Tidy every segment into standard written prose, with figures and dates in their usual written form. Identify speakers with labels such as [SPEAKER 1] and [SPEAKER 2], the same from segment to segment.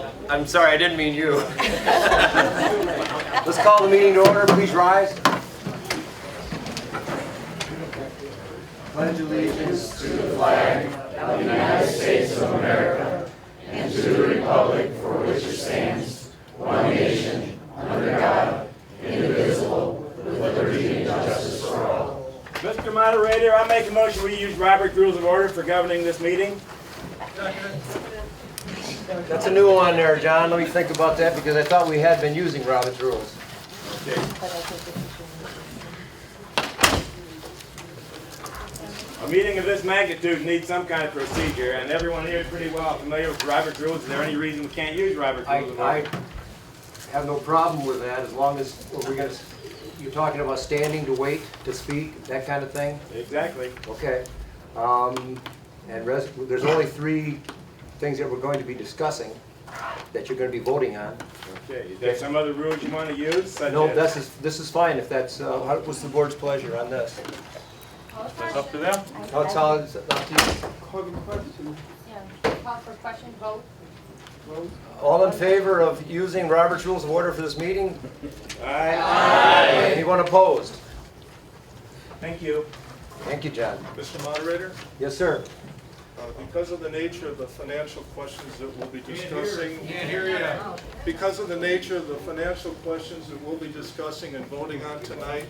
[SPEAKER 1] Oh, I'm sorry, I didn't mean you. Let's call the meeting to order. Please rise. Pledge allegiance to the flag of the United States of America and to the republic for which it stands, one nation, under God, indivisible, with liberty and justice for all.
[SPEAKER 2] Mr. Moderator, I make a motion we use Robert's Rules of Order for governing this meeting.
[SPEAKER 1] That's a new one there, John. Let me think about that because I thought we had been using Robert's rules.
[SPEAKER 2] Okay. A meeting of this magnitude needs some kind of procedure, and everyone here is pretty well familiar with Robert's Rules. Is there any reason we can't use Robert's Rules of Order?
[SPEAKER 1] I have no problem with that as long as you're talking about standing to wait to speak, that kind of thing.
[SPEAKER 2] Exactly.
[SPEAKER 1] Okay. There's only 3 things that we're going to be discussing that you're going to be voting on.
[SPEAKER 2] Okay. Is there some other rules you want to use?
[SPEAKER 1] No, this is fine if that's, what's the board's pleasure on this?
[SPEAKER 2] It's up to them.
[SPEAKER 1] No, it's all, it's up to you.
[SPEAKER 3] Call for question, vote.
[SPEAKER 1] All in favor of using Robert's Rules of Order for this meeting?
[SPEAKER 2] Aye.
[SPEAKER 1] Anyone opposed?
[SPEAKER 2] Thank you.
[SPEAKER 1] Thank you, John.
[SPEAKER 4] Mr. Moderator,
[SPEAKER 1] Yes, sir.
[SPEAKER 4] because of the nature of the financial questions that we'll be discussing, because of the nature of the financial questions that we'll be discussing and voting on tonight,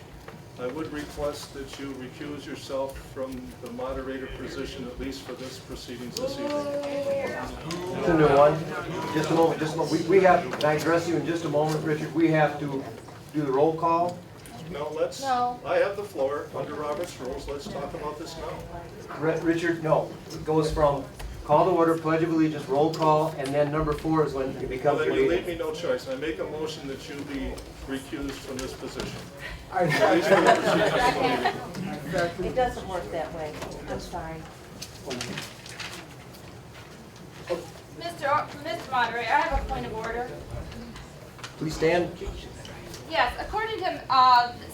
[SPEAKER 4] I would request that you recuse yourself from the moderator position, at least for this proceedings this evening.
[SPEAKER 1] It's a new one. Just a moment, We have, can I address you in just a moment, Richard? We have to do the roll call.
[SPEAKER 3] No.
[SPEAKER 4] I have the floor under Robert's rules. Let's talk about this now.
[SPEAKER 1] Richard, no. It goes from call to order, pledge of allegiance, roll call, and then number 4 is when it
[SPEAKER 4] Well,
[SPEAKER 1] becomes
[SPEAKER 4] then you leave
[SPEAKER 1] waiting.
[SPEAKER 4] me no choice. I make a motion that you be recused from this position.
[SPEAKER 5] It doesn't work that way. I'm sorry.
[SPEAKER 3] Mr. Moderator, I have a point of order.
[SPEAKER 1] Please stand.
[SPEAKER 3] Yes, according to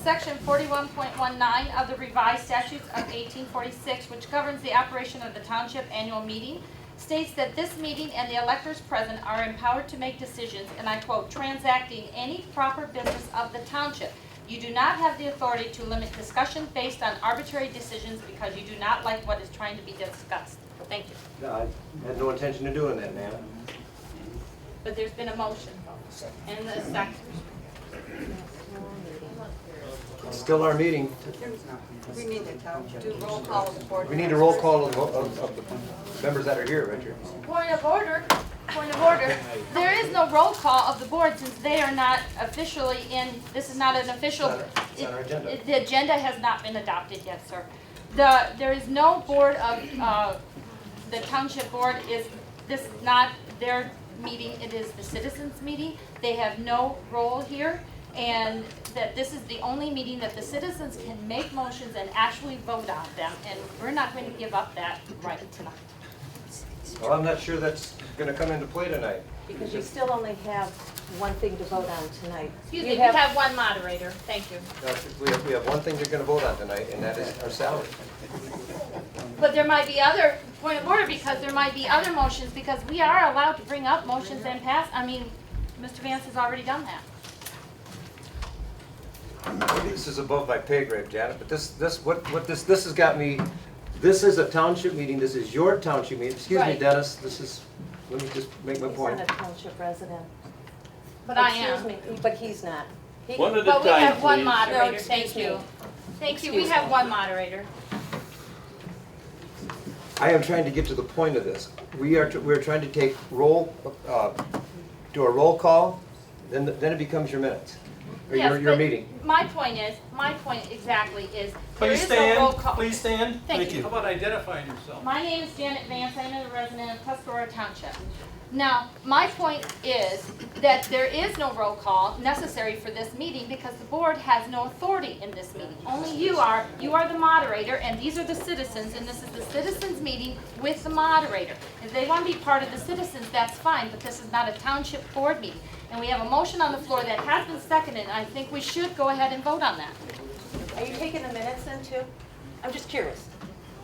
[SPEAKER 3] Section 41.19 of the revised statutes of 1846, which governs the operation of the township annual meeting, states that this meeting and the electors present are empowered to make decisions, and I quote, transacting any proper business of the township. You do not have the authority to limit discussion based on arbitrary decisions because you do not like what is trying to be discussed. Thank you.
[SPEAKER 1] I had no intention of doing that, ma'am.
[SPEAKER 3] But there's been a motion, and the second.
[SPEAKER 1] It's still our meeting.
[SPEAKER 5] We need to
[SPEAKER 3] Do roll call of the board.
[SPEAKER 1] We need a roll call of the members that are here, Richard.
[SPEAKER 3] Point of order. Point of order. There is no roll call of the board since they are not officially in, this is not an official.
[SPEAKER 1] It's on our agenda.
[SPEAKER 3] The agenda has not been adopted yet, sir. There is no board of, the township board this is not their meeting, it is the citizens' meeting. They have no role here, and that this is the only meeting that the citizens can make motions and actually vote on them, and we're not going to give up that right tonight.
[SPEAKER 1] Well, I'm not sure that's going to come into play tonight.
[SPEAKER 5] Because you still only have one thing to vote on tonight.
[SPEAKER 3] Excuse
[SPEAKER 5] You
[SPEAKER 3] me, we have one moderator, thank you.
[SPEAKER 1] We have one thing they're going to vote on tonight, and that is our salary.
[SPEAKER 3] But there might be other, point of order, because there might be other motions, because we are allowed to bring up motions and pass. I mean, Mr. Vance has already done that.
[SPEAKER 1] Maybe this is above my pay grade, Janet, but this has got me, this is a township meeting, this is your township meeting. Excuse me,
[SPEAKER 3] Right.
[SPEAKER 1] Dennis, let me just make my
[SPEAKER 5] He's
[SPEAKER 1] point.
[SPEAKER 5] not a township resident.
[SPEAKER 3] But I am.
[SPEAKER 5] Excuse me, but he's not.
[SPEAKER 2] One at a
[SPEAKER 3] But we
[SPEAKER 2] time,
[SPEAKER 3] have one
[SPEAKER 2] please.
[SPEAKER 3] moderator,
[SPEAKER 5] No,
[SPEAKER 3] thank
[SPEAKER 5] excuse
[SPEAKER 3] you.
[SPEAKER 5] me.
[SPEAKER 3] Thank you, we
[SPEAKER 5] Excuse
[SPEAKER 3] have
[SPEAKER 5] me.
[SPEAKER 3] one moderator.
[SPEAKER 1] I am trying to get to the point of this. We're trying to take do a roll call, then it becomes your minutes, or
[SPEAKER 3] Yes,
[SPEAKER 1] your
[SPEAKER 3] but
[SPEAKER 1] meeting.
[SPEAKER 3] My point exactly is, there
[SPEAKER 6] Please
[SPEAKER 3] is no roll
[SPEAKER 6] stand,
[SPEAKER 3] call.
[SPEAKER 6] please stand.
[SPEAKER 3] Thank you.
[SPEAKER 6] How about identifying yourself?
[SPEAKER 3] My name is Janet Vance, I'm a resident of Tuscarora Township. Now, my point is that there is no roll call necessary for this meeting because the board has no authority in this meeting. Only you are the moderator, and these are the citizens, and this is the citizens' meeting with the moderator. If they want to be part of the citizens, that's fine, but this is not a township board meeting. And we have a motion on the floor that has been seconded, and I think we should go ahead and vote on that.
[SPEAKER 5] Are you taking the minutes then too? I'm just curious.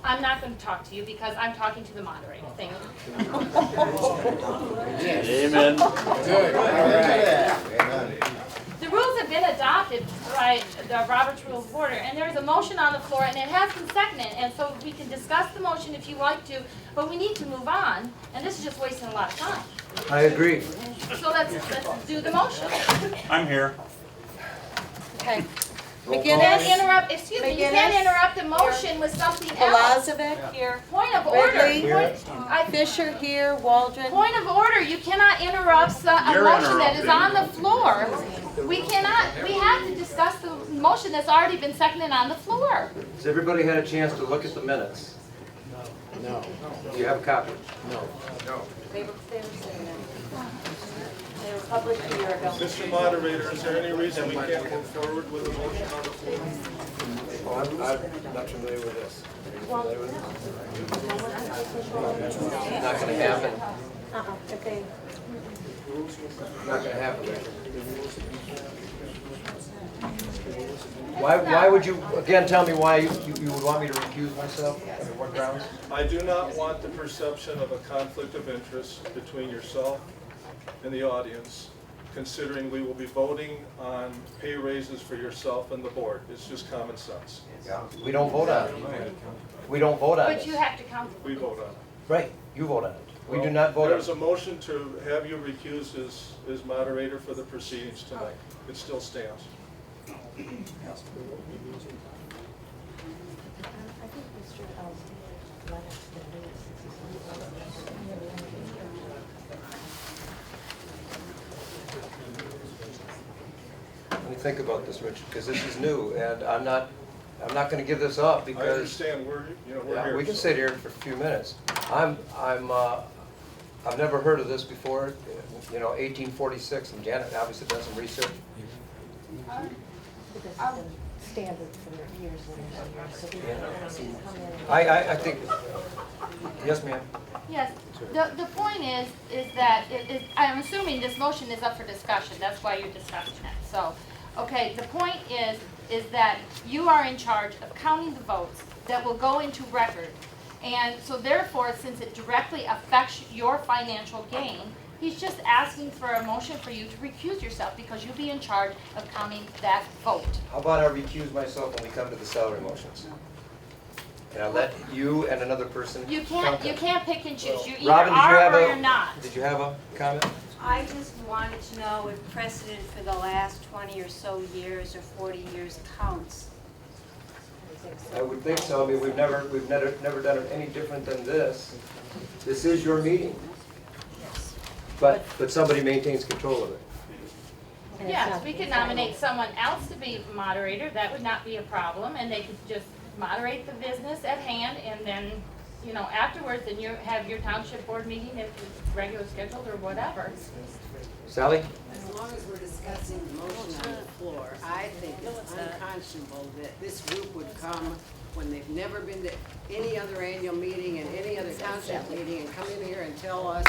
[SPEAKER 3] I'm not going to talk to you because I'm talking to the moderator. Thank you.
[SPEAKER 1] Amen. Good. All right.
[SPEAKER 3] The rules have been adopted by the Robert's Rules of Order, and there's a motion on the floor, and it has been seconded, and so we can discuss the motion if you like to, but we need to move on, and this is just wasting a lot of time.
[SPEAKER 6] I agree.
[SPEAKER 3] So let's do the motion.
[SPEAKER 2] I'm here.
[SPEAKER 5] Okay.
[SPEAKER 3] You can't interrupt, excuse me, you can't
[SPEAKER 5] McGinnis?
[SPEAKER 3] interrupt the motion with something else.
[SPEAKER 5] Palazovic here.
[SPEAKER 3] Point of order.
[SPEAKER 5] Ridley?
[SPEAKER 3] I-
[SPEAKER 5] Fisher here, Waldron.
[SPEAKER 3] Point of order, you cannot interrupt a motion that is on the floor. We cannot, we have to discuss the motion that's already been seconded on the floor.
[SPEAKER 6] Has everybody had a chance to look at the minutes?
[SPEAKER 1] No.
[SPEAKER 6] Do you have a copy?
[SPEAKER 5] They were published a year ago.
[SPEAKER 4] Mr. Moderator, is there any reason we can't move forward with a motion on the floor?
[SPEAKER 6] Oh, I'm not familiar with this. Are you familiar with this? Not gonna happen.
[SPEAKER 5] Okay.
[SPEAKER 6] Not gonna happen. Why would you, again, tell me why you would want me to recuse myself? Under what grounds?
[SPEAKER 4] I do not want the perception of a conflict of interest between yourself and the audience, considering we will be voting on pay raises for yourself and the board. It's just common sense.
[SPEAKER 6] We don't vote on it. We don't vote on
[SPEAKER 3] But you
[SPEAKER 6] it.
[SPEAKER 3] have to count.
[SPEAKER 4] We vote on it.
[SPEAKER 6] Right, you vote on it. We do not vote on
[SPEAKER 4] There's
[SPEAKER 6] it.
[SPEAKER 4] a motion to have you recused as moderator for the proceedings tonight. It still stands.
[SPEAKER 5] I think Mr. Lennox
[SPEAKER 6] Let me think about this, Richard, because this is new, and I'm not going to give this up
[SPEAKER 4] I
[SPEAKER 6] because
[SPEAKER 4] understand, we're
[SPEAKER 6] yeah,
[SPEAKER 4] here.
[SPEAKER 6] we can sit here for a few minutes. I've never heard of this before. 1846, and Janet obviously done some research.
[SPEAKER 5] standard for years and years and years. So we come in.
[SPEAKER 6] I think, yes, ma'am.
[SPEAKER 3] Yes, the point is that I'm assuming this motion is up for discussion, that's why you're discussing it. So, okay, the point is that you are in charge of counting the votes that will go into record. And so therefore, since it directly affects your financial gain, he's just asking for a motion for you to recuse yourself because you'll be in charge of counting that vote.
[SPEAKER 6] How about I recuse myself when we come to the salary motions? And I'll let you and another person
[SPEAKER 3] You
[SPEAKER 6] count them.
[SPEAKER 3] can't pick and choose, you either
[SPEAKER 6] Robin, did you
[SPEAKER 3] are
[SPEAKER 6] have
[SPEAKER 3] or
[SPEAKER 6] a-
[SPEAKER 3] you're not.
[SPEAKER 6] Did you have a comment?
[SPEAKER 7] I just wanted to know if precedent for the last 20 or so years or 40 years counts.
[SPEAKER 6] I would think so. I mean, we've never done it any different than this. This is your meeting. But somebody maintains control of it.
[SPEAKER 5] And it's
[SPEAKER 3] Yes,
[SPEAKER 5] not-
[SPEAKER 3] we could nominate someone else to be moderator, that would not be a problem, and they could just moderate the business at hand, and then, afterwards, then you have your township board meeting if it's regular scheduled or whatever.
[SPEAKER 6] Sally?
[SPEAKER 8] As long as we're discussing the motion on the floor, I think it's unconscionable that this group would come when they've never been to any other annual meeting and any other township meeting and come in here and tell us.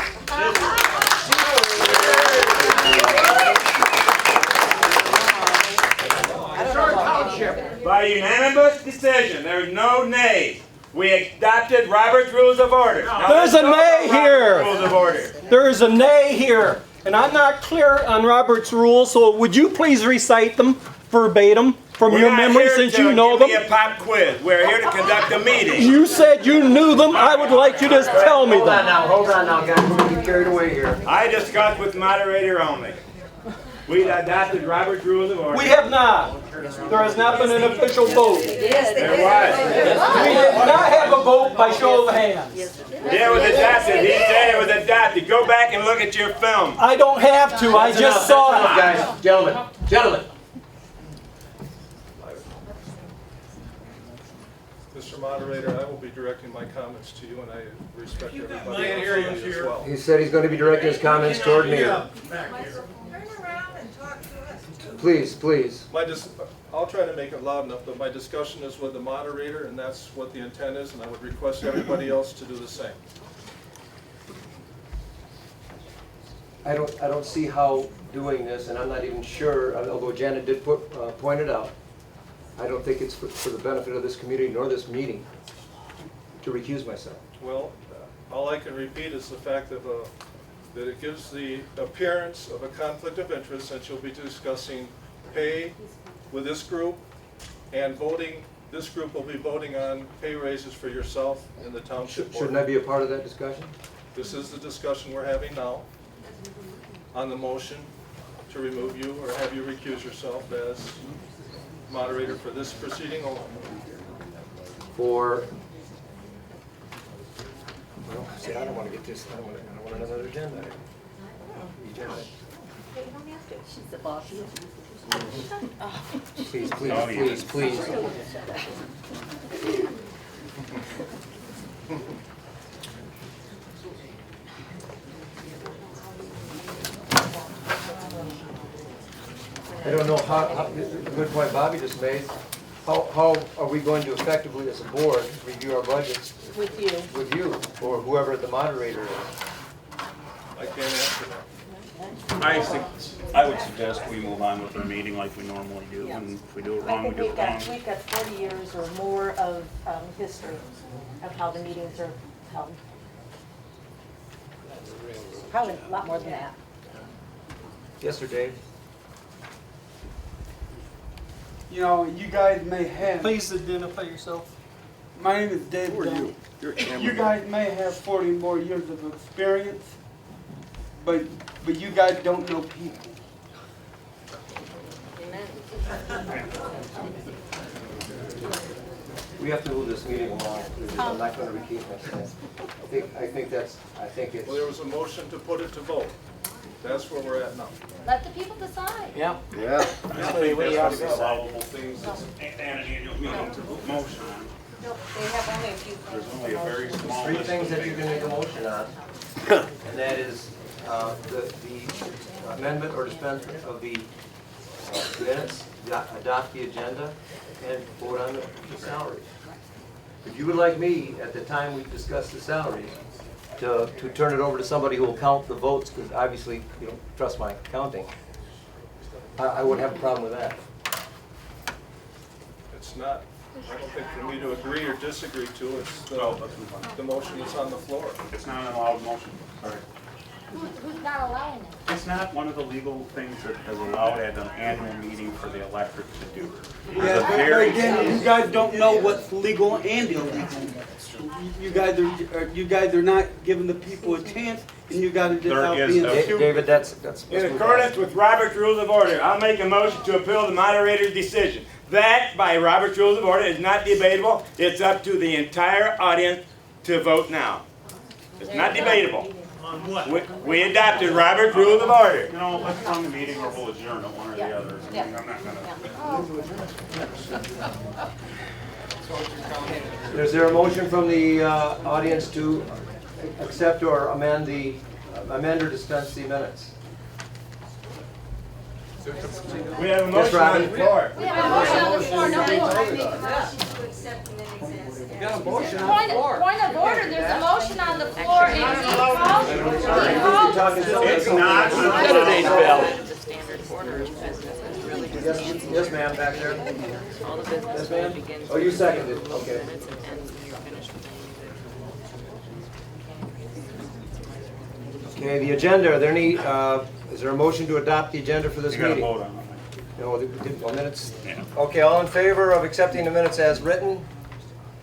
[SPEAKER 2] By unanimous decision, there is no nays. We adopted Robert's Rules of Order. Now,
[SPEAKER 9] There's
[SPEAKER 2] let's
[SPEAKER 9] a
[SPEAKER 2] vote
[SPEAKER 9] nay
[SPEAKER 2] on
[SPEAKER 9] here.
[SPEAKER 2] Robert's Rules of Order.
[SPEAKER 9] There is a nay here, and I'm not clear on Robert's rules, so would you please recite them verbatim from
[SPEAKER 2] We're
[SPEAKER 9] your
[SPEAKER 2] not
[SPEAKER 9] memory
[SPEAKER 2] here
[SPEAKER 9] since
[SPEAKER 2] to
[SPEAKER 9] you know
[SPEAKER 2] give
[SPEAKER 9] them?
[SPEAKER 2] me a pop quiz. We're here to conduct a meeting.
[SPEAKER 9] You said you knew them. I would like you to tell me
[SPEAKER 6] Hold on
[SPEAKER 9] them.
[SPEAKER 6] now, guys. We're going to get carried away here.
[SPEAKER 2] I discussed with moderator only. We adopted Robert's Rules of Order.
[SPEAKER 9] We have not. There has not been an official vote. We
[SPEAKER 2] There was.
[SPEAKER 9] did not have a vote by show of hands.
[SPEAKER 2] Yeah, it was adopted. He said it was adopted. Go back and look at your film.
[SPEAKER 9] I don't have to. I just saw
[SPEAKER 6] That's enough,
[SPEAKER 9] it.
[SPEAKER 6] guys. Gentlemen.
[SPEAKER 4] Mr. Moderator, I will be directing my comments to you, and I respect everybody else as well.
[SPEAKER 6] He said he's going to be directing his comments toward me. Please.
[SPEAKER 4] I'll try to make it loud enough, but my discussion is with the moderator, and that's what the intent is, and I would request everybody else to do the same.
[SPEAKER 6] I don't see how doing this, and I'm not even sure, although Janet did point it out, I don't think it's for the benefit of this community nor this meeting. to recuse myself.
[SPEAKER 4] Well, all I can repeat is the fact that it gives the appearance of a conflict of interest, since you'll be discussing pay with this group and voting. This group will be voting on pay raises for yourself and the township board.
[SPEAKER 6] Shouldn't I be a part of that discussion?
[SPEAKER 4] This is the discussion we're having now on the motion to remove you or have you recuse yourself as moderator for this proceeding only.
[SPEAKER 6] For, well, see, I don't want to get this, I don't want another agenda item.
[SPEAKER 5] She's the boss.
[SPEAKER 6] Please, please, please. I don't know how, the good point Bobby just made, how are we going to effectively as a board review our budgets
[SPEAKER 5] With you.
[SPEAKER 6] with you or whoever the moderator is?
[SPEAKER 4] I can't answer that.
[SPEAKER 10] I would suggest we move on with our meeting like we normally do, and if we do it
[SPEAKER 5] I
[SPEAKER 10] wrong, we
[SPEAKER 5] think
[SPEAKER 10] do it wrong.
[SPEAKER 5] we've got 40 years or more of history of how the meetings are held. Probably a lot more than that.
[SPEAKER 6] Yes, sir, Dave?
[SPEAKER 11] You know, you guys may have.
[SPEAKER 9] Please identify yourself.
[SPEAKER 11] My name is Dave Dunn. You guys may have 40 more years of experience, but you guys don't know people.
[SPEAKER 6] We have to move this meeting along, please. I'm not going to repeat myself. I think it's.
[SPEAKER 4] Well, there was a motion to put it to vote. That's where we're at now.
[SPEAKER 3] Let the people decide.
[SPEAKER 9] Yeah.
[SPEAKER 10] I don't think that's one of the solvable things that's an annual meeting to motion on.
[SPEAKER 5] Nope, they have only a few things.
[SPEAKER 10] There's only a very small
[SPEAKER 6] Three
[SPEAKER 10] list.
[SPEAKER 6] things that you can make a motion on, and that is the amendment or dispensement of the minutes, adopt the agenda, and vote on the salaries. If you would like me, at the time we discuss the salaries, to turn it over to somebody who will count the votes, because obviously you don't trust my counting, I wouldn't have a problem with that.
[SPEAKER 4] It's not, I don't think for me to agree or disagree to, it's the motion that's on the floor.
[SPEAKER 10] It's not an allowed motion, sorry.
[SPEAKER 3] Who's not allowing it?
[SPEAKER 10] It's not one of the legal things that is allowed at an annual meeting for the electorate to do.
[SPEAKER 11] Yeah,
[SPEAKER 10] There's a
[SPEAKER 11] but
[SPEAKER 10] very-
[SPEAKER 11] again, you guys don't know what's legal and illegal. You guys are not giving the people a chance, and you guys are just
[SPEAKER 10] There
[SPEAKER 11] out
[SPEAKER 10] is
[SPEAKER 11] being.
[SPEAKER 10] a-
[SPEAKER 6] David, that's.
[SPEAKER 2] In accordance with Robert's Rules of Order, I'll make a motion to appeal the moderator's decision. That, by Robert's Rules of Order, is not debatable. It's up to the entire audience to vote now. It's not debatable.
[SPEAKER 9] On what?
[SPEAKER 2] We adopted Robert's Rules of Order.
[SPEAKER 10] You know, let's run the meeting or we'll adjourn it, one or the other. I mean, I'm not gonna.
[SPEAKER 6] Is there a motion from the audience to accept or amend or dispense the minutes?
[SPEAKER 2] We have a
[SPEAKER 6] Yes,
[SPEAKER 2] motion on the
[SPEAKER 6] Robin?
[SPEAKER 2] floor.
[SPEAKER 3] We have a motion on the floor, nobody.
[SPEAKER 7] I make a motion to accept the minutes as.
[SPEAKER 6] Got a motion
[SPEAKER 3] Point of order, there's a motion on the floor and he called.
[SPEAKER 2] It's not.
[SPEAKER 1] Saturday's valid.
[SPEAKER 6] Yes, ma'am, back there. Yes, ma'am? Oh, you seconded, okay. Okay, the agenda, are there any, is there a motion to adopt the agenda for this
[SPEAKER 10] You gotta
[SPEAKER 6] meeting?
[SPEAKER 10] vote on it.
[SPEAKER 6] No, the minutes?
[SPEAKER 10] Yeah.
[SPEAKER 6] Okay, all in favor of accepting the minutes as written?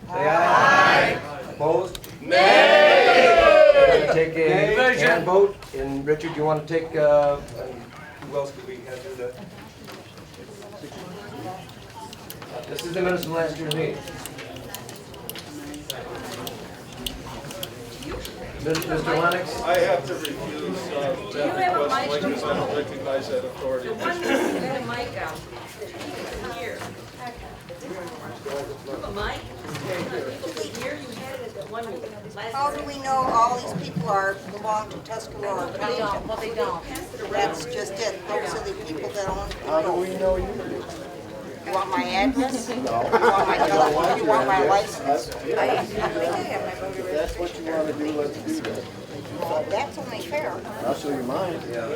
[SPEAKER 6] Say aye. Opposed? Nay! Take a hand vote, and Richard, you want to take, who else do we have to do that? This is the minutes from last year's meeting. Mr. Lennox?
[SPEAKER 4] I have to refuse that request because I don't recognize that authority.
[SPEAKER 12] How do we know all these people belong to Tuscarora Township?
[SPEAKER 5] Well, they don't.
[SPEAKER 12] That's just it. Those are the people that own the road. How do we know you? You want my address? No. You want my telephone? You want my license? I have my voter registration. That's what you want to do, let's do that. So that's only fair.
[SPEAKER 1] I'll show you mine.
[SPEAKER 6] Yeah.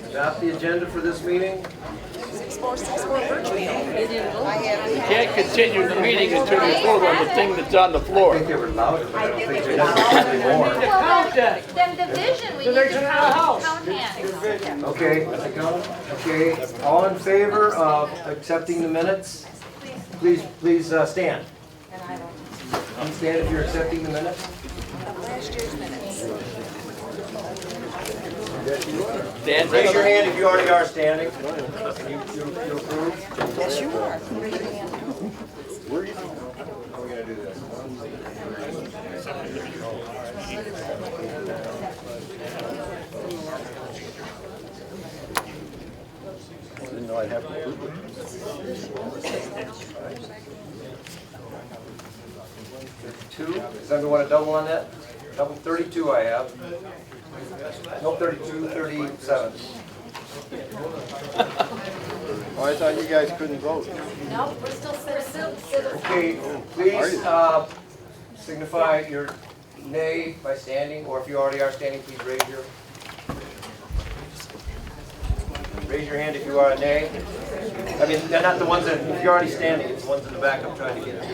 [SPEAKER 6] Adopt the agenda for this meeting.
[SPEAKER 12] 646 virtually. I have.
[SPEAKER 1] Can't continue the meeting until you vote on the thing that's on the
[SPEAKER 6] I
[SPEAKER 1] floor.
[SPEAKER 6] think they were loud enough. I don't think
[SPEAKER 12] think
[SPEAKER 6] they
[SPEAKER 12] they were
[SPEAKER 6] necessarily more.
[SPEAKER 3] Well, then division, we need to count hands.
[SPEAKER 6] Okay, okay, all in favor of accepting the minutes? Please stand. Please stand if you're accepting the minutes.
[SPEAKER 12] Last year's minutes.
[SPEAKER 6] Raise your hand if you already are standing. And you approve?
[SPEAKER 12] Yes, you are.
[SPEAKER 6] How are we gonna do this?
[SPEAKER 1] Didn't know I'd have to prove it.
[SPEAKER 6] 32? Does anyone want to double on that? Double 32 I have. No, 32, 37.
[SPEAKER 1] Oh, I thought you guys couldn't vote.
[SPEAKER 3] No, we're still citizens.
[SPEAKER 6] Okay, please signify your nay by standing, or if you already are standing, please raise your hand if you are a nay. I mean, they're not the ones that, if you're already standing, it's the ones in the back I'm trying to get to.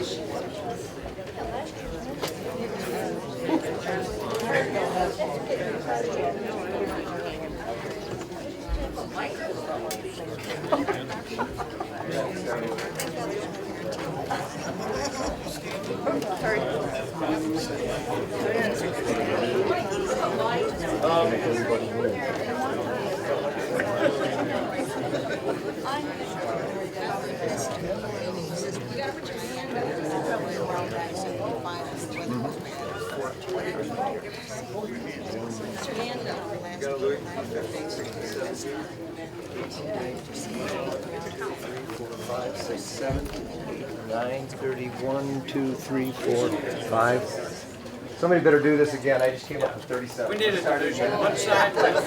[SPEAKER 1] Five, 6, 7, 8, 9, 31, 2, 3, 4, 5.
[SPEAKER 6] Somebody better do this again, I just came up with 37.
[SPEAKER 1] We need a division. One side.
[SPEAKER 3] Citizen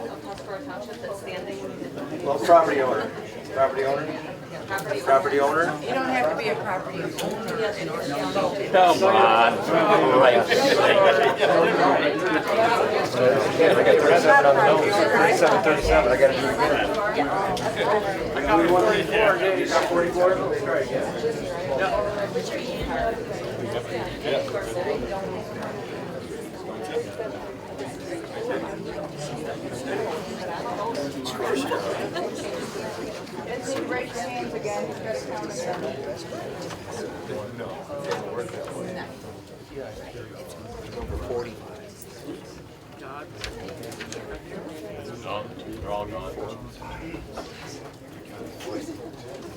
[SPEAKER 3] of Tuscarora Township that's standing.
[SPEAKER 6] Well, property owner. Property owner? Property owner?
[SPEAKER 8] You don't have to be a property owner in order to vote.
[SPEAKER 1] Come on.
[SPEAKER 6] I got 37 on the nose. 37, 37, I gotta do it again. I got 44, you got 44? Let's try it again.
[SPEAKER 8] Raise your hands again. Just count us down.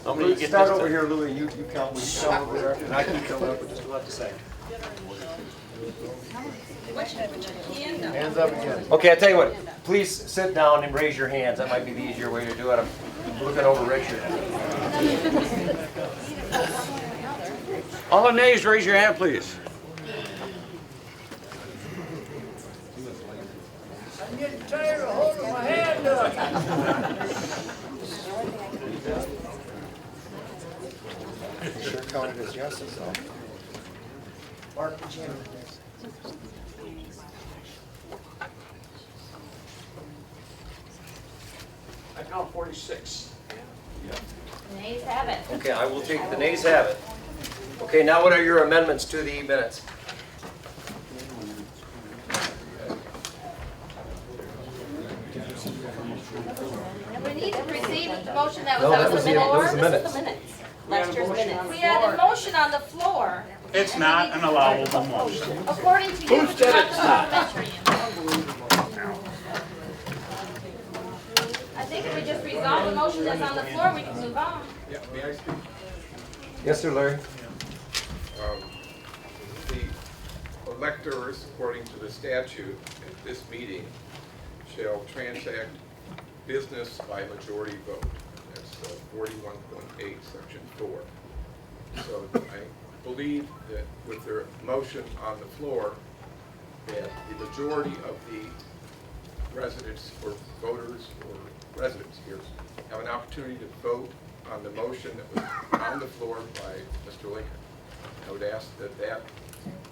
[SPEAKER 1] How many you get
[SPEAKER 6] Start
[SPEAKER 1] this
[SPEAKER 6] over
[SPEAKER 1] time?
[SPEAKER 6] here, Louis, you count, we count over there, and I keep coming up with just about the same.
[SPEAKER 1] Hands up again.
[SPEAKER 6] Okay, I tell you what, please sit down and raise your hands, that might be the easier way to do it, I'm looking over Richard.
[SPEAKER 1] All the nays, raise your hand, please.
[SPEAKER 11] I'm getting tired of holding my hand up.
[SPEAKER 1] Sure counted as yeses, though.
[SPEAKER 6] Mark the chair.
[SPEAKER 1] I count 46.
[SPEAKER 3] Nays have it.
[SPEAKER 6] Okay, I will take, the nays have it. Okay, now what are your amendments to the minutes?
[SPEAKER 3] And we need to receive the motion that
[SPEAKER 6] No,
[SPEAKER 3] was
[SPEAKER 6] that
[SPEAKER 3] on
[SPEAKER 6] was
[SPEAKER 3] the
[SPEAKER 6] the- that was the
[SPEAKER 3] floor.
[SPEAKER 6] minutes.
[SPEAKER 3] This is the minutes. Last year's minutes. We had a motion on the floor.
[SPEAKER 10] It's not an allowable motion.
[SPEAKER 3] According to you, it's not the parliamentary. I think if we just resolve the motion that's on the floor, we can move on.
[SPEAKER 13] Yeah, may I speak?
[SPEAKER 6] Yes, sir, Larry?
[SPEAKER 13] The electors, according to the statute at this meeting, shall transact business by majority vote. That's 41.8, section 4. So I believe that with their motion on the floor, that the majority of the residents or voters or residents here have an opportunity to vote on the motion that was on the floor by Mr. Lincoln. I would ask that that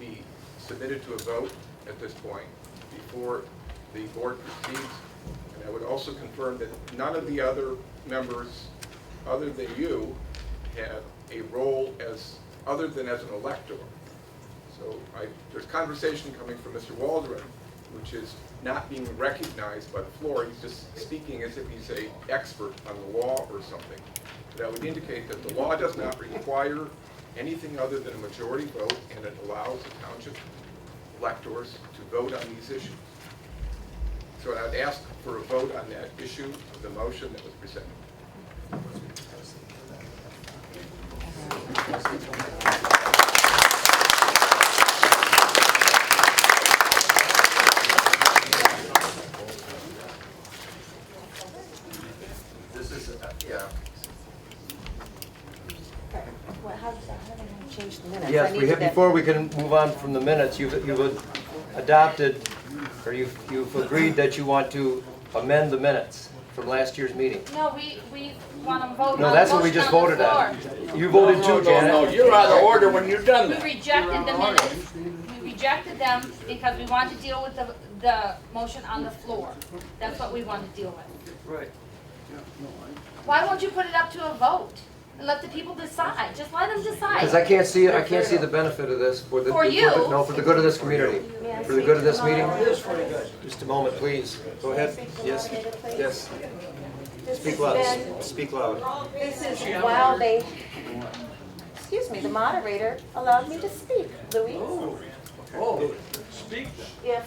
[SPEAKER 13] be submitted to a vote at this point before the board proceeds. And I would also confirm that none of the other members, other than you, have a role other than as an elector. So there's conversation coming from Mr. Waldron, which is not being recognized by the floor. He's just speaking as if he's an expert on the law or something. That would indicate that the law does not require anything other than a majority vote, and it allows the township electors to vote on these issues. So I'd ask for a vote on that issue of the motion that was presented.
[SPEAKER 6] This is, yeah.
[SPEAKER 5] Well, how do I change the minutes?
[SPEAKER 6] Yes,
[SPEAKER 5] I need to-
[SPEAKER 6] before we can move on from the minutes, you've adopted, or you've agreed that you want to amend the minutes from last year's meeting.
[SPEAKER 3] No, we want to vote on the motion on the floor.
[SPEAKER 6] No, that's what we just voted on. You voted too, Janet.
[SPEAKER 1] No, you're out of order when you're done
[SPEAKER 3] We
[SPEAKER 1] that.
[SPEAKER 3] rejected the minutes. We rejected them because we want to deal with the motion on the floor. That's what we want to deal with.
[SPEAKER 6] Right.
[SPEAKER 3] Why won't you put it up to a vote and let the people decide? Just let them decide.
[SPEAKER 6] Because I can't see the benefit of this for the.
[SPEAKER 3] For you.
[SPEAKER 6] No, for the good of this community. For the good of this meeting. Just a moment, please. Go ahead. Yes, yes. Speak loud. Speak loud.
[SPEAKER 5] This is while they, excuse me, the moderator allowed me to speak, Louise.
[SPEAKER 1] Oh, speak then.
[SPEAKER 5] If,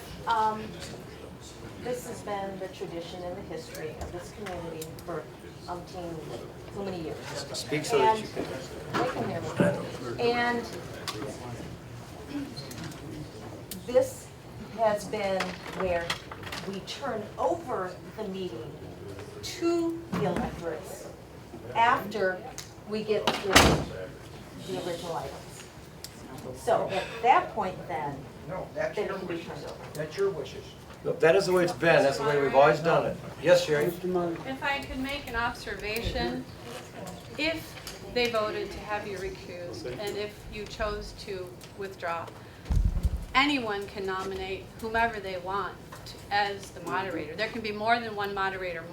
[SPEAKER 5] this has been the tradition and the history of this community for so many years.
[SPEAKER 6] Speak so that you can.
[SPEAKER 5] They can hear me. And this has been where we turn over the meeting to the electors after we get through the original items. So at that point then, then it can be turned over.
[SPEAKER 1] That's your wishes.
[SPEAKER 6] No, that is the way it's been. That's the way we've always done it. Yes, Sherry?
[SPEAKER 14] If I could make an observation, if they voted to have you recused, and if you chose to withdraw, anyone can nominate whomever they want as the moderator. There can be more than one moderator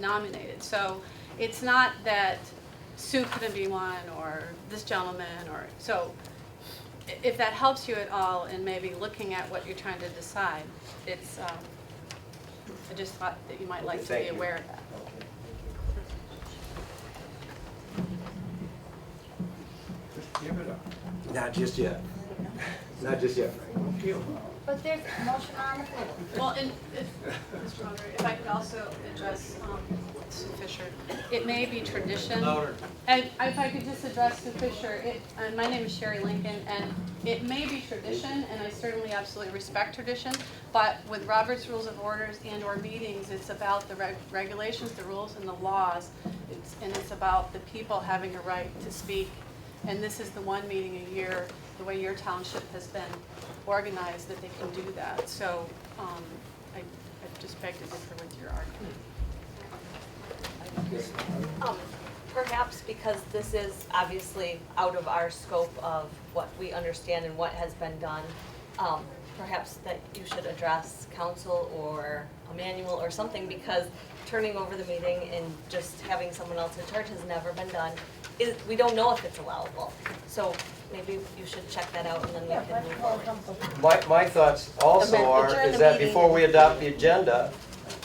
[SPEAKER 14] nominated. So it's not that Sue couldn't be one, or this gentleman, or so. If that helps you at all in maybe looking at what you're trying to decide, it's, I just thought that you might like to be aware of that.
[SPEAKER 1] Give it up.
[SPEAKER 6] Not just yet. Not just yet.
[SPEAKER 3] But there's a motion on the floor.
[SPEAKER 14] Well, and Mr. Munger, if I could also address Sue Fisher, it may be tradition. And if I could just address Sue Fisher, and my name is Sherry Lincoln, and it may be tradition, and I certainly absolutely respect tradition, but with Robert's Rules of Orders and/or meetings, it's about the regulations, the rules, and the laws, and it's about the people having a right to speak. And this is the one meeting a year, the way your township has been organized, that they can do that. So I just beg to differ with your argument.
[SPEAKER 5] Perhaps because this is obviously out of our scope of what we understand and what has been done, perhaps that you should address council or a manual or something, because turning over the meeting and just having someone else in charge has never been done. We don't know if it's allowable. So maybe you should check that out, and then we can move on.
[SPEAKER 6] My thoughts also is that before we adopt the agenda,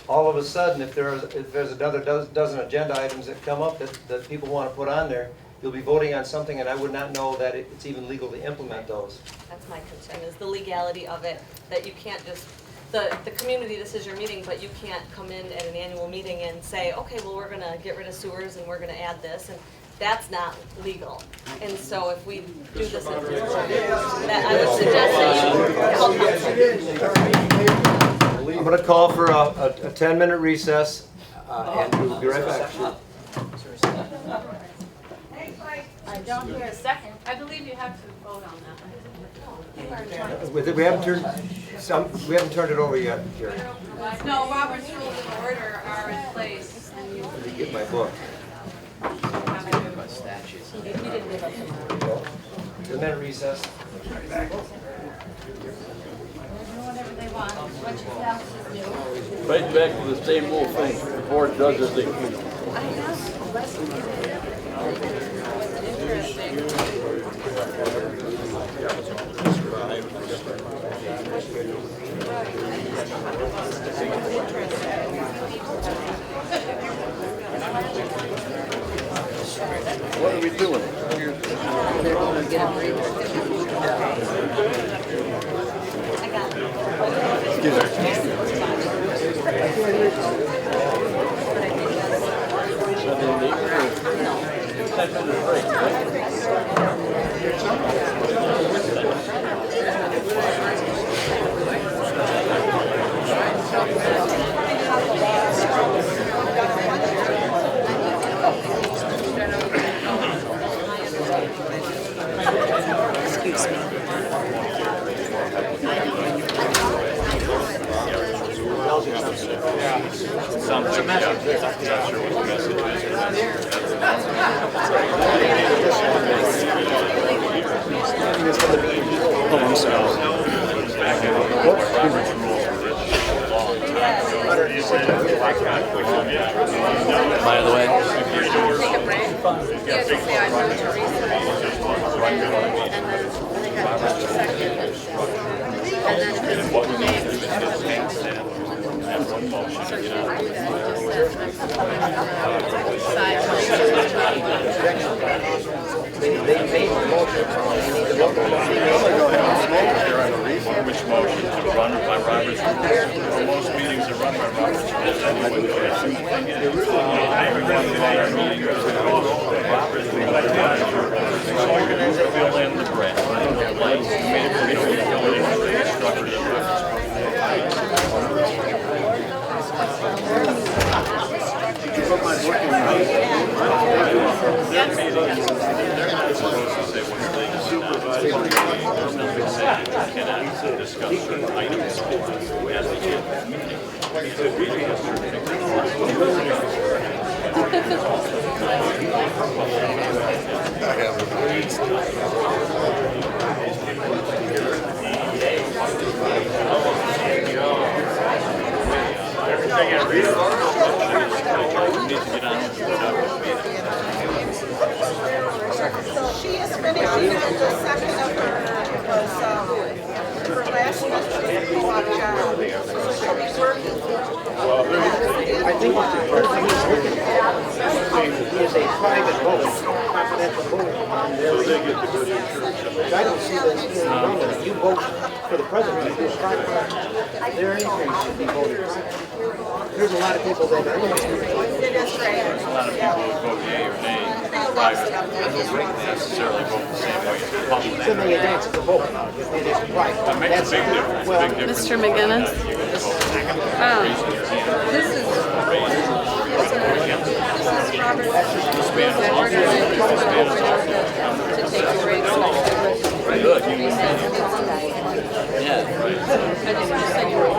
[SPEAKER 6] all of a sudden, if there's another dozen agenda items that come up that people want to put on there, you'll be voting on something, and I would not know that it's even legal to implement those.
[SPEAKER 5] That's my concern, is the legality of it, that you can't just, the community, this is your meeting, but you can't come in at an annual meeting and say, okay, well, we're gonna get rid of sewers and we're gonna add this, and that's not legal. And so if we do this, I would suggest that you
[SPEAKER 6] I'm going to call for a 10-minute recess, and we'll be right back.
[SPEAKER 3] I don't hear a second.
[SPEAKER 14] I believe you have to vote on that.
[SPEAKER 6] We haven't turned it over yet, Jerry.
[SPEAKER 14] No, Robert's Rules of Order are in place, and you
[SPEAKER 6] Let me get my book.
[SPEAKER 5] You didn't give us a
[SPEAKER 6] 10-minute recess.
[SPEAKER 3] on. What you found is new.
[SPEAKER 15] Right back to the same old thing. The board does as they please. What are we doing?
[SPEAKER 1] By the way,
[SPEAKER 10] Which motion to run by Robert's rules? Well, most meetings are run by Robert's rules anyway. Fill in the breath. Discuss certain items as they get meeting. Everything I read need to get on
[SPEAKER 12] So she is finishing on the second of her last semester co-op job. So she'll be working.
[SPEAKER 16] I think what's important is looking at is a private vote, confidential vote on their I don't see that being wrong with it. You vote for the president, you their increase should be voted on. There's a lot of people that are
[SPEAKER 10] There's a lot of people who vote yea or nay private. I don't necessarily vote the same way as the public.
[SPEAKER 16] So they advance the vote. It is private.
[SPEAKER 10] That makes a big difference.
[SPEAKER 16] Well,
[SPEAKER 10] Big difference.
[SPEAKER 14] Mr. McGinnis? This is to take a break.
[SPEAKER 10] Good.
[SPEAKER 14] Yeah. I think you said you were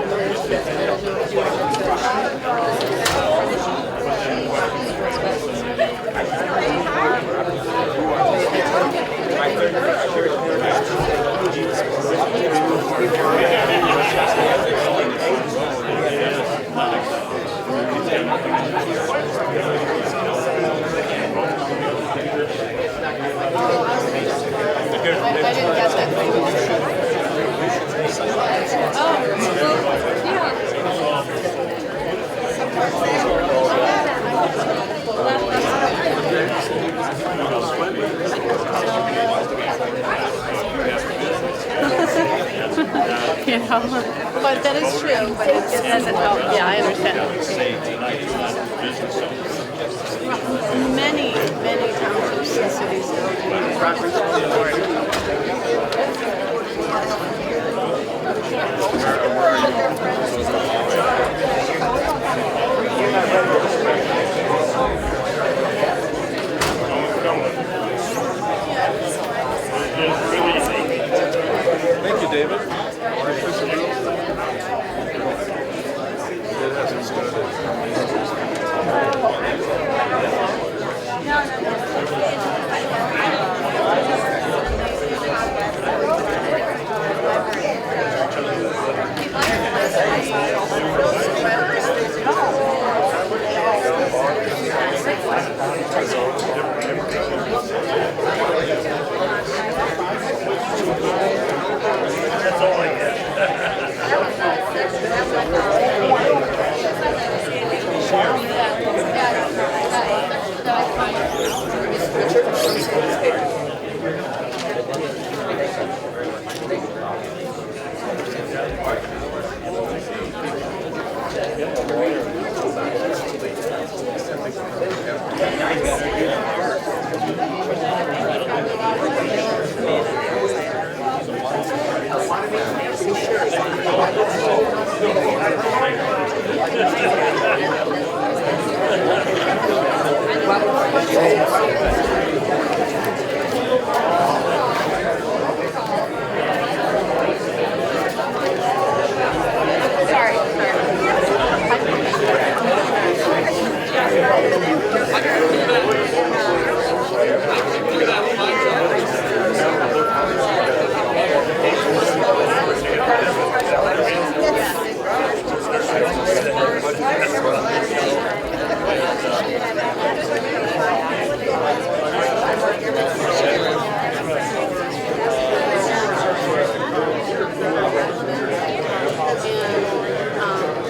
[SPEAKER 14] I didn't get that. You know, but that is true, but it doesn't help. Yeah, I understand. Many townships and cities have Robert's Rules of Order.
[SPEAKER 4] Thank you, David.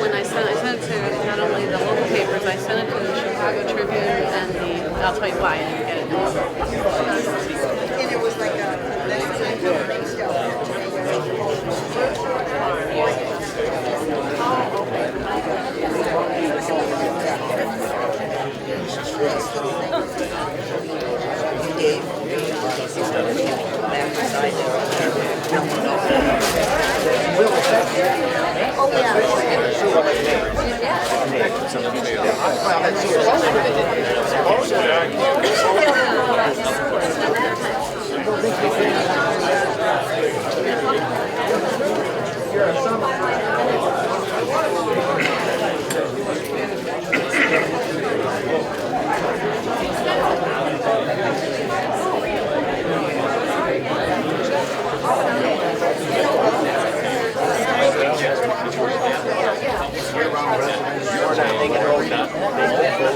[SPEAKER 14] When I sent it to not only the local papers, I sent it to the Chicago Tribune and the, I'll tell you why I didn't get it.
[SPEAKER 12] And it was like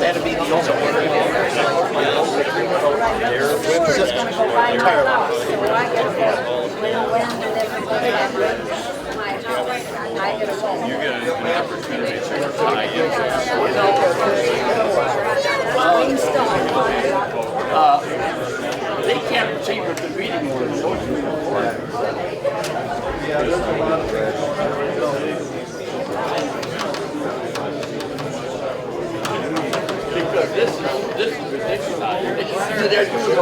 [SPEAKER 16] That'd be the only
[SPEAKER 10] You get an opportunity to tie into
[SPEAKER 15] They can't receive at the meeting or the because this is ridiculous. They're doing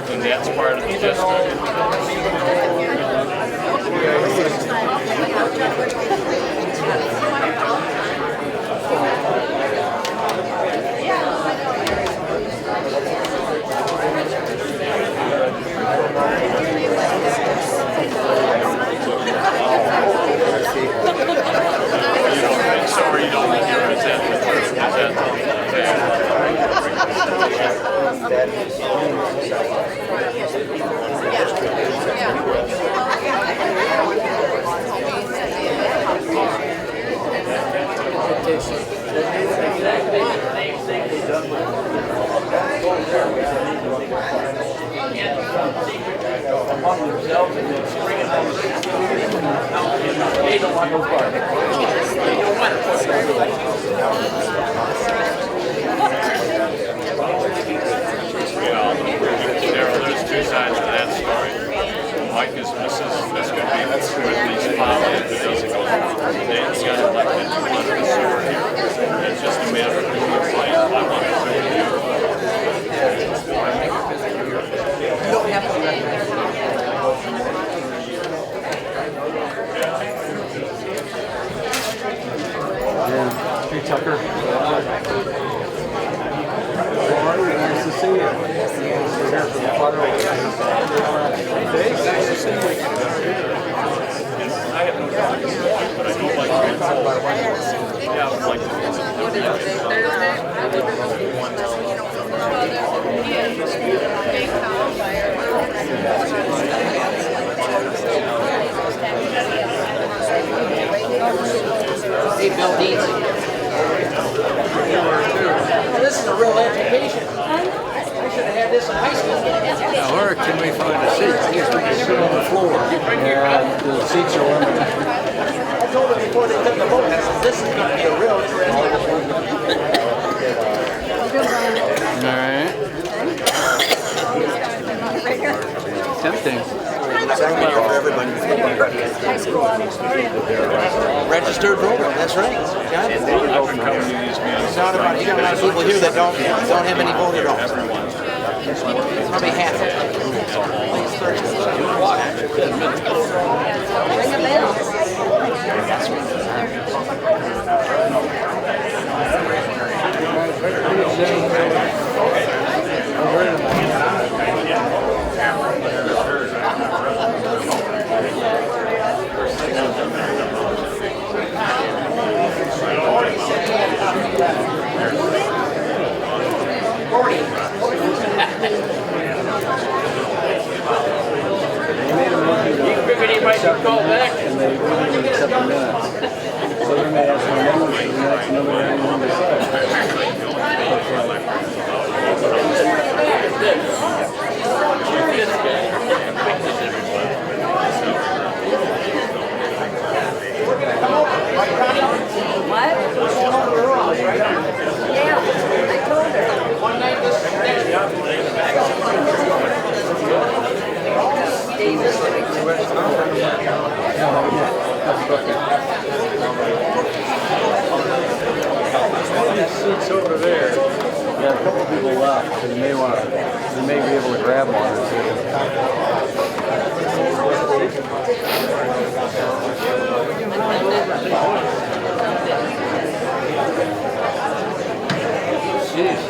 [SPEAKER 10] and that's part of the district. Sorry, you don't want your resentment.
[SPEAKER 15] among themselves and then spring it on. They don't want no part. They don't want
[SPEAKER 10] There's two sides to that story. Mike is this could be with these politics that doesn't go on. Dan's got elected to run the sewer here. It's just a matter of who you fight. I want to show you.
[SPEAKER 12] You don't have to.
[SPEAKER 9] Hey, Tucker. Nice to see you. Here for the photo. Nice to see you.
[SPEAKER 10] I have no problem with it, but I don't like to get yeah, I would like to
[SPEAKER 16] Hey, Bill Deeds. This is a real education. I should have had this in high school.
[SPEAKER 15] Now, where can we find a seat?
[SPEAKER 16] Yes, we can sit on the floor.
[SPEAKER 9] Yeah, the seats are limited.
[SPEAKER 16] I told them before they took the vote, I said, this is going to be a real interesting
[SPEAKER 15] All right. tempting.
[SPEAKER 16] Registered voter, that's right. Got it.
[SPEAKER 10] I've been coming to these meetings.
[SPEAKER 16] It's not about, you got a lot of people here that don't have any vote at all. Probably half.
[SPEAKER 5] Ring a bell.
[SPEAKER 15] Call back. And they wouldn't accept the minutes. So then they asked for amendments to the minutes, and nobody had anyone to seats over there. Yeah, a couple people left, so you may want to, you may be able to grab one or Jeez.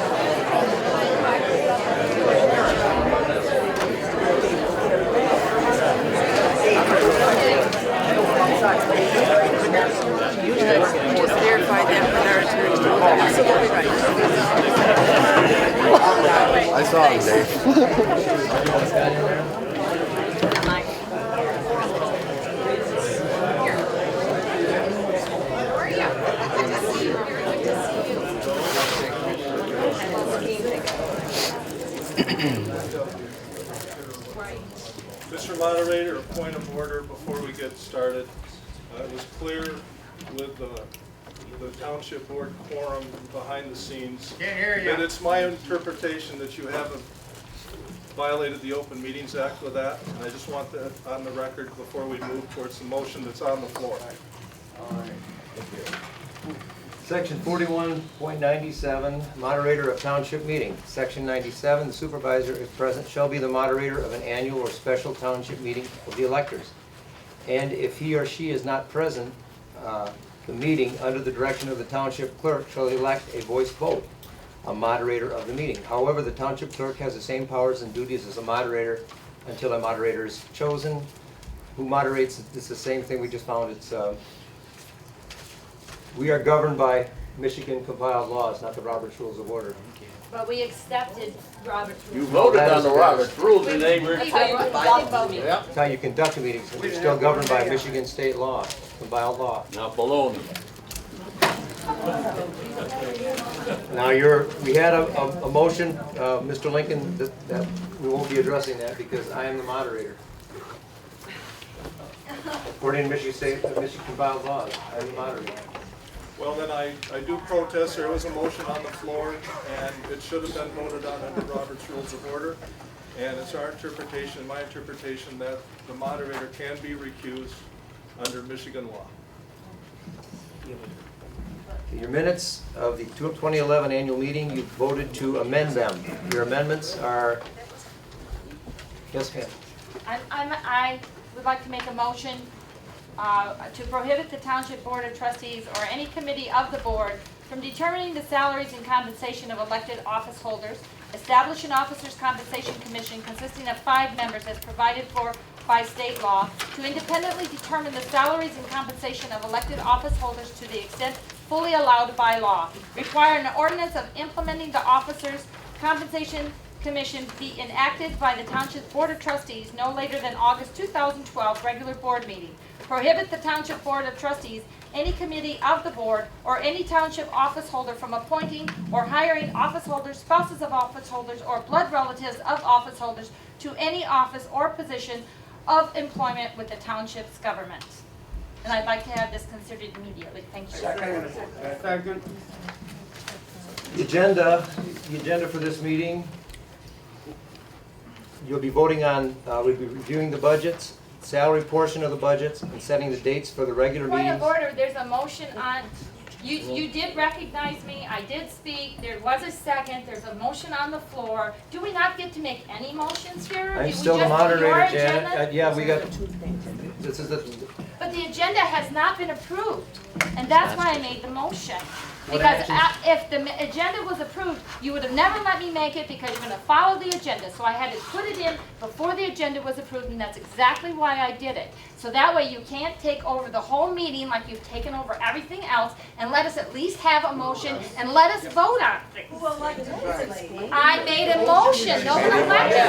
[SPEAKER 8] Just verify that with our attorney. Absolutely right.
[SPEAKER 15] I saw him,
[SPEAKER 4] Mr. Moderator, a point of order before we get started. It was clear with the township board quorum behind the scenes that it's my interpretation that you haven't violated the Open Meetings Act with that, and I just want that on the record before we move towards the motion that's on the floor.
[SPEAKER 6] All right. Section 41.97, moderator of township meeting. Section 97, the supervisor, if present, shall be the moderator of an annual or special township meeting of the electors. And if he or she is not present, the meeting, under the direction of the township clerk, shall elect a voice vote, a moderator of the meeting. However, the township clerk has the same powers and duties as a moderator until a moderator is chosen. Who moderates, it's the same thing we just found. It's we are governed by Michigan compiled laws, not the Robert's Rules of Order.
[SPEAKER 3] But we accepted Robert's rules.
[SPEAKER 15] You voted on the Roberts rules, and they were.
[SPEAKER 3] That's how you conduct a meeting.
[SPEAKER 6] That's how you conduct a meeting. We're still governed by Michigan state law, compiled law.
[SPEAKER 15] Now, baloney.
[SPEAKER 6] Now, we had a motion, Mr. Lincoln, that we won't be addressing that because I am the moderator. According to Michigan state, Michigan compiled laws, I'm the moderator.
[SPEAKER 4] Well, then I do protest. There was a motion on the floor, and it should have been voted on under Robert's Rules of Order. And it's our interpretation, my interpretation, that the moderator can be recused under Michigan law.
[SPEAKER 6] Your minutes of the 2011 annual meeting, you voted to amend them. Your amendments are, yes, ma'am.
[SPEAKER 3] I would like to make a motion to prohibit the Township Board of Trustees or any committee of the board from determining the salaries and compensation of elected office holders, establish an officers' compensation commission consisting of 5 members as provided for by state law to independently determine the salaries and compensation of elected office holders to the extent fully allowed by law, require an ordinance of implementing the officers' compensation commission be enacted by the Township Board of Trustees no later than August 2012 regular board meeting. Prohibit the Township Board of Trustees, any committee of the board, or any township office holder from appointing or hiring office holders, spouses of office holders, or blood relatives of office holders to any office or position of employment with the township's government. And I'd like to have this considered immediately. Thank you.
[SPEAKER 11] Second.
[SPEAKER 6] The agenda for this meeting, you'll be voting on, we'll be reviewing the budgets, salary portion of the budgets, and setting the dates for the regular
[SPEAKER 3] Point
[SPEAKER 6] meetings.
[SPEAKER 3] of order, there's a motion on, you did recognize me, I did speak, there was a second, there's a motion on the floor. Do we not get to make any motions here?
[SPEAKER 6] I'm
[SPEAKER 3] Did we
[SPEAKER 6] still the
[SPEAKER 3] just do your
[SPEAKER 6] moderator, Janet.
[SPEAKER 3] agenda?
[SPEAKER 6] Yeah, we got, this is the,
[SPEAKER 3] But the agenda has not been approved, and that's why I made the motion.
[SPEAKER 6] What
[SPEAKER 3] Because
[SPEAKER 6] actions-
[SPEAKER 3] if the agenda was approved, you would have never let me make it because you're gonna follow the agenda. So I had to put it in before the agenda was approved, and that's exactly why I did it. So that way you can't take over the whole meeting like you've taken over everything else, and let us at least have a motion and let us vote on things. I made a motion, no one elected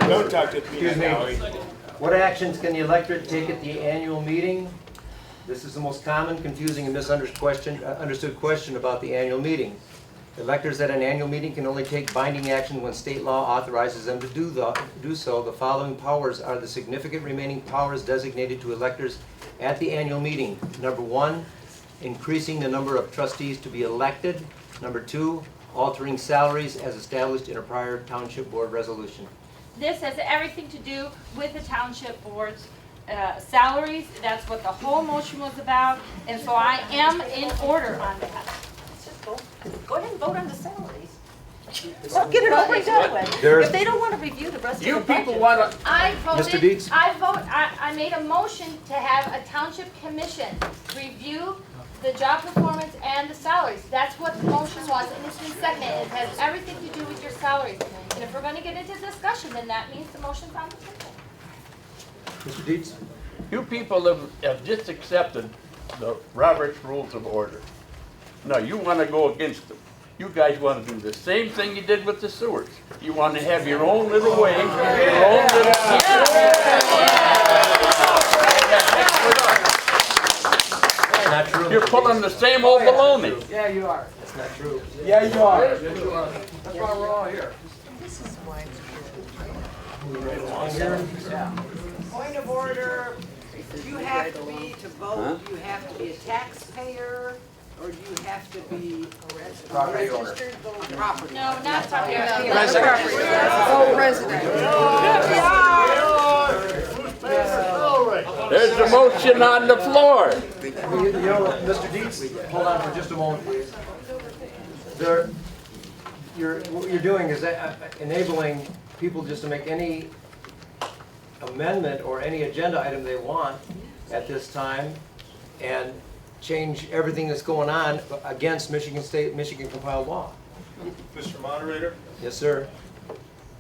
[SPEAKER 3] me.
[SPEAKER 2] Don't talk to me,
[SPEAKER 6] excuse me.
[SPEAKER 2] Howie.
[SPEAKER 6] What actions can the electorate take at the annual meeting? This is the most common, confusing, and understood question about the annual meeting. Electors at an annual meeting can only take binding action when state law authorizes them to do so. The following powers are the significant remaining powers designated to electors at the annual meeting. Number 1, increasing the number of trustees to be elected. Number 2, altering salaries as established in a prior township board resolution.
[SPEAKER 3] This has everything to do with the township board's salaries. That's what the whole motion was about, and so I am in order on that.
[SPEAKER 5] Go ahead and vote on the salaries. Let's get it over and done with. If they don't want to review the rest of the budget.
[SPEAKER 15] You people want to,
[SPEAKER 3] I
[SPEAKER 6] Mr.
[SPEAKER 3] voted,
[SPEAKER 6] Deeks?
[SPEAKER 3] I made a motion to have a township commission review the job performance and the salaries. That's what the motion was, and it's been seconded. It has everything to do with your salaries. And if we're gonna get into discussion, then that means the motion's on the table.
[SPEAKER 6] Mr. Dietz?
[SPEAKER 15] you people have just accepted the Robert's Rules of Order. No, you want to go against them. You guys want to do the same thing you did with the sewers. You want to have your own little way, your own little...
[SPEAKER 6] Not true.
[SPEAKER 15] You're pulling the same old baloney.
[SPEAKER 16] Yeah, you are.
[SPEAKER 6] That's not true.
[SPEAKER 11] Yeah, you are.
[SPEAKER 16] That's why we're all here.
[SPEAKER 8] Point of order, you have to be, to vote, you have to be a taxpayer, or do you have to be
[SPEAKER 16] Property owner.
[SPEAKER 8] registered property?
[SPEAKER 3] No, not talking about.
[SPEAKER 8] Oh, resident.
[SPEAKER 15] There's a motion on the floor.
[SPEAKER 6] You know, Mr. Dietz, hold on for just a moment, please. What you're doing is enabling people just to make any amendment or any agenda item they want at this time and change everything that's going on against Michigan compiled law.
[SPEAKER 4] Mr. Moderator,
[SPEAKER 6] Yes, sir.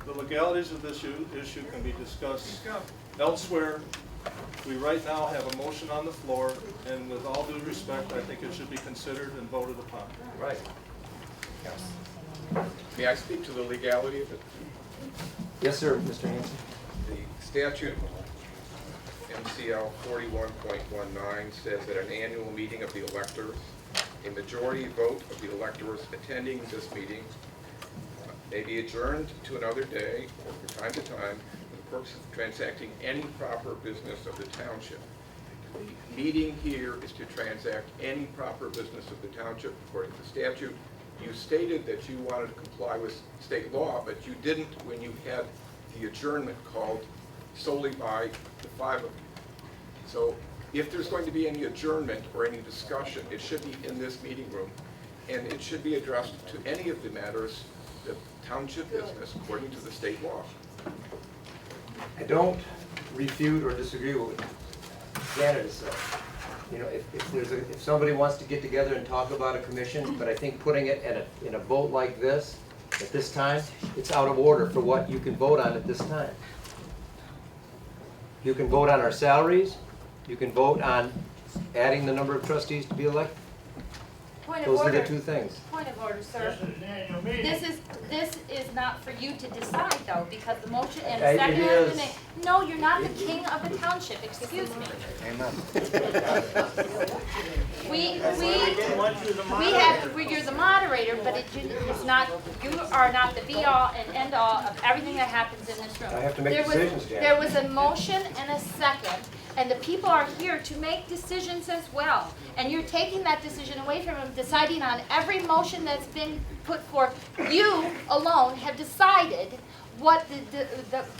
[SPEAKER 4] the legalities of this issue can be discussed elsewhere. We right now have a motion on the floor, and with all due respect, I think it should be considered and voted upon.
[SPEAKER 6] Right.
[SPEAKER 13] May I speak to the legality of it?
[SPEAKER 6] Yes, sir, Mr. Hanson.
[SPEAKER 13] The statute, MCL 41.19, says that an annual meeting of the electors, a majority vote of the electors attending this meeting may be adjourned to another day or from time to time for the purpose of transacting any proper business of the township. The meeting here is to transact any proper business of the township according to statute. You stated that you wanted to comply with state law, but you didn't when you had the adjournment called solely by the 5 of you. So if there's going to be any adjournment or any discussion, it should be in this meeting room, and it should be addressed to any of the matters of township business according to the state law.
[SPEAKER 6] I don't refute or disagree with what Janet has said. You know, if somebody wants to get together and talk about a commission, but I think putting it in a vote like this, at this time, it's out of order for what you can vote on at this time. You can vote on our salaries, you can vote on adding the number of trustees to be elected.
[SPEAKER 3] Point of
[SPEAKER 6] Those are
[SPEAKER 3] order.
[SPEAKER 6] the two things.
[SPEAKER 3] Point of order, sir. This is not for you to decide though, because the motion and the
[SPEAKER 6] It
[SPEAKER 3] second has been
[SPEAKER 6] is.
[SPEAKER 3] made. No, you're not the king of the township, excuse me.
[SPEAKER 6] Amen.
[SPEAKER 3] You're the moderator, but it's not, you are not the be all and end all of everything that happens in this room.
[SPEAKER 6] I have to make
[SPEAKER 3] There was-
[SPEAKER 6] decisions, Janet.
[SPEAKER 3] There was a motion and a second, and the people are here to make decisions as well. And you're taking that decision away from them, deciding on every motion that's been put forth. You alone have decided what the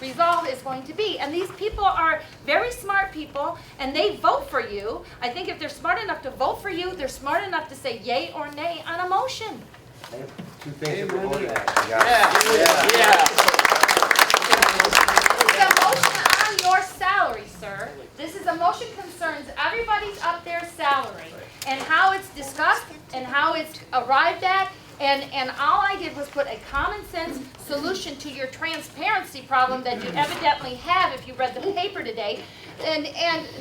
[SPEAKER 3] resolve is going to be. And these people are very smart people, and they vote for you. I think if they're smart enough to vote for you, they're smart enough to say yay or nay on a motion.
[SPEAKER 6] I have two things that we're voting on.
[SPEAKER 3] This is a motion on your salary, sir. This is a motion concerns everybody's up there salary and how it's discussed and how it's arrived at. And all I did was put a common sense solution to your transparency problem that you evidently have if you read the paper today. And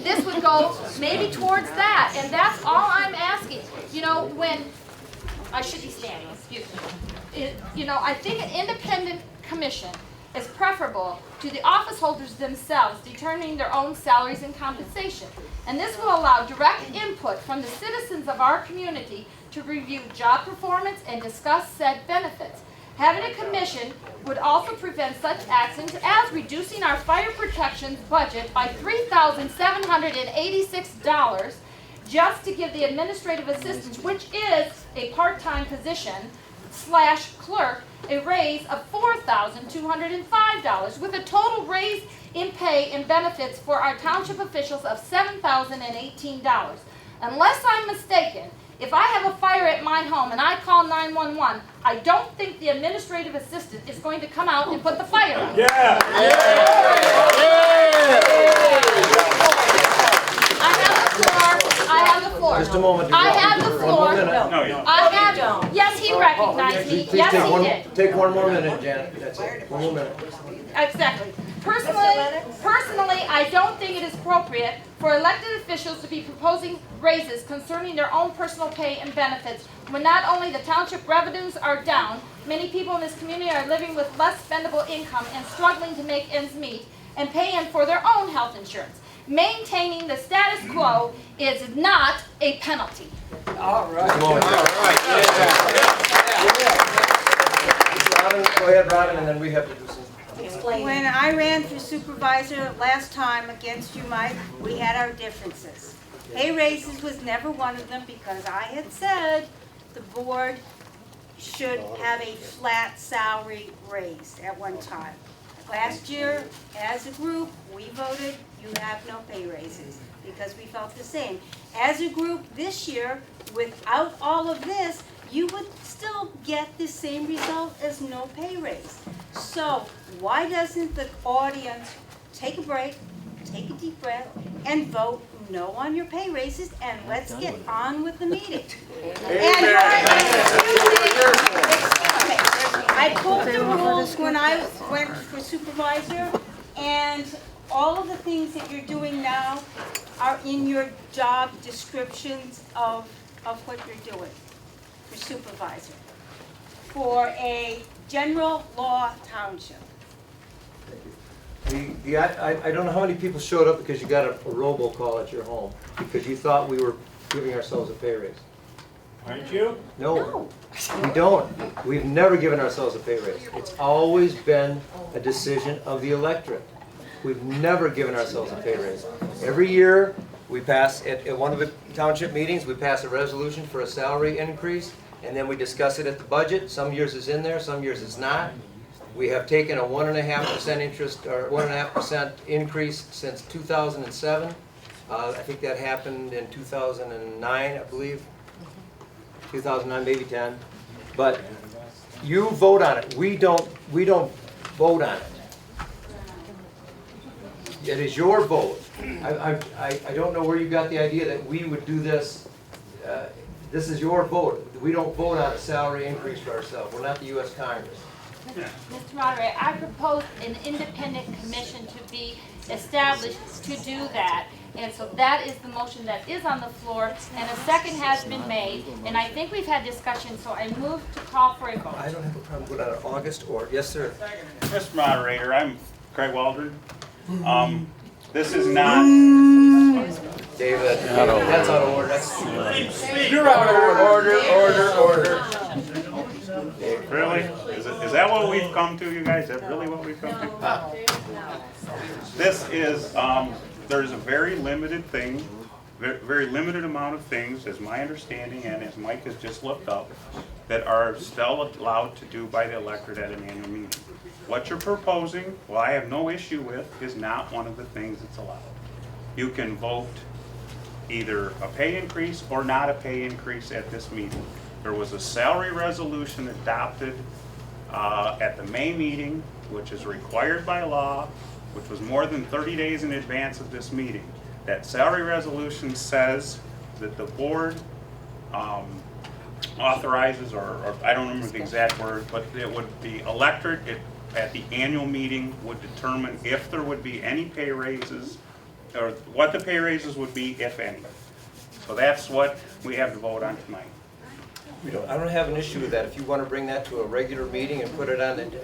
[SPEAKER 3] this would go maybe towards that. And that's all I'm asking. You know, when I should be standing, excuse me. You know, I think an independent commission is preferable to the office holders themselves determining their own salaries and compensation. And this will allow direct input from the citizens of our community to review job performance and discuss said benefits. Having a commission would also prevent such actions as reducing our fire protection budget by $3,786 just to give the administrative assistant, which is a part-time position, / clerk, a raise of $4,205 with a total raise in pay and benefits for our township officials of $7,018. Unless I'm mistaken, if I have a fire at my home and I call 911, I don't think the administrative assistant is going to come out and put the fire out.
[SPEAKER 2] Yeah!
[SPEAKER 3] I have the floor.
[SPEAKER 6] Just a moment.
[SPEAKER 3] I have the floor.
[SPEAKER 2] No, you don't.
[SPEAKER 3] I have, yes, he recognized me.
[SPEAKER 6] Please
[SPEAKER 3] Yes, he did.
[SPEAKER 6] take one more minute, Janet. That's it. One more minute.
[SPEAKER 3] Exactly. Personally, I don't think it is appropriate for elected officials to be proposing raises concerning their own personal pay and benefits when not only the township revenues are down, many people in this community are living with less spendable income and struggling to make ends meet and pay in for their own health insurance. Maintaining the status quo is not a penalty.
[SPEAKER 6] All right. Go ahead, Robin, and then we have to do some.
[SPEAKER 7] Explain. When I ran for supervisor last time against you, Mike, we had our differences. Pay raises was never one of them because I had said the board should have a flat salary raise at one time. Last year, as a group, we voted you have no pay raises because we felt the same. As a group this year, without all of this, you would still get the same result as no pay raise. So why doesn't the audience take a break, take a deep breath, and vote no on your pay raises, and let's get on with the meeting. And I pulled the rules when I went for supervisor, and all of the things that you're doing now are in your job descriptions of what you're doing for supervisor, for a general law township.
[SPEAKER 6] I don't know how many people showed up because you got a robocall at your home because you thought we were giving ourselves a pay raise.
[SPEAKER 2] Aren't you?
[SPEAKER 6] No, we don't. We've never given ourselves a pay raise. It's always been a decision of the electorate. We've never given ourselves a pay raise. Every year, we pass, at one of the township meetings, we pass a resolution for a salary increase, and then we discuss it at the budget. Some years it's in there, some years it's not. We have taken a 1.5% interest, or 1.5% increase since 2007. I think that happened in 2009, I believe. 2009, maybe 10. But you vote on it. We don't vote on it. It is your vote. I don't know where you got the idea that we would do this. This is your vote. We don't vote on a salary increase for ourselves. We're not the U.S. Congress.
[SPEAKER 3] Mr. Moderator, I propose an independent commission to be established to do that. And so that is the motion that is on the floor, and a second has been made. And I think we've had discussion, so I move to call for a vote.
[SPEAKER 6] I don't have a problem with that. August or, yes, sir.
[SPEAKER 17] Mr. Moderator, I'm Craig Waldron. This is not.
[SPEAKER 6] David, that's out of order.
[SPEAKER 17] You're out of order. Really? Is that what we've come to, you guys? Is that really what we've come to? This is, there's a very limited thing, very limited amount of things, as my understanding and as Mike has just looked up, that are still allowed to do by the electorate at an annual meeting. What you're proposing, well, I have no issue with, is not one of the things that's allowed. You can vote either a pay increase or not a pay increase at this meeting. There was a salary resolution adopted at the May meeting, which is required by law, which was more than 30 days in advance of this meeting. That salary resolution says that the board authorizes, or I don't remember the exact word, but it would be electorate at the annual meeting would determine if there would be any pay raises, or what the pay raises would be, if any. So that's what we have to vote on tonight.
[SPEAKER 6] I don't have an issue with that. If you want to bring that to a regular meeting and put it on and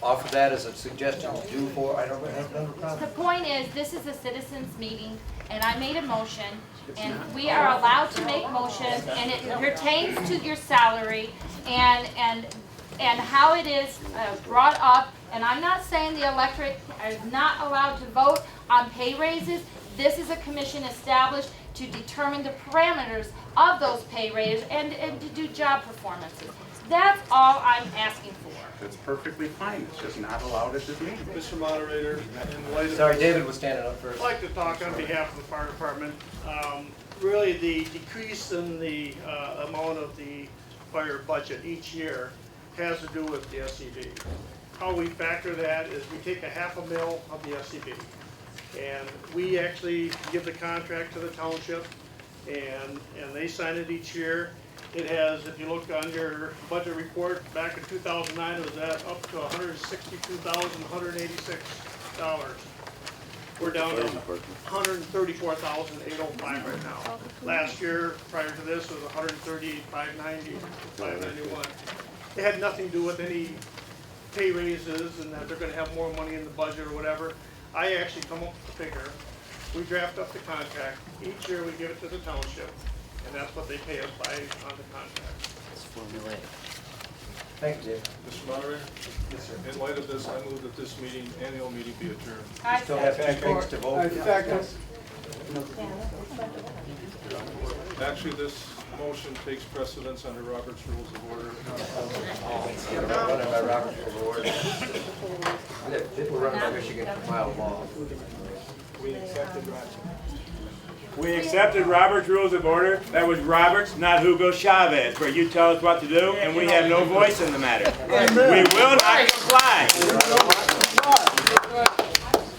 [SPEAKER 6] offer that as a suggestion to do for, I don't have no problem.
[SPEAKER 3] The point is, this is a citizens meeting, and I made a motion, and we are allowed to make motions, and it pertains to your salary and how it is brought up. And I'm not saying the electorate is not allowed to vote on pay raises. This is a commission established to determine the parameters of those pay raises and to do job performances. That's all I'm asking for.
[SPEAKER 17] That's perfectly fine. It's just not allowed at this meeting.
[SPEAKER 4] Mr. Moderator, in light of...
[SPEAKER 6] Sorry, David was standing up first.
[SPEAKER 18] I'd like to talk on behalf of the fire department. Really, the decrease in the amount of the fire budget each year has to do with the SCV. How we factor that is we take a $500,000 of the SCV, and we actually give the contract to the township, and they sign it each year. It has, if you look on your budget report, back in 2009, it was at up to $162,186. We're down to $134,805 right now. Last year, prior to this, was $138,590, $591. It had nothing to do with any pay raises and that they're going to have more money in the budget or whatever. I actually come up with the figure. We draft up the contract. Each year we give it to the township, and that's what they pay us by on the contract.
[SPEAKER 6] It's formulaic. Thank you, Dave.
[SPEAKER 4] Mr. Moderator? Yes, sir. In light of this, I move that this annual meeting be adjourned.
[SPEAKER 6] We still have 2 things to vote.
[SPEAKER 4] Actually, this motion takes precedence under Robert's Rules of Order.
[SPEAKER 6] Running by Robert's Rules of Order. We're running by Michigan compiled law.
[SPEAKER 2] We accepted Robert's Rules of Order. That was Robert's, not Hugo Chavez, where you tell us what to do, and we have no voice in the matter. We will not comply.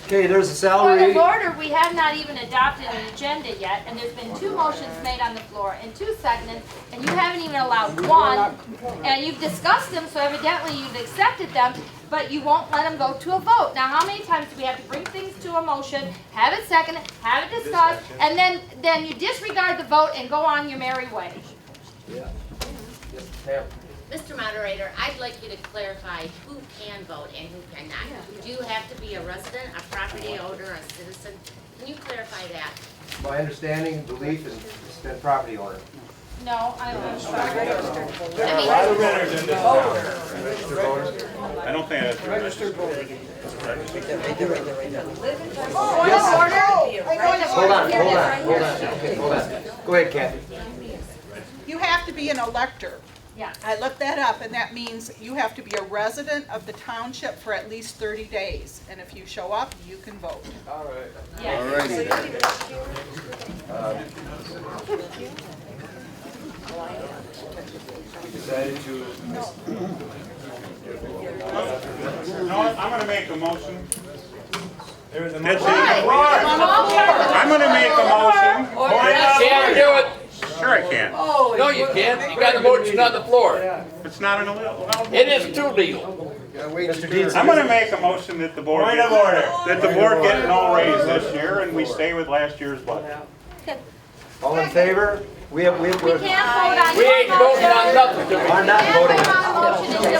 [SPEAKER 6] Okay, there's a
[SPEAKER 3] Point
[SPEAKER 6] salary.
[SPEAKER 3] of order, we have not even adopted an agenda yet, and there's been 2 motions made on the floor and 2 seconded, and you haven't even allowed one, and you've discussed them, so evidently you've accepted them, but you won't let them go to a vote. Now, how many times do we have to bring things to a motion, have it seconded, have it discussed, and then you disregard the vote and go on your merry way?
[SPEAKER 6] Yeah. Yes, Pam.
[SPEAKER 19] Mr. Moderator, I'd like you to clarify who can vote and who cannot. Do you have to be a resident, a property owner, a citizen? Can you clarify that?
[SPEAKER 6] My understanding, belief is it's been property owner.
[SPEAKER 3] No, I'm sorry.
[SPEAKER 2] There are a lot of renters in this town.
[SPEAKER 6] Registered voters.
[SPEAKER 2] I don't think that's
[SPEAKER 8] Registered voters.
[SPEAKER 3] Point of order.
[SPEAKER 6] Hold on. Okay, hold on. Go ahead, Kathy.
[SPEAKER 12] You have to be an elector.
[SPEAKER 3] Yes.
[SPEAKER 12] I looked that up, and that means you have to be a resident of the township for at least 30 days. And if you show up, you can vote.
[SPEAKER 4] All right.
[SPEAKER 3] Yes.
[SPEAKER 6] We decided to.
[SPEAKER 17] No, I'm going to make a motion.
[SPEAKER 2] There is a
[SPEAKER 17] That's
[SPEAKER 2] motion.
[SPEAKER 17] I'm going to make a motion.
[SPEAKER 15] Can't do it.
[SPEAKER 17] Sure I can.
[SPEAKER 15] No, you can't. You got a motion on the floor.
[SPEAKER 17] It's not an illegal.
[SPEAKER 15] It is too legal.
[SPEAKER 6] Mr. Dean.
[SPEAKER 17] I'm going to make a motion that the board
[SPEAKER 2] Point of order.
[SPEAKER 17] that the board get no raise this year, and we stay with last year's budget.
[SPEAKER 6] All in favor? We
[SPEAKER 3] We can't vote on
[SPEAKER 15] We ain't
[SPEAKER 3] your
[SPEAKER 15] voting on
[SPEAKER 3] motion.
[SPEAKER 15] nothing.
[SPEAKER 6] are not voting on
[SPEAKER 3] Motion until we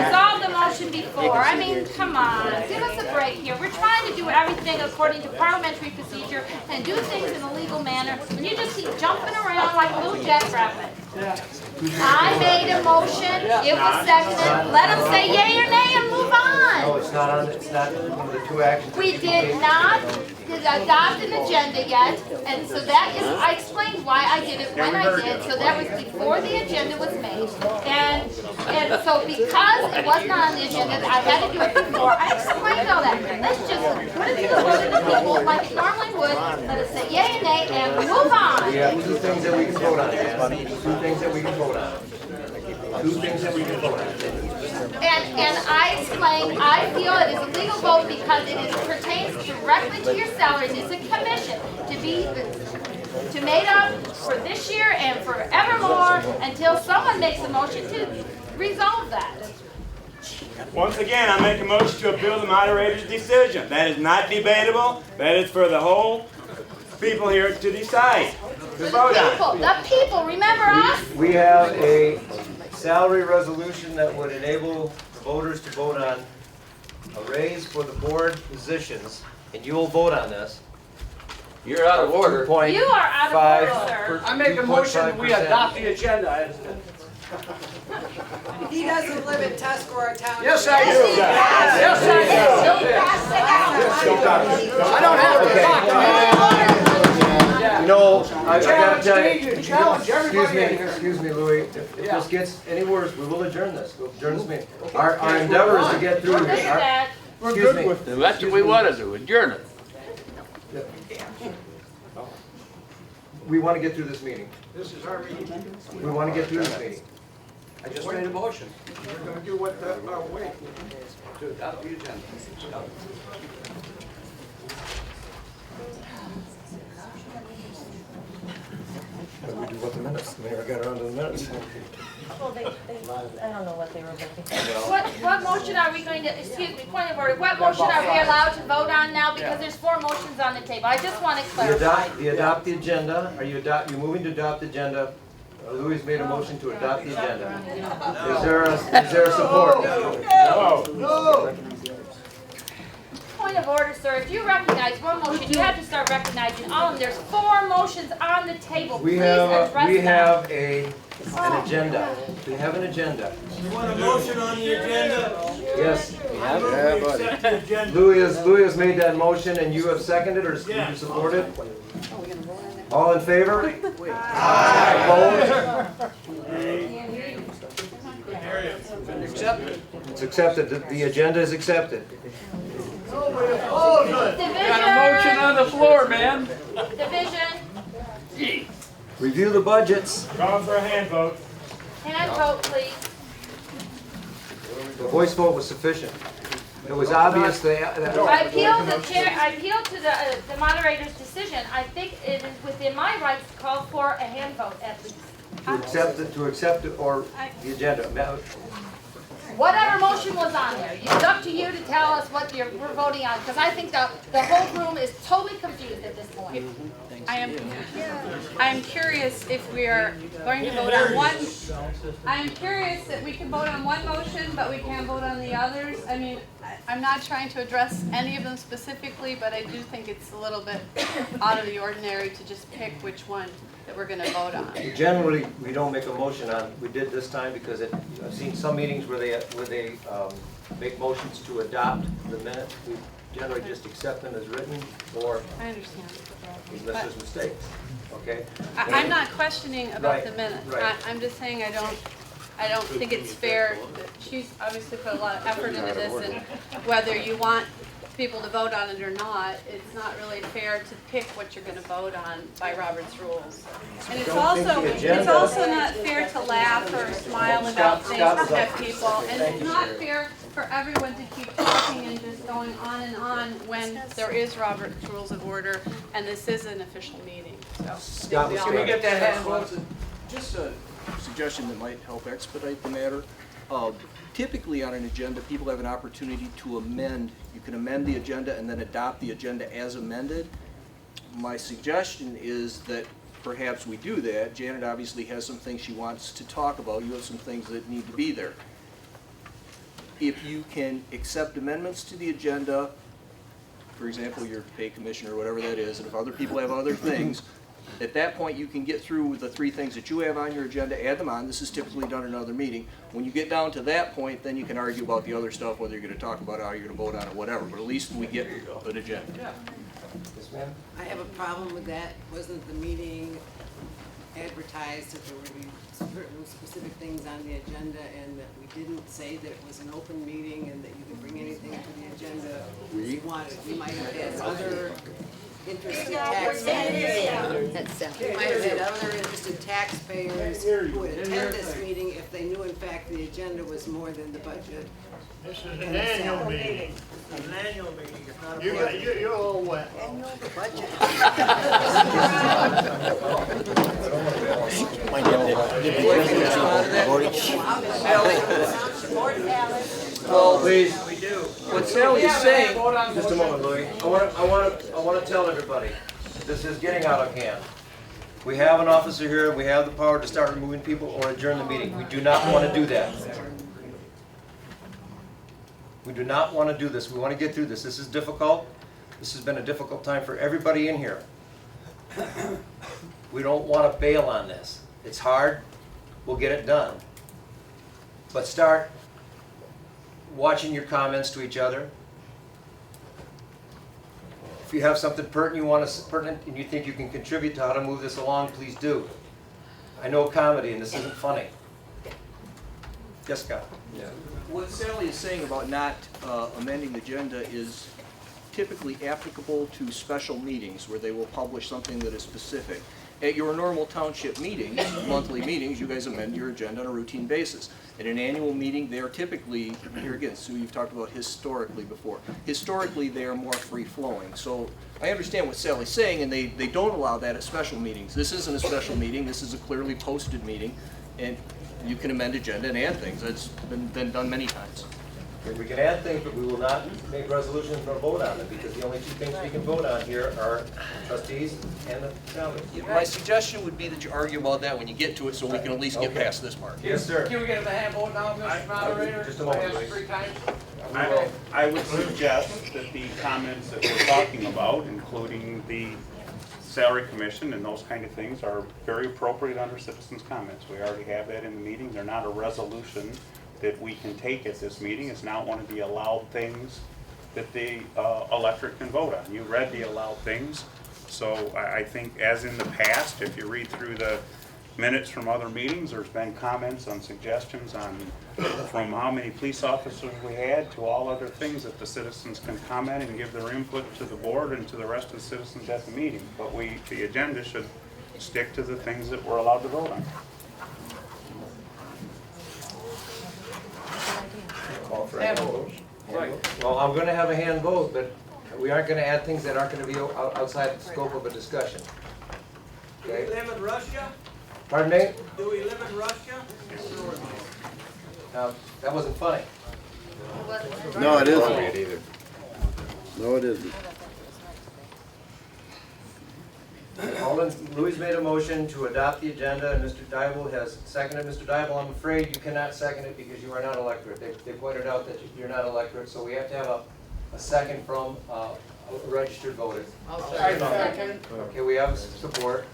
[SPEAKER 3] resolve the motion before. I mean, come on, give us a break here. We're trying to do everything according to parliamentary procedure and do things in a legal manner, and you just keep jumping around like a little jackrabbit. I made a motion, it was seconded. Let them say yay or nay and move
[SPEAKER 6] No,
[SPEAKER 3] on.
[SPEAKER 6] it's not one of the 2 actions.
[SPEAKER 3] We did not adopt an agenda yet, and so that is, I explained why I did it when I did, so that was before the agenda was made. And so because it was not on the agenda, I had to do it before, I explained all that. Let's just put it to the vote of the people like it normally would, let us say yay and nay, and move on.
[SPEAKER 6] We have two things that we can vote on, Dan. Two things that we can vote on. Two things that we can vote on.
[SPEAKER 3] And I explained, I feel it is a legal vote because it pertains directly to your salaries. It's a commission to made up for this year and forevermore until someone makes a motion to resolve that.
[SPEAKER 2] Once again, I make a motion to appeal the moderator's decision. That is not debatable. That is for the whole people here to decide, to vote on.
[SPEAKER 3] The people, remember us?
[SPEAKER 6] We have a salary resolution that would enable the voters to vote on a raise for the board positions, and you will vote on this.
[SPEAKER 15] You're out of order.
[SPEAKER 3] You are out of order, sir.
[SPEAKER 16] I make a motion, we adopt the agenda.
[SPEAKER 8] He doesn't live in Tuscarora Township.
[SPEAKER 16] Yes, I do. Yes, I do. I don't have to talk to you.
[SPEAKER 6] You know, I gotta tell
[SPEAKER 16] Challenge
[SPEAKER 6] you,
[SPEAKER 16] everybody.
[SPEAKER 6] excuse me, Louis, if this gets any worse, we will adjourn this. We'll adjourn this meeting. Our endeavor is to get through.
[SPEAKER 3] We're good with that.
[SPEAKER 6] Excuse me.
[SPEAKER 15] That's what we want to do, adjourn it.
[SPEAKER 6] We want to get through this meeting.
[SPEAKER 16] This is our meeting.
[SPEAKER 6] We want to get through this meeting.
[SPEAKER 16] I just made a motion. We're going to do what our way to adopt the agenda.
[SPEAKER 6] What do we do about the minutes? We never got around to the minutes.
[SPEAKER 5] Well, I don't know what they were voting.
[SPEAKER 3] What motion are we going to, excuse me, point of order, what motion are we allowed to vote on now? Because there's 4 motions on the table. I just want to clarify.
[SPEAKER 6] Adopt the agenda. Are you moving to adopt the agenda? Louis made a motion to adopt the agenda. Is there a support?
[SPEAKER 2] No.
[SPEAKER 3] Point of order, sir. If you recognize one motion, you have to start recognizing all of them. There's 4 motions on the table. Please address them.
[SPEAKER 6] We have an agenda. We have an agenda.
[SPEAKER 2] You want a motion on the agenda?
[SPEAKER 6] Yes.
[SPEAKER 2] Yeah,
[SPEAKER 6] Louis has made that motion, and you have seconded or you supported? All in favor? Aye. Opposed? It's accepted. The agenda is accepted.
[SPEAKER 15] Got a motion on the floor, man.
[SPEAKER 3] Division.
[SPEAKER 6] Review the budgets.
[SPEAKER 2] Calling for a hand vote.
[SPEAKER 3] Hand vote, please.
[SPEAKER 6] The voice vote was sufficient. It was obvious that.
[SPEAKER 3] I appeal to the moderator's decision. I think it is within my rights to call for a hand vote at least.
[SPEAKER 6] To accept it or the agenda.
[SPEAKER 3] Whatever motion was on there, it's up to you to tell us what we're voting on, because I think the whole room is totally confused at this point.
[SPEAKER 14] I'm curious if we are going to vote on one. I'm curious that we can vote on one motion, but we can't vote on the others. I mean, I'm not trying to address any of them specifically, but I do think it's a little bit out of the ordinary to just pick which one that we're going to vote on.
[SPEAKER 6] Generally, we don't make a motion on. We did this time because I've seen some meetings where they make motions to adopt the minutes. We generally just accept them as written, or
[SPEAKER 14] I understand.
[SPEAKER 6] unless there's mistakes. Okay.
[SPEAKER 14] I'm not questioning about the minutes.
[SPEAKER 6] Right.
[SPEAKER 14] I'm just saying I don't think it's fair. She's obviously put a lot of effort into this, and whether you want people to vote on it or not, it's not really fair to pick what you're going to vote on by Robert's rules. And it's also not fair to laugh or smile about things at people, and it's not fair for everyone to keep talking and just going on and on when there is Robert's Rules of Order and this is an official meeting. So
[SPEAKER 16] Can we get that hand vote?
[SPEAKER 20] Just a suggestion that might help expedite the matter. Typically on an agenda, people have an opportunity to amend. You can amend the agenda and then adopt the agenda as amended. My suggestion is that perhaps we do that. Janet obviously has some things she wants to talk about. You have some things that need to be there. If you can accept amendments to the agenda, for example, your pay commission or whatever that is, and if other people have other things, at that point you can get through the 3 things that you have on your agenda, add them on. This is typically done in another meeting. When you get down to that point, then you can argue about the other stuff, whether you're going to talk about it, how you're going to vote on it, whatever. But at least we get an agenda.
[SPEAKER 6] Yes, ma'am?
[SPEAKER 8] I have a problem with that. Wasn't the meeting advertised that there would be certain specific things on the agenda and that we didn't say that it was an open meeting and that you could bring anything to the agenda you wanted? We might have had other interested taxpayers. We might have had other interested taxpayers who would attend this meeting if they knew in fact the agenda was more than the budget.
[SPEAKER 18] This is an annual meeting.
[SPEAKER 8] An annual meeting, it's not a
[SPEAKER 18] You
[SPEAKER 8] budget.
[SPEAKER 18] you're all wet.
[SPEAKER 12] Annual budget.
[SPEAKER 6] Well, please, what Sally is saying, just a moment, Louis. I want to tell everybody, this is getting out of hand. We have an officer here, we have the power to start removing people or adjourn the meeting. We do not want to do that. We do not want to do this. We want to get through this. This is difficult. This has been a difficult time for everybody in here. We don't want to bail on this. It's hard. We'll get it done. But start watching your comments to each other. If you have something pertinent and you think you can contribute to how to move this along, please do. I know comedy and this isn't funny. Yes, Scott?
[SPEAKER 20] Yeah. What Sally is saying about not amending the agenda is typically applicable to special meetings where they will publish something that is specific. At your normal township meetings, monthly meetings, you guys amend your agenda on a routine basis. At an annual meeting, they are typically, here again, Sue, you've talked about historically before. Historically, they are more free-flowing. So I understand what Sally's saying, and they don't allow that at special meetings. This isn't a special meeting. This is a clearly posted meeting, and you can amend agenda and add things. That's been done many times.
[SPEAKER 6] We can add things, but we will not make resolutions nor vote on them, because the only two things we can vote on here are trustees and the county.
[SPEAKER 20] My suggestion would be that you argue about that when you get to it, so we can at least get past this part.
[SPEAKER 6] Yes, sir.
[SPEAKER 1] Can we get a hand vote now, Mr. Moderator?
[SPEAKER 6] Just a moment,
[SPEAKER 1] Ask
[SPEAKER 6] please.
[SPEAKER 1] 3 times?
[SPEAKER 17] I would suggest that the comments that we're talking about, including the salary commission and those kind of things, are very appropriate under citizens' comments. We already have that in the meeting. They're not a resolution that we can take at this meeting. It's not one of the allowed things that the electorate can vote on. You read the allowed things. So I think, as in the past, if you read through the minutes from other meetings, there's been comments on suggestions on from how many police officers we had to all other things that the citizens can comment and give their input to the board and to the rest of the citizens at the meeting. But the agenda should stick to the things that we're allowed to vote on.
[SPEAKER 6] Call for a vote. Well, I'm going to have a hand vote, but we aren't going to add things that aren't going to be outside the scope of a discussion.
[SPEAKER 1] Do we live in Russia?
[SPEAKER 6] Pardon me?
[SPEAKER 1] Do we live in Russia?
[SPEAKER 6] That wasn't funny.
[SPEAKER 21] No, it isn't. No, it isn't.
[SPEAKER 6] Louis made a motion to adopt the agenda, and Mr. Dybel has seconded. Mr. Dybel, I'm afraid you cannot second it because you are not electorate. They pointed out that you're not electorate, so we have to have a second from a registered voter. Okay, we have support.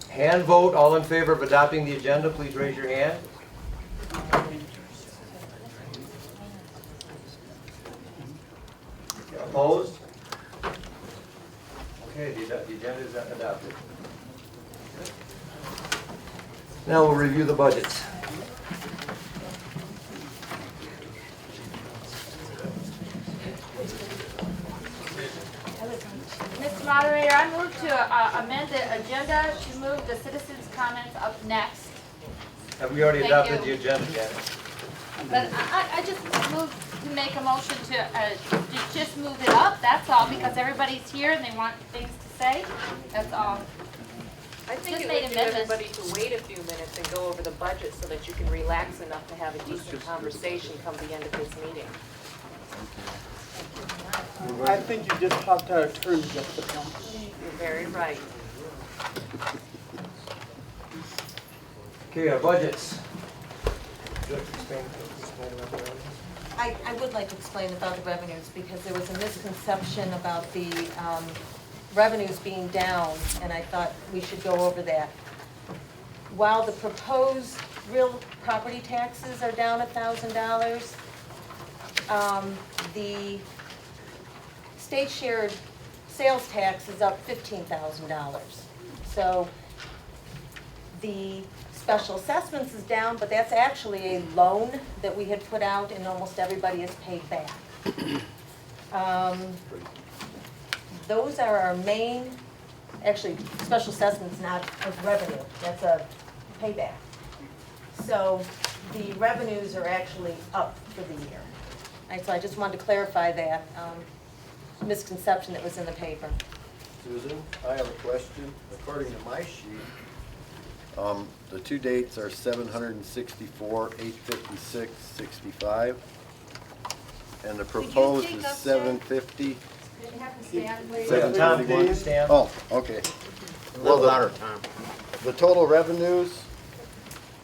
[SPEAKER 6] Hand vote, all in favor of adopting the agenda, please raise your hand. Opposed? Okay, the agenda is adopted. Now we'll review the budgets.
[SPEAKER 3] Mr. Moderator, I move to amend the agenda to move the citizens' comments up next.
[SPEAKER 6] Have we already
[SPEAKER 3] Thank
[SPEAKER 6] adopted
[SPEAKER 3] you.
[SPEAKER 6] the agenda, Janet?
[SPEAKER 3] But I just moved to make a motion to just move it up, that's all, because everybody's here and they want things to say, that's all.
[SPEAKER 5] I think
[SPEAKER 3] Just
[SPEAKER 5] it
[SPEAKER 3] made
[SPEAKER 5] would do
[SPEAKER 3] amendments.
[SPEAKER 5] everybody to wait a few minutes and go over the budget so that you can relax enough to have a decent conversation come the end of this meeting.
[SPEAKER 11] I think you just have to turn just the count.
[SPEAKER 5] You're very right.
[SPEAKER 6] Okay, our budgets.
[SPEAKER 5] I would like to explain about the revenues because there was a misconception about the revenues being down, and I thought we should go over that. While the proposed real property taxes are down $1,000, the
[SPEAKER 9] state shared sales tax is up $15,000. So the special assessments is down, but that's actually a loan that we had put out and almost everybody has paid back. Those are our main, actually, special assessment's not a revenue, that's a payback. So the revenues are actually up for the year. Right, so I just wanted to clarify that misconception that was in the paper.
[SPEAKER 20] Susan, I have a question. According to my sheet,
[SPEAKER 21] The two dates are 764, 856, 65. And the proposed is 750, 731. Oh, okay. Well, the total revenues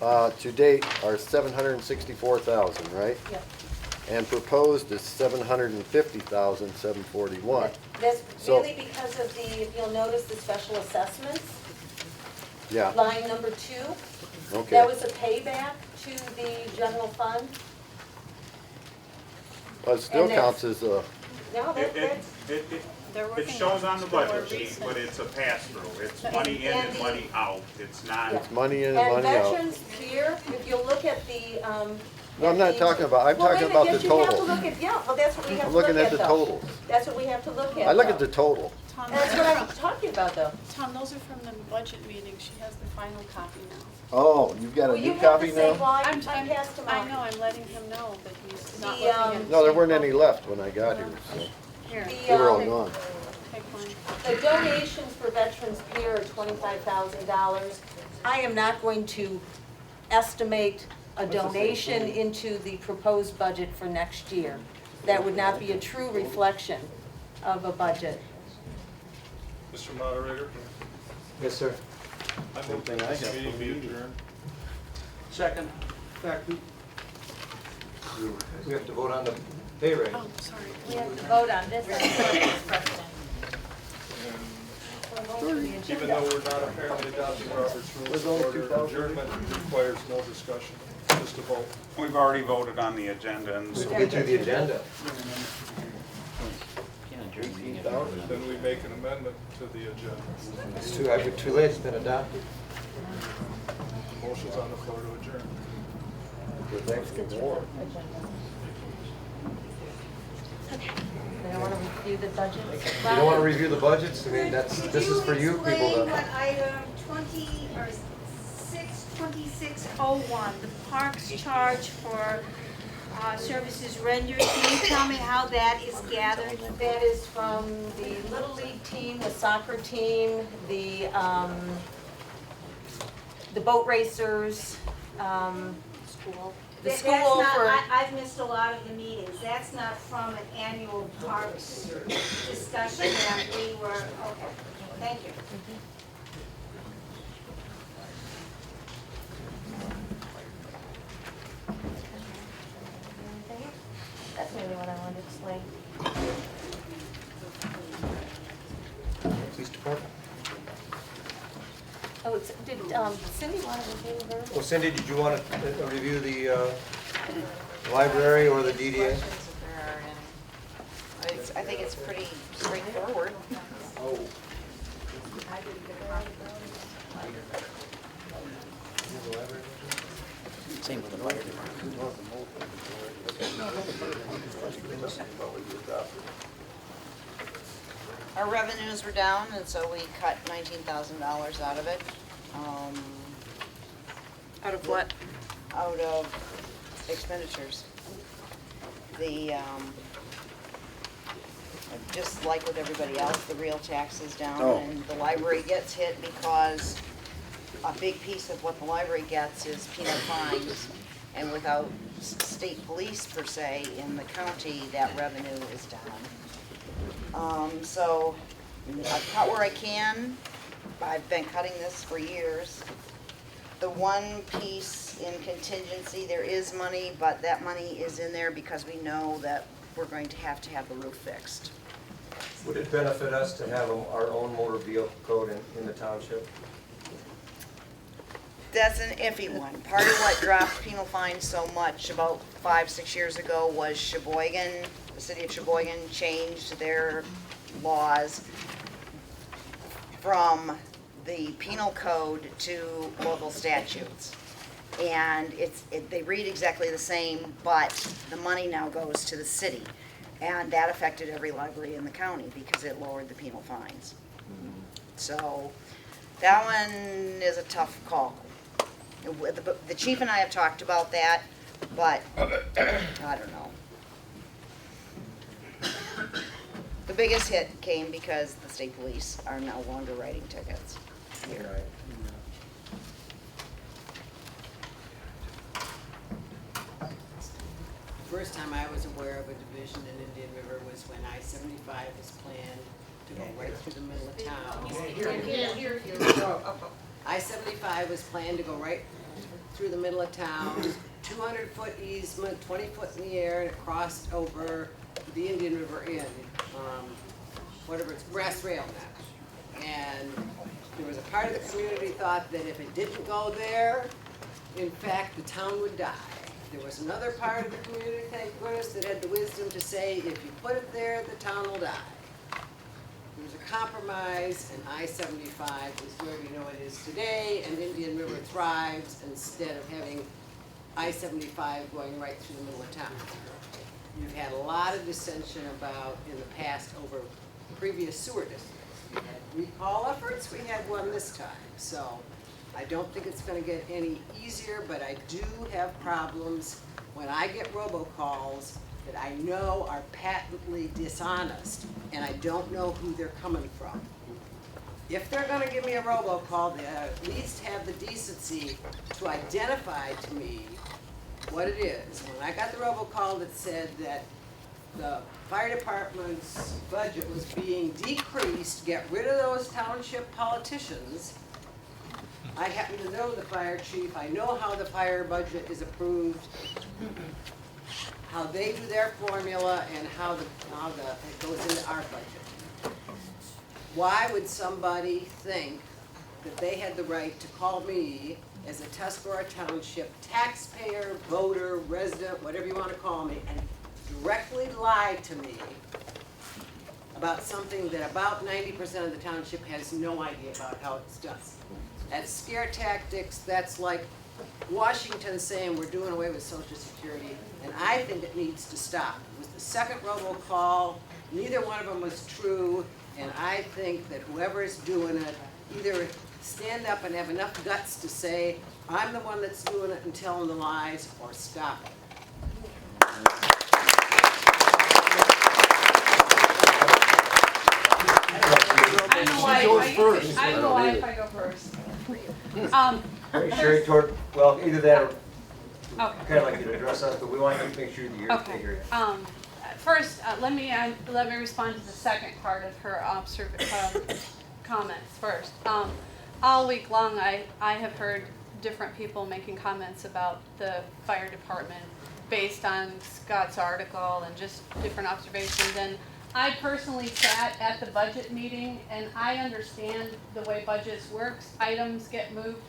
[SPEAKER 21] to date are 764,000, right?
[SPEAKER 9] Yep.
[SPEAKER 21] And proposed is 750,741.
[SPEAKER 9] That's
[SPEAKER 21] So-
[SPEAKER 9] really because of the, if you'll notice, the special assessments,
[SPEAKER 21] Yeah,
[SPEAKER 9] line number 2.
[SPEAKER 21] okay.
[SPEAKER 9] That was a payback to the general fund.
[SPEAKER 21] Well, it still
[SPEAKER 9] and that's-
[SPEAKER 21] counts as a,
[SPEAKER 9] No,
[SPEAKER 17] It,
[SPEAKER 9] that's,
[SPEAKER 17] it shows on the budget sheet, but it's a pass-through. It's money in and money out. It's not.
[SPEAKER 21] it's money in and
[SPEAKER 9] and
[SPEAKER 21] money out.
[SPEAKER 9] veterans here, if you look at the,
[SPEAKER 21] No, I'm not talking about, I'm
[SPEAKER 9] well, wait
[SPEAKER 21] talking
[SPEAKER 9] a
[SPEAKER 21] about
[SPEAKER 9] minute,
[SPEAKER 21] the
[SPEAKER 9] yes, you have to
[SPEAKER 21] total.
[SPEAKER 9] look at, yeah, well, that's what we have
[SPEAKER 21] I'm
[SPEAKER 9] to look at,
[SPEAKER 21] looking at the
[SPEAKER 9] though.
[SPEAKER 21] totals.
[SPEAKER 9] That's what we have to look at,
[SPEAKER 21] I look at
[SPEAKER 9] though.
[SPEAKER 21] the total.
[SPEAKER 14] Tom,
[SPEAKER 9] That's what I'm talking about, though.
[SPEAKER 14] Tom, those are from the budget meeting. She has the final copy now.
[SPEAKER 21] Oh, you've got a
[SPEAKER 9] Well, you
[SPEAKER 21] new
[SPEAKER 9] have
[SPEAKER 21] copy
[SPEAKER 9] to say
[SPEAKER 21] now?
[SPEAKER 9] why, I
[SPEAKER 14] I'm-
[SPEAKER 9] passed them
[SPEAKER 14] I
[SPEAKER 9] out.
[SPEAKER 14] know, I'm letting him know that he's not
[SPEAKER 9] The,
[SPEAKER 14] looking at.
[SPEAKER 21] No, there weren't any left when I got here, so
[SPEAKER 14] Here,
[SPEAKER 21] they were all
[SPEAKER 9] The,
[SPEAKER 21] gone.
[SPEAKER 14] take one.
[SPEAKER 9] The donations for Veterans Care are $25,000. I am not going to estimate a donation into the proposed budget for next year. That would not be a true reflection of a budget.
[SPEAKER 4] Mr. Moderator,
[SPEAKER 6] Yes, sir.
[SPEAKER 4] I move that this meeting be adjourned.
[SPEAKER 11] Second.
[SPEAKER 6] We have to vote on the pay rate.
[SPEAKER 14] Oh, sorry.
[SPEAKER 3] We have to vote on this, President.
[SPEAKER 4] Even though we're not apparently adopting Robert's Rules of Order, adjournment requires no discussion, just a vote.
[SPEAKER 17] We've already voted on the agenda, and so.
[SPEAKER 6] Get through the agenda.
[SPEAKER 4] Then we make an amendment to the agenda.
[SPEAKER 6] It's too late, it's been adopted.
[SPEAKER 4] Motion's on the floor to adjourn.
[SPEAKER 6] There's actually more.
[SPEAKER 9] They don't want to review the budget?
[SPEAKER 6] You don't want to review the budgets? I mean, this is for you people
[SPEAKER 7] Explain
[SPEAKER 6] to.
[SPEAKER 7] what item 62601, the parks charge for services rendered, can you tell me how that is gathered?
[SPEAKER 9] That is from the Little League team, the soccer team, the boat racers, school. The
[SPEAKER 7] That's
[SPEAKER 9] school
[SPEAKER 7] not,
[SPEAKER 9] for,
[SPEAKER 7] I've missed a lot of the meetings, that's not from an annual parks discussion that we were, okay, thank you.
[SPEAKER 9] that's maybe what I wanted to explain.
[SPEAKER 6] Police department.
[SPEAKER 9] Oh, did Cindy want to review her?
[SPEAKER 6] Well, Cindy, did you want to review the library or the DDA?
[SPEAKER 12] I think it's pretty straightforward.
[SPEAKER 6] Oh.
[SPEAKER 16] Same with the fire department.
[SPEAKER 12] Our revenues were down, and so we cut $19,000 out of it.
[SPEAKER 5] Out of what?
[SPEAKER 12] Out of expenditures. The, just like with everybody else, the real tax is down,
[SPEAKER 21] Oh.
[SPEAKER 12] and the library gets hit because a big piece of what the library gets is penal fines, and without state police per se in the county, that revenue is down. So I've cut where I can. I've been cutting this for years. The one piece in contingency, there is money, but that money is in there because we know that we're going to have the roof fixed.
[SPEAKER 6] Would it benefit us to have our own motor vehicle code in the township?
[SPEAKER 12] That's an iffy one. Part of what dropped penal fines so much about 5-6 years ago was Sheboygan city of Sheboygan changed their laws from the penal code to local statutes. And they read exactly the same, but the money now goes to the city. And that affected every library in the county because it lowered the penal fines. So that one is a tough call. The chief and I have talked about that, but I don't know. The biggest hit came because the state police are no longer writing tickets here.
[SPEAKER 8] The first time I was aware of a division in Indian River was when I-75 was planned to go right through the middle of town. I-75 was planned to go right through the middle of town, 200-foot easement, 20 foot in the air, and it crossed over the Indian River Inn, whatever it's, Brass Rail now. And there was a part of the community thought that if it didn't go there, in fact, the town would die. There was another part of the community, thank goodness, that had the wisdom to say, if you put it there, the town will die. There was a compromise, and I-75 is where we know it is today, and Indian River thrives instead of having I-75 going right through the middle of town. You've had a lot of dissension about, in the past, over previous sewer districts. We had recall efforts, we had one this time, so I don't think it's gonna get any easier, but I do have problems when I get robocalls that I know are patently dishonest, and I don't know who they're coming from. If they're gonna give me a robocall, they at least have the decency to identify to me what it is. When I got the robocall that said that the fire department's budget was being decreased, get rid of those township politicians, I happen to know the fire chief, I know how the fire budget is approved, how they do their formula, and how it goes into our budget. Why would somebody think that they had the right to call me as a Tuscarora Township taxpayer, voter, resident, whatever you want to call me, and directly lie to me about something that about 90% of the township has no idea about how it's done? That's scare tactics. That's like Washington saying we're doing away with Social Security, and I think it needs to stop. It was the second robocall. Neither one of them was true, and I think that whoever is doing it either stand up and have enough guts to say, I'm the one that's doing it and telling the lies, or stop it.
[SPEAKER 14] I know why if I go first.
[SPEAKER 6] Sherry, well, either that or
[SPEAKER 14] Okay.
[SPEAKER 6] kind of like you to address us, but we want you to make sure that you're
[SPEAKER 14] Okay.
[SPEAKER 6] here.
[SPEAKER 14] First, let me respond to the second part of her comments first. All week long, I have heard different people making comments about the fire department based on Scott's article and just different observations. And I personally sat at the budget meeting, and I understand the way budgets works. Items get moved,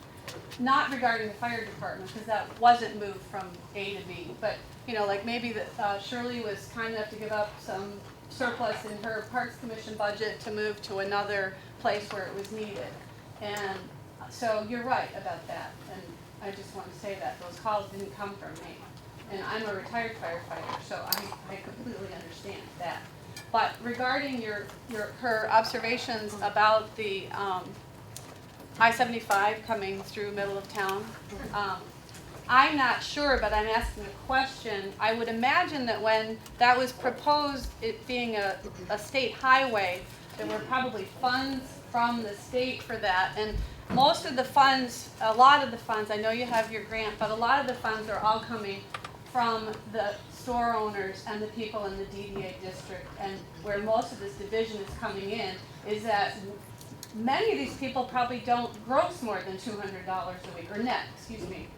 [SPEAKER 14] not regarding the fire department, because that wasn't moved from A to B, but like maybe that Shirley was kind enough to give up some surplus in her Parks Commission budget to move to another place where it was needed. And so you're right about that, and I just want to say that those calls didn't come from me. And I'm a retired firefighter, so I completely understand that. But regarding her observations about the I-75 coming through middle of town, I'm not sure, but I'm asking a question. I would imagine that when that was proposed, it being a state highway, there were probably funds from the state for that. And most of the funds, a lot of the funds, I know you have your grant, but a lot of the funds are all coming from the store owners and the people in the DDA district. And where most of this division is coming in is that many of these people probably don't gross more than $200 a week, or net, excuse me.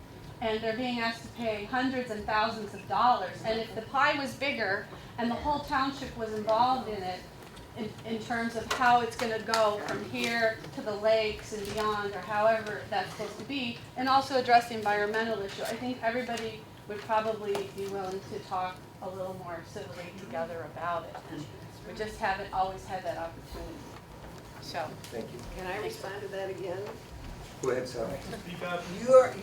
[SPEAKER 14] And they're being asked to pay hundreds and thousands of dollars. And if the pie was bigger and the whole township was involved in it, in terms of how it's going to go from here to the lakes and beyond, or however that's supposed to be, and also address the environmental issue, I think everybody would probably be willing to talk a little more civilly together about it. And we just haven't always had that opportunity. So.
[SPEAKER 6] Thank you.
[SPEAKER 8] Can I respond to that again?
[SPEAKER 6] Go ahead, Sally.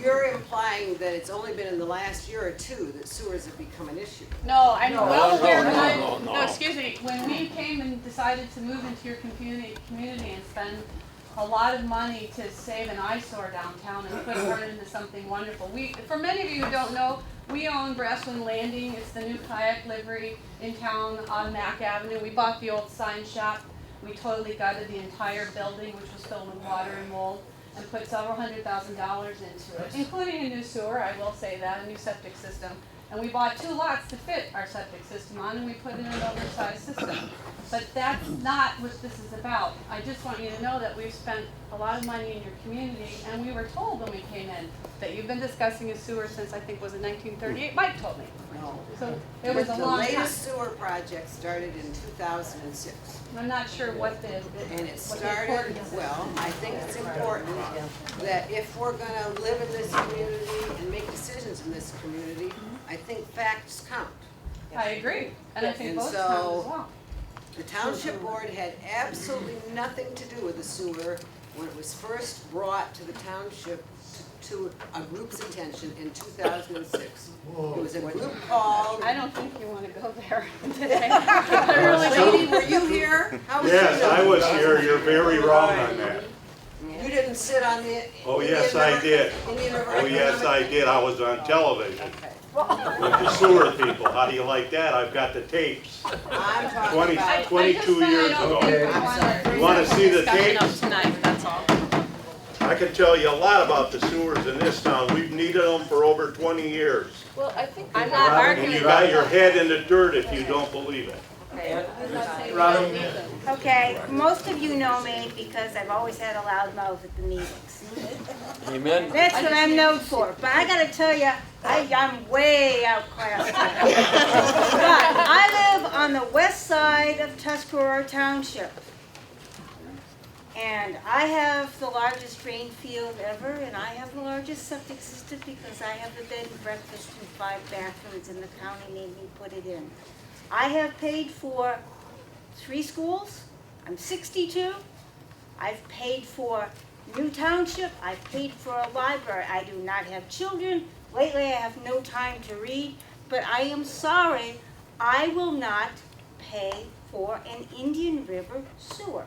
[SPEAKER 8] You're implying that it's only been in the last year or two that sewers have become an issue.
[SPEAKER 14] No, I'm well aware that
[SPEAKER 8] no.
[SPEAKER 14] excuse me, when we came and decided to move into your community and spend a lot of money to save an eyesore downtown and put it into something wonderful. For many of you who don't know, we own Brasswind Landing. It's the new kayak livery in town on Mack Avenue. We bought the old sign shop. We totally gutted the entire building, which was filled with water and mold, and put several $100,000 into it, including a new sewer, I will say that, a new septic system. And we bought 2 lots to fit our septic system on, and we put in an oversized system. But that's not what this is about. I just want you to know that we've spent a lot of money in your community, and we were told when we came in that you've been discussing a sewer since, I think, was it 1938? Mike told me.
[SPEAKER 8] No.
[SPEAKER 14] So it was a long time.
[SPEAKER 8] The latest sewer project started in 2006.
[SPEAKER 14] I'm not sure what the
[SPEAKER 8] And it started, well, I think it's important that if we're gonna live in this community and make decisions in this community, I think facts count.
[SPEAKER 14] I agree, and I think
[SPEAKER 8] And
[SPEAKER 14] both towns as
[SPEAKER 8] so,
[SPEAKER 14] well.
[SPEAKER 8] the township board had absolutely nothing to do with the sewer when it was first brought to the township to a group's attention in 2006. It was a group called.
[SPEAKER 14] I don't think you want to go there.
[SPEAKER 8] Lady, were you here? How was
[SPEAKER 10] Yes,
[SPEAKER 8] you?
[SPEAKER 10] I was here. You're very wrong on that.
[SPEAKER 8] You didn't sit on the.
[SPEAKER 10] Oh, yes, I did. Oh, yes, I did. I was on television. With the sewer people. How do you like that? I've got the tapes.
[SPEAKER 8] I'm talking
[SPEAKER 10] 20,
[SPEAKER 8] about.
[SPEAKER 10] 22 years ago. You want to see the tapes?
[SPEAKER 14] Tonight, that's all.
[SPEAKER 10] I can tell you a lot about the sewers in this town. We've needed them for over 20 years.
[SPEAKER 5] Well, I think I'm not arguing.
[SPEAKER 10] And you got your head in the dirt if you don't believe it.
[SPEAKER 7] Okay, most of you know me because I've always had a loud mouth at the meetings.
[SPEAKER 15] Amen.
[SPEAKER 7] That's what I'm known for. But I gotta tell you, I'm way outclassed. But I live on the west side of Tuscarora Township. And I have the largest drain field ever, and I have the largest septic system because I have the bed and breakfast and 5 bathrooms, and the county made me put it in. I have paid for 3 schools. I'm 62. I've paid for new township. I've paid for a library. I do not have children. Lately, I have no time to read. But I am sorry, I will not pay for an Indian River sewer.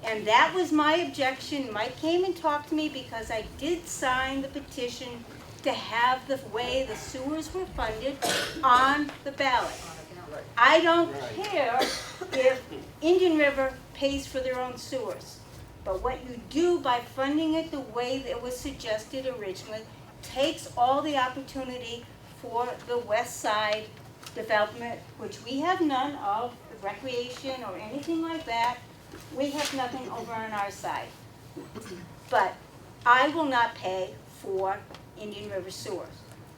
[SPEAKER 7] And that was my objection. Mike came and talked to me because I did sign the petition to have the way the sewers were funded on the ballot. I don't care if Indian River pays for their own sewers. But what you do by funding it the way that it was suggested originally takes all the opportunity for the west side development, which we have none of, recreation or anything like that. We have nothing over on our side. But I will not pay for Indian River sewers.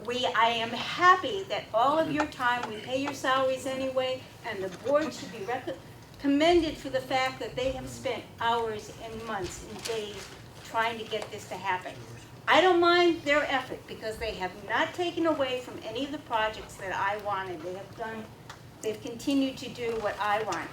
[SPEAKER 7] I am happy that all of your time, we pay your salaries anyway, and the board should be commended for the fact that they have spent hours and months and days trying to get this to happen. I don't mind their effort because they have not taken away from any of the projects that I wanted. They've continued to do what I want.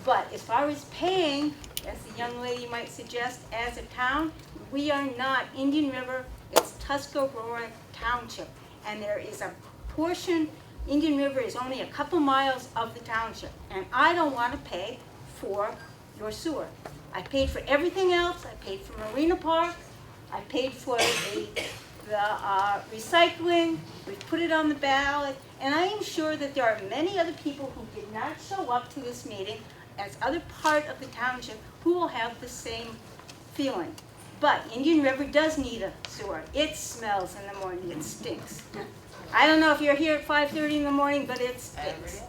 [SPEAKER 7] But as far as paying, as the young lady might suggest, as a town, we are not Indian River, it's Tuscarora Township. And there is a portion, Indian River is only a couple miles of the township. And I don't want to pay for your sewer. I paid for everything else. I paid for Marina Park. I paid for the recycling. We put it on the ballot. And I am sure that there are many other people who did not show up to this meeting as other part of the township who will have the same feeling. But Indian River does need a sewer. It smells in the morning. It stinks. I don't know if you're here at 5:30 in the morning, but it stinks.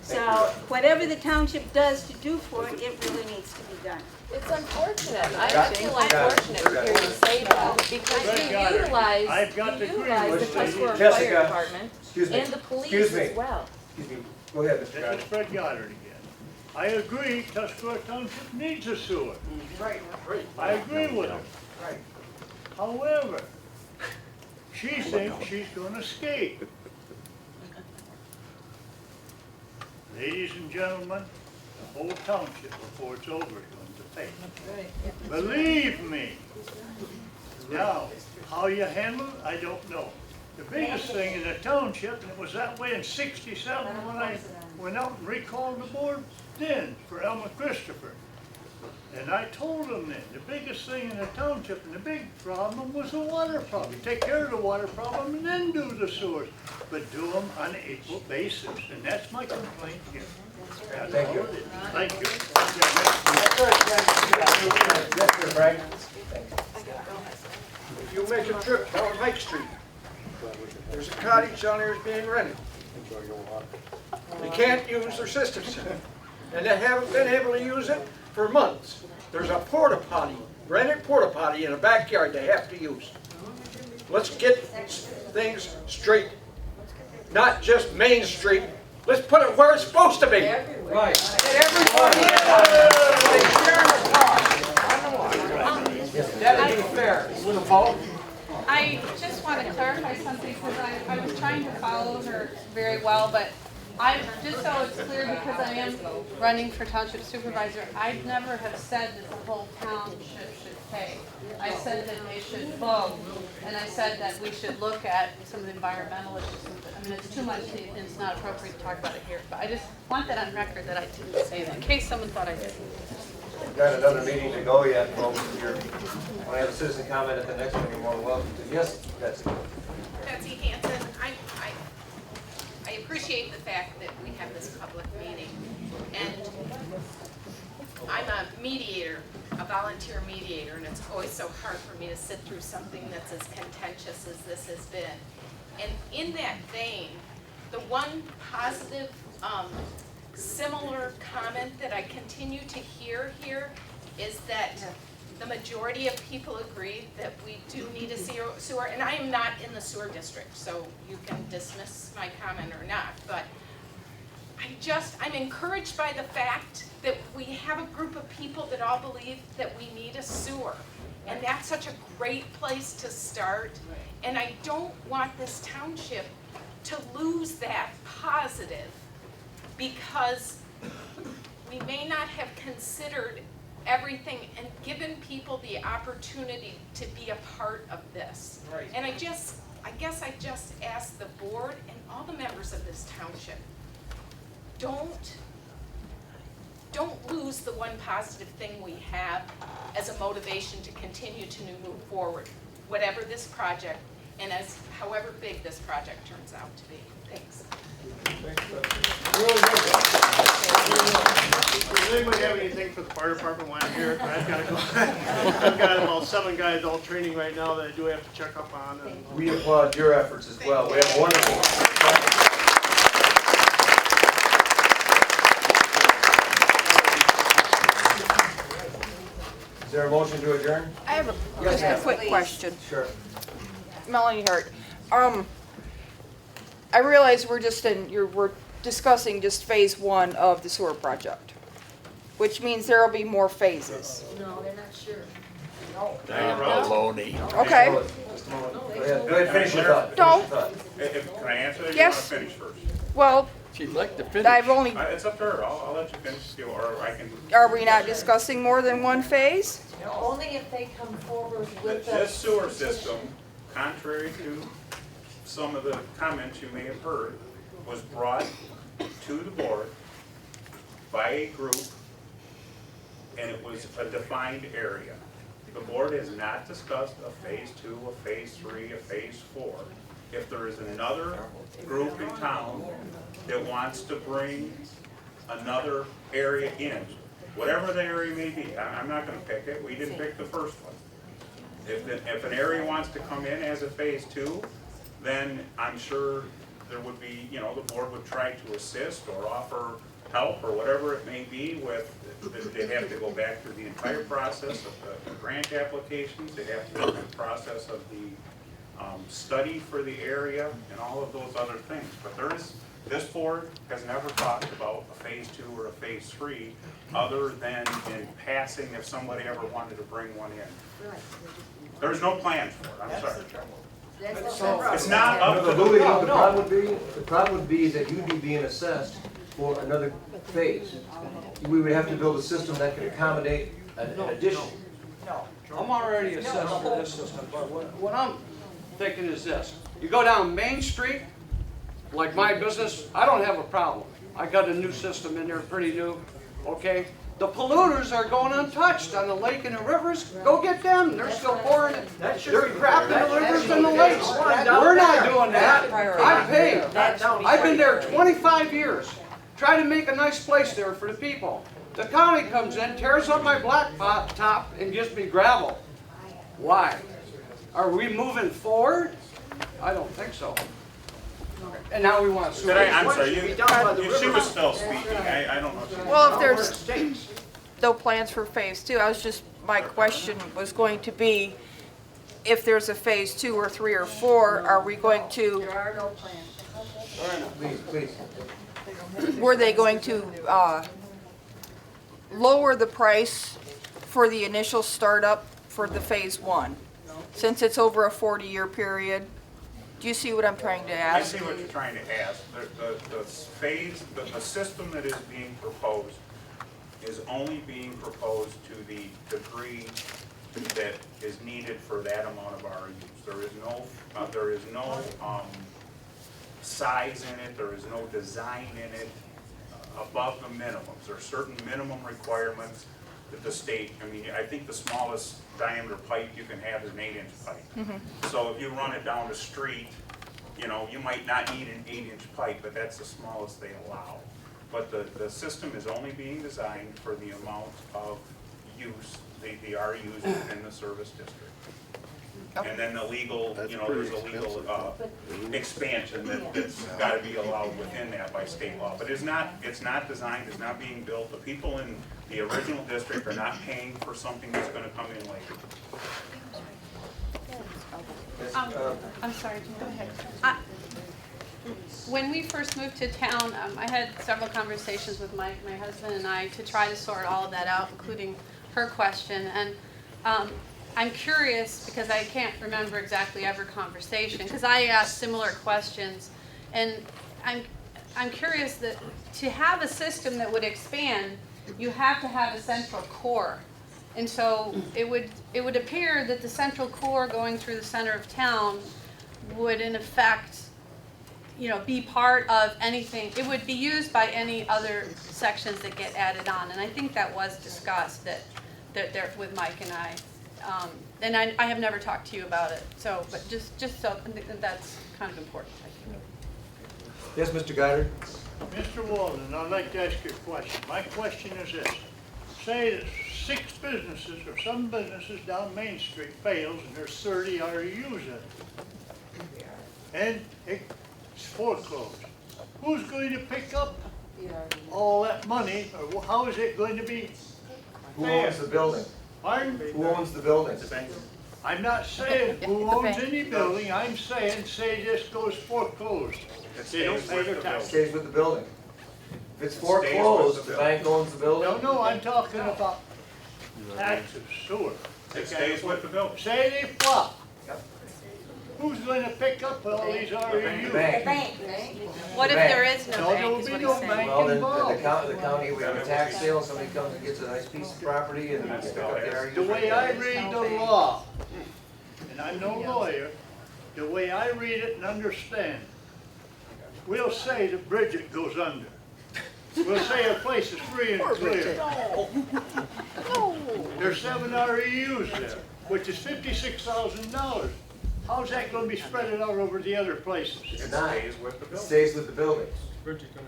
[SPEAKER 7] So whatever the township does to do for it, it really needs to be done.
[SPEAKER 5] It's unfortunate. I feel unfortunate to hear you say that because you utilize the Tuscarora Fire Department and the police as well.
[SPEAKER 6] Excuse me. Go ahead, Mr.
[SPEAKER 18] This is
[SPEAKER 6] Goddard.
[SPEAKER 18] Fred Goddard again. I agree Tuscarora Township needs a sewer.
[SPEAKER 6] Right.
[SPEAKER 18] I agree with her.
[SPEAKER 6] Right.
[SPEAKER 18] However, she thinks she's gonna skate.
[SPEAKER 13] Ladies and gentlemen, the whole township before it's over is going to pay. Believe me. Now, how you handle it, I don't know. The biggest thing in the township, and it was that way in '67 when I went out and recalled the board then for Elmer Christopher. And I told them then, the biggest thing in the township and the big problem was the water problem. Take care of the water problem and then do the sewers. But do them on an equal basis, and that's my complaint here.
[SPEAKER 6] Thank you.
[SPEAKER 13] Thank you.
[SPEAKER 6] Mr. Frank?
[SPEAKER 16] If you make a trip down Hike Street, there's a cottage down there that's being rented. They can't use their system center, and they haven't been able to use it for months. There's a porta potty, rented porta potty in the backyard they have to use. Let's get things straight, not just Main Street. Let's put it where it's supposed to be. Right. That'd be fair. With a vote.
[SPEAKER 14] I just want to clarify something because I was trying to follow her very well, but just so it's clear, because I am running for township supervisor, I'd never have said that the whole township should pay. I said that they should vote, and I said that we should look at some of the environmental issues. I mean, it's too much, and it's not appropriate to talk about it here, but I just want that on record that I didn't say that, in case someone thought I did.
[SPEAKER 6] We've got another meeting to go yet, folks. If you want to have a citizen comment at the next one, you're more than welcome to. Yes, Betsy.
[SPEAKER 22] Betsy Hanson, I appreciate the fact that we have this public meeting, and I'm a mediator, a volunteer mediator, and it's always so hard for me to sit through something that's as contentious as this has been. And in that vein, the one positive, similar comment that I continue to hear here is that the majority of people agree that we do need a sewer, and I am not in the sewer district, so you can dismiss my comment or not, but I'm encouraged by the fact that we have a group of people that all believe that we need a sewer, and that's such a great place to start, and I don't want this township to lose that positive because we may not have considered everything and given people the opportunity to be a part of this. Right. And I guess I just ask the board and all the members of this township, don't lose the one positive thing we have as a motivation to continue to move forward, whatever this project and however big this project turns out to be. Thanks.
[SPEAKER 18] Does anybody have anything for the fire department while I'm here? I've got to go. I've got about 7 guys all training right now that I do have to check up on.
[SPEAKER 6] We applaud your efforts as well. We have wonderful. Is there a motion to adjourn?
[SPEAKER 23] I have
[SPEAKER 6] Yes,
[SPEAKER 23] just a
[SPEAKER 6] ma'am.
[SPEAKER 23] quick question.
[SPEAKER 6] Sure.
[SPEAKER 23] Melanie Hart. I realize we're discussing just phase 1 of the sewer project, which means there will be more phases.
[SPEAKER 19] No, they're not sure.
[SPEAKER 15] Baloney.
[SPEAKER 23] Okay.
[SPEAKER 6] Go ahead, finish your thought.
[SPEAKER 23] Don't.
[SPEAKER 17] Can I answer that?
[SPEAKER 23] Yes.
[SPEAKER 17] You want to finish first?
[SPEAKER 23] Well,
[SPEAKER 15] She'd like to finish.
[SPEAKER 23] I've only,
[SPEAKER 17] It's up to her. I'll let you finish, or I can.
[SPEAKER 23] are we not discussing more than one phase?
[SPEAKER 9] Only if they come forward with the.
[SPEAKER 17] This sewer system, contrary to some of the comments you may have heard, was brought to the board by a group, and it was a defined area. The board has not discussed a phase 2, a phase 3, a phase 4. If there is another group in town that wants to bring another area in, whatever the area may be, I'm not going to pick it. We didn't pick the first one. If an area wants to come in as a phase 2, then I'm sure there would be, the board would try to assist or offer help or whatever it may be with, they'd have to go back through the entire process of the grant applications, they'd have to go through the process of the study for the area and all of those other things. But this board has never talked about a phase 2 or a phase 3 other than in passing if somebody ever wanted to bring one in. There's no plan for it, I'm sorry. It's not up to
[SPEAKER 6] The problem would be that you'd be being assessed for another phase. We would have to build a system that could accommodate an addition.
[SPEAKER 1] I'm already assessed for this system, but what I'm thinking is this. You go down Main Street, like my business, I don't have a problem. I got a new system in there, pretty new, okay? The polluters are going untouched on the lake and the rivers. Go get them. They're still pouring it. They're crapping the rivers and the lakes. We're not doing that. I paid. I've been there 25 years. Try to make a nice place there for the people. The county comes in, tears up my blacktop top, and gives me gravel. Why? Are we moving forward? I don't think so. And now we want to.
[SPEAKER 17] I'm sorry, she was still speaking. I don't know if she was.
[SPEAKER 23] Well, if there's no plans for phase 2, my question was going to be, if there's a phase 2 or 3 or 4, are we going to?
[SPEAKER 12] There are no plans.
[SPEAKER 6] Please.
[SPEAKER 23] Were they going to lower the price for the initial startup for the phase 1? Since it's over a 40-year period? Do you see what I'm trying to
[SPEAKER 17] I
[SPEAKER 23] ask?
[SPEAKER 17] see what you're trying to ask. The phase, the system that is being proposed is only being proposed to the degree that is needed for that amount of RUs. There is no size in it, there is no design in it above the minimums. There are certain minimum requirements that the state, I think the smallest diameter pipe you can have is an 8-inch pipe. So if you run it down the street, you might not need an 8-inch pipe, but that's the smallest they allow. But the system is only being designed for the amount of use, the RUs within the service district. And then the legal, there's a legal expansion that's got to be allowed within that by state law. But it's not designed, it's not being built. The people in the original district are not paying for something that's going to come in later.
[SPEAKER 14] I'm sorry, go ahead. When we first moved to town, I had several conversations with my husband and I to try to sort all of that out, including her question. And I'm curious, because I can't remember exactly every conversation, because I asked similar questions, and I'm curious that to have a system that would expand, you have to have a central core. And so it would appear that the central core going through the center of town would in effect, be part of anything. It would be used by any other sections that get added on. And I think that was discussed that there with Mike and I. And I have never talked to you about it. So, but just so I think that's kind of important.
[SPEAKER 6] Yes, Mr. Goddard?
[SPEAKER 18] Mr. Walden, I'd like to ask you a question. My question is this. Say that 6 businesses or some businesses down Main Street fails and there's 30 RUs in it. And it's foreclosed. Who's going to pick up all that money, or how is it going to be?
[SPEAKER 6] Who owns the building?
[SPEAKER 18] Pardon?
[SPEAKER 6] Who owns the building?
[SPEAKER 18] I'm not saying who owns any building, I'm saying, say this goes foreclosed. They don't pay their taxes.
[SPEAKER 6] Stays with the building. If it's foreclosed, the bank owns the building?
[SPEAKER 18] No, I'm talking about taxes, sewer.
[SPEAKER 17] It stays with the building.
[SPEAKER 18] Say they flop. Who's going to pick up all these RUs?
[SPEAKER 6] The bank.
[SPEAKER 14] What if there is no
[SPEAKER 18] No, there
[SPEAKER 14] bank,
[SPEAKER 18] will
[SPEAKER 14] is
[SPEAKER 18] be
[SPEAKER 14] what
[SPEAKER 18] no
[SPEAKER 14] he's saying?
[SPEAKER 18] bank
[SPEAKER 6] Well, then
[SPEAKER 18] involved.
[SPEAKER 6] the county, we have a tax sale, somebody comes and gets a nice piece of property and they pick up the RUs.
[SPEAKER 18] The way I read the law, and I'm no lawyer, the way I read it and understand, we'll say that Bridget goes under. We'll say her place is free and clear. There's 7 REUs there, which is $56,000. How's that going to be spread out over the other places?
[SPEAKER 6] It stays with the building.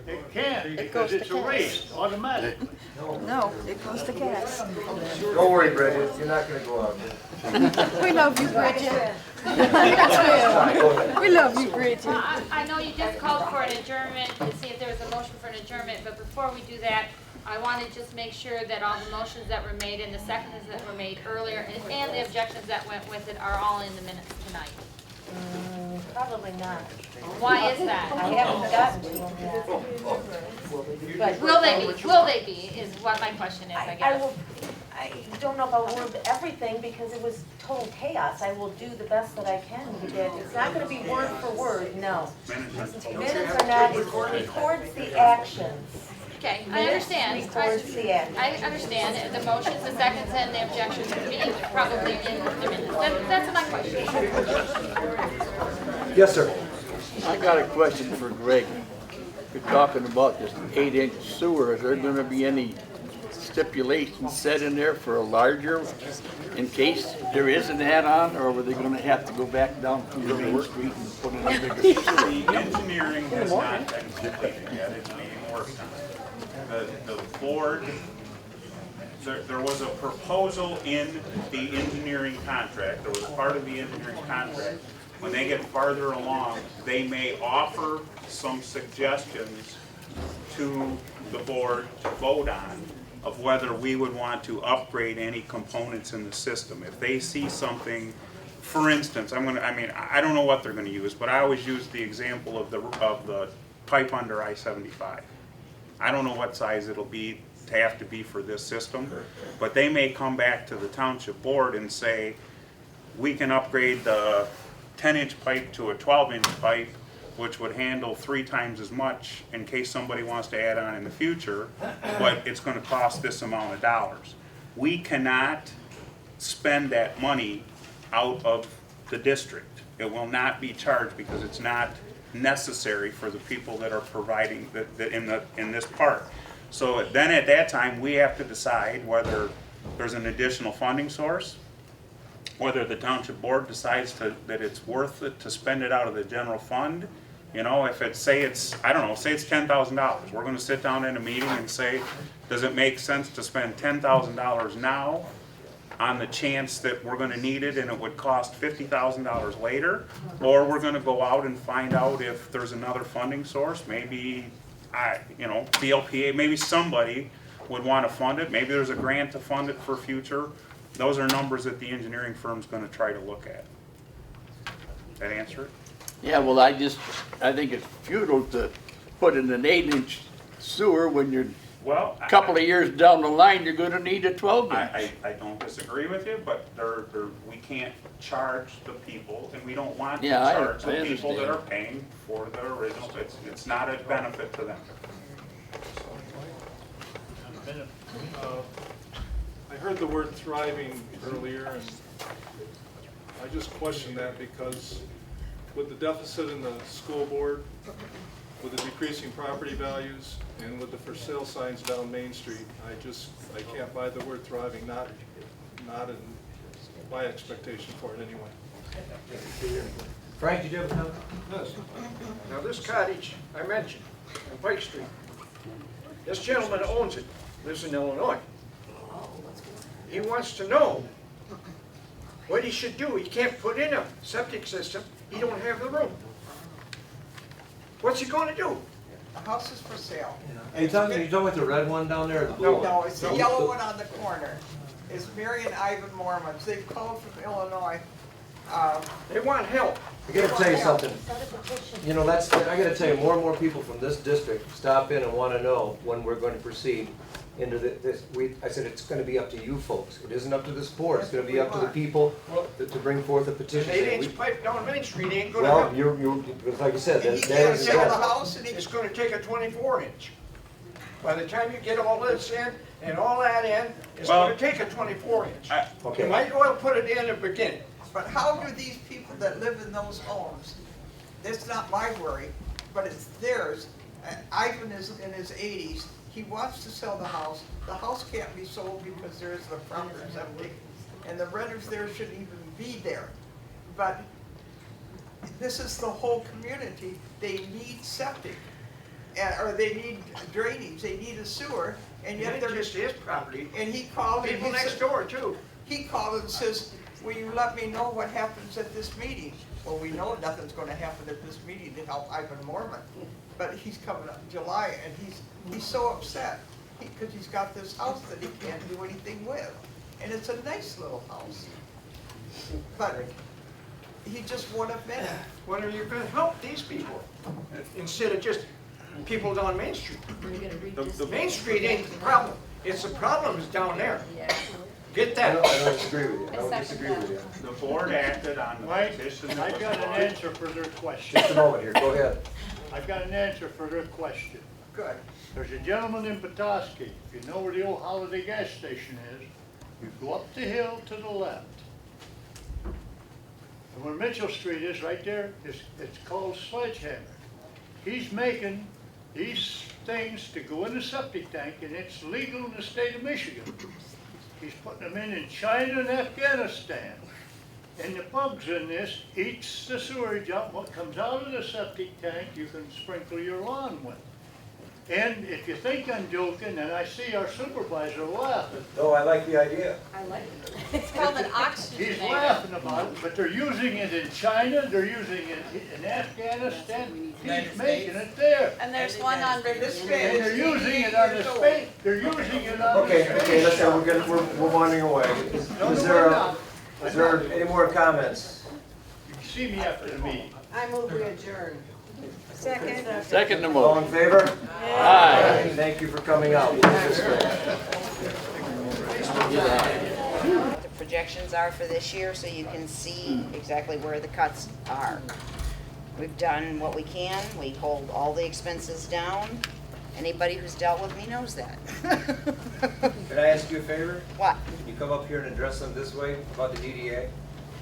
[SPEAKER 18] It can't, because it's erased automatically.
[SPEAKER 23] No, it goes to gas.
[SPEAKER 6] Don't worry, Bridget, you're not gonna go out there.
[SPEAKER 23] We love you, Bridget. We love you, Bridget.
[SPEAKER 3] I know you just called for an adjournment to see if there was a motion for an adjournment, but before we do that, I want to just make sure that all the motions that were made and the seconds that were made earlier and the objections that went with it are all in the minutes tonight.
[SPEAKER 9] Probably not.
[SPEAKER 3] Why is that?
[SPEAKER 9] I haven't gotten to them yet. But
[SPEAKER 3] Will they be, is what my question is, I guess.
[SPEAKER 9] I don't know if I'll word everything because it was total chaos. I will do the best that I can to get, it's not gonna be word for word, no. Minutes are not, it records the actions.
[SPEAKER 3] Okay, I understand.
[SPEAKER 9] Records the actions.
[SPEAKER 3] I understand, the motions, the seconds, and the objections would be probably in the minutes. That's my question.
[SPEAKER 16] Yes, sir.
[SPEAKER 15] I got a question for Greg. You're talking about this 8-inch sewer. Is there gonna be any stipulations set in there for a larger, in case there is an add-on, or were they gonna have to go back down through the main street and put in a bigger sewer?
[SPEAKER 17] The engineering has not been completed yet, it's being worked on. The board, there was a proposal in the engineering contract, there was part of the engineering contract. When they get farther along, they may offer some suggestions to the board to vote on of whether we would want to upgrade any components in the system. If they see something, for instance, I don't know what they're gonna use, but I always use the example of the pipe under I-75. I don't know what size it'll be to have to be for this system, but they may come back to the township board and say, we can upgrade the 10-inch pipe to a 12-inch pipe, which would handle 3 times as much in case somebody wants to add on in the future, but it's gonna cost this amount of dollars. We cannot spend that money out of the district. It will not be charged because it's not necessary for the people that are providing in this part. So then at that time, we have to decide whether there's an additional funding source, whether the township board decides that it's worth it to spend it out of the general fund. You know, if it's, say it's $10,000, we're gonna sit down in a meeting and say, does it make sense to spend $10,000 now on the chance that we're gonna need it and it would cost $50,000 later? Or we're gonna go out and find out if there's another funding source, maybe, BLPA, maybe somebody would wanna fund it, maybe there's a grant to fund it for future. Those are numbers that the engineering firm's gonna try to look at. That answer it?
[SPEAKER 15] Yeah, well, I think it's futile to put in an 8-inch sewer when you're, a couple of years down the line, you're gonna need a 12-inch.
[SPEAKER 17] I don't disagree with you, but we can't charge the people, and we don't want to
[SPEAKER 15] Yeah,
[SPEAKER 17] charge
[SPEAKER 15] I
[SPEAKER 17] the people that
[SPEAKER 15] understand.
[SPEAKER 17] are paying for the original. It's not a benefit to them.
[SPEAKER 4] I heard the word thriving earlier, and I just question that because with the deficit in the school board, with the decreasing property values, and with the for sale signs down Main Street, I can't buy the word thriving, not in my expectation for it anyway.
[SPEAKER 16] Frank, did you have a comment?
[SPEAKER 2] Yes. Now, this cottage I mentioned on Pike Street, this gentleman owns it, lives in Illinois. He wants to know what he should do. He can't put in a septic system. He don't have the room. What's he gonna do?
[SPEAKER 11] The house is for sale.
[SPEAKER 6] Are you talking about the red one down there or the blue one?
[SPEAKER 11] No, it's the yellow one on the corner. It's Mary and Ivan Mormons. They've called from Illinois.
[SPEAKER 2] They want help.
[SPEAKER 6] I gotta tell you something. You know, I gotta tell you, more and more people from this district stop in and wanna know when we're going to proceed into this. I said, it's gonna be up to you folks. It isn't up to this board. It's gonna be up to the people to bring forth a petition.
[SPEAKER 2] An 8-inch pipe down Main Street ain't gonna
[SPEAKER 6] Well,
[SPEAKER 2] help.
[SPEAKER 6] you're, like you said,
[SPEAKER 2] And he
[SPEAKER 6] that
[SPEAKER 2] can't
[SPEAKER 6] is.
[SPEAKER 2] sell the house, and it's gonna take a 24-inch. By the time you get all this in and all that in, it's gonna take a 24-inch.
[SPEAKER 6] Okay.
[SPEAKER 2] You might as well put it in the beginning.
[SPEAKER 11] But how do these people that live in those homes, that's not my worry, but it's theirs. Ivan is in his 80s. He wants to sell the house. The house can't be sold because there's the proper septic, and the renters there shouldn't even be there. But this is the whole community. They need septic, or they need drainage. They need a sewer, and yet they're
[SPEAKER 2] just his property.
[SPEAKER 11] And he called.
[SPEAKER 2] People next door too.
[SPEAKER 11] He called and says, will you let me know what happens at this meeting? Well, we know nothing's gonna happen at this meeting to help Ivan Mormon. But he's coming up in July, and he's so upset because he's got this house that he can't do anything with. And it's a nice little house. But he just won't admit it.
[SPEAKER 2] When are you gonna help these people? Instead of just people down Main Street. The Main Street ain't the problem. It's the problem is down there. Get that.
[SPEAKER 6] I don't disagree with you. I don't disagree with you.
[SPEAKER 17] The board acted on the
[SPEAKER 13] Mike,
[SPEAKER 17] petition that
[SPEAKER 13] I've
[SPEAKER 17] was
[SPEAKER 13] got an
[SPEAKER 17] brought.
[SPEAKER 13] answer for their question.
[SPEAKER 6] Just a moment here, go ahead.
[SPEAKER 13] I've got an answer for their question.
[SPEAKER 2] Good.
[SPEAKER 13] There's a gentleman in Petoskey, if you know where the old Holiday gas station is, you go up the hill to the left. And where Mitchell Street is, right there, it's called Sledgehammer. He's making these things to go in the septic tank, and it's legal in the state of Michigan. He's putting them in China and Afghanistan. And the bugs in this eats the sewage out. What comes out of the septic tank, you can sprinkle your lawn with. And if you think I'm joking, and I see our supervisor laughing.
[SPEAKER 6] No, I like the idea.
[SPEAKER 14] I like it. It's called an oxygenator.
[SPEAKER 13] He's laughing about it, but they're using it in China, they're using it in Afghanistan. He's making it there.
[SPEAKER 14] And there's one on River
[SPEAKER 13] And
[SPEAKER 14] Street.
[SPEAKER 13] they're using it on the space, they're using it on the
[SPEAKER 6] Okay,
[SPEAKER 13] space.
[SPEAKER 6] listen, we're wandering away. Is there any more comments?
[SPEAKER 13] You can see me after the meeting.
[SPEAKER 11] I move we adjourn. Second.
[SPEAKER 15] Second the
[SPEAKER 6] All in
[SPEAKER 15] motion.
[SPEAKER 6] favor?
[SPEAKER 15] Aye.
[SPEAKER 6] Thank you for coming out.
[SPEAKER 12] The projections are for this year, so you can see exactly where the cuts are. We've done what we can. We hold all the expenses down. Anybody who's dealt with me knows that.
[SPEAKER 6] Can I ask you a favor?
[SPEAKER 12] What?
[SPEAKER 6] Can you come up here and address them this way about the DDA?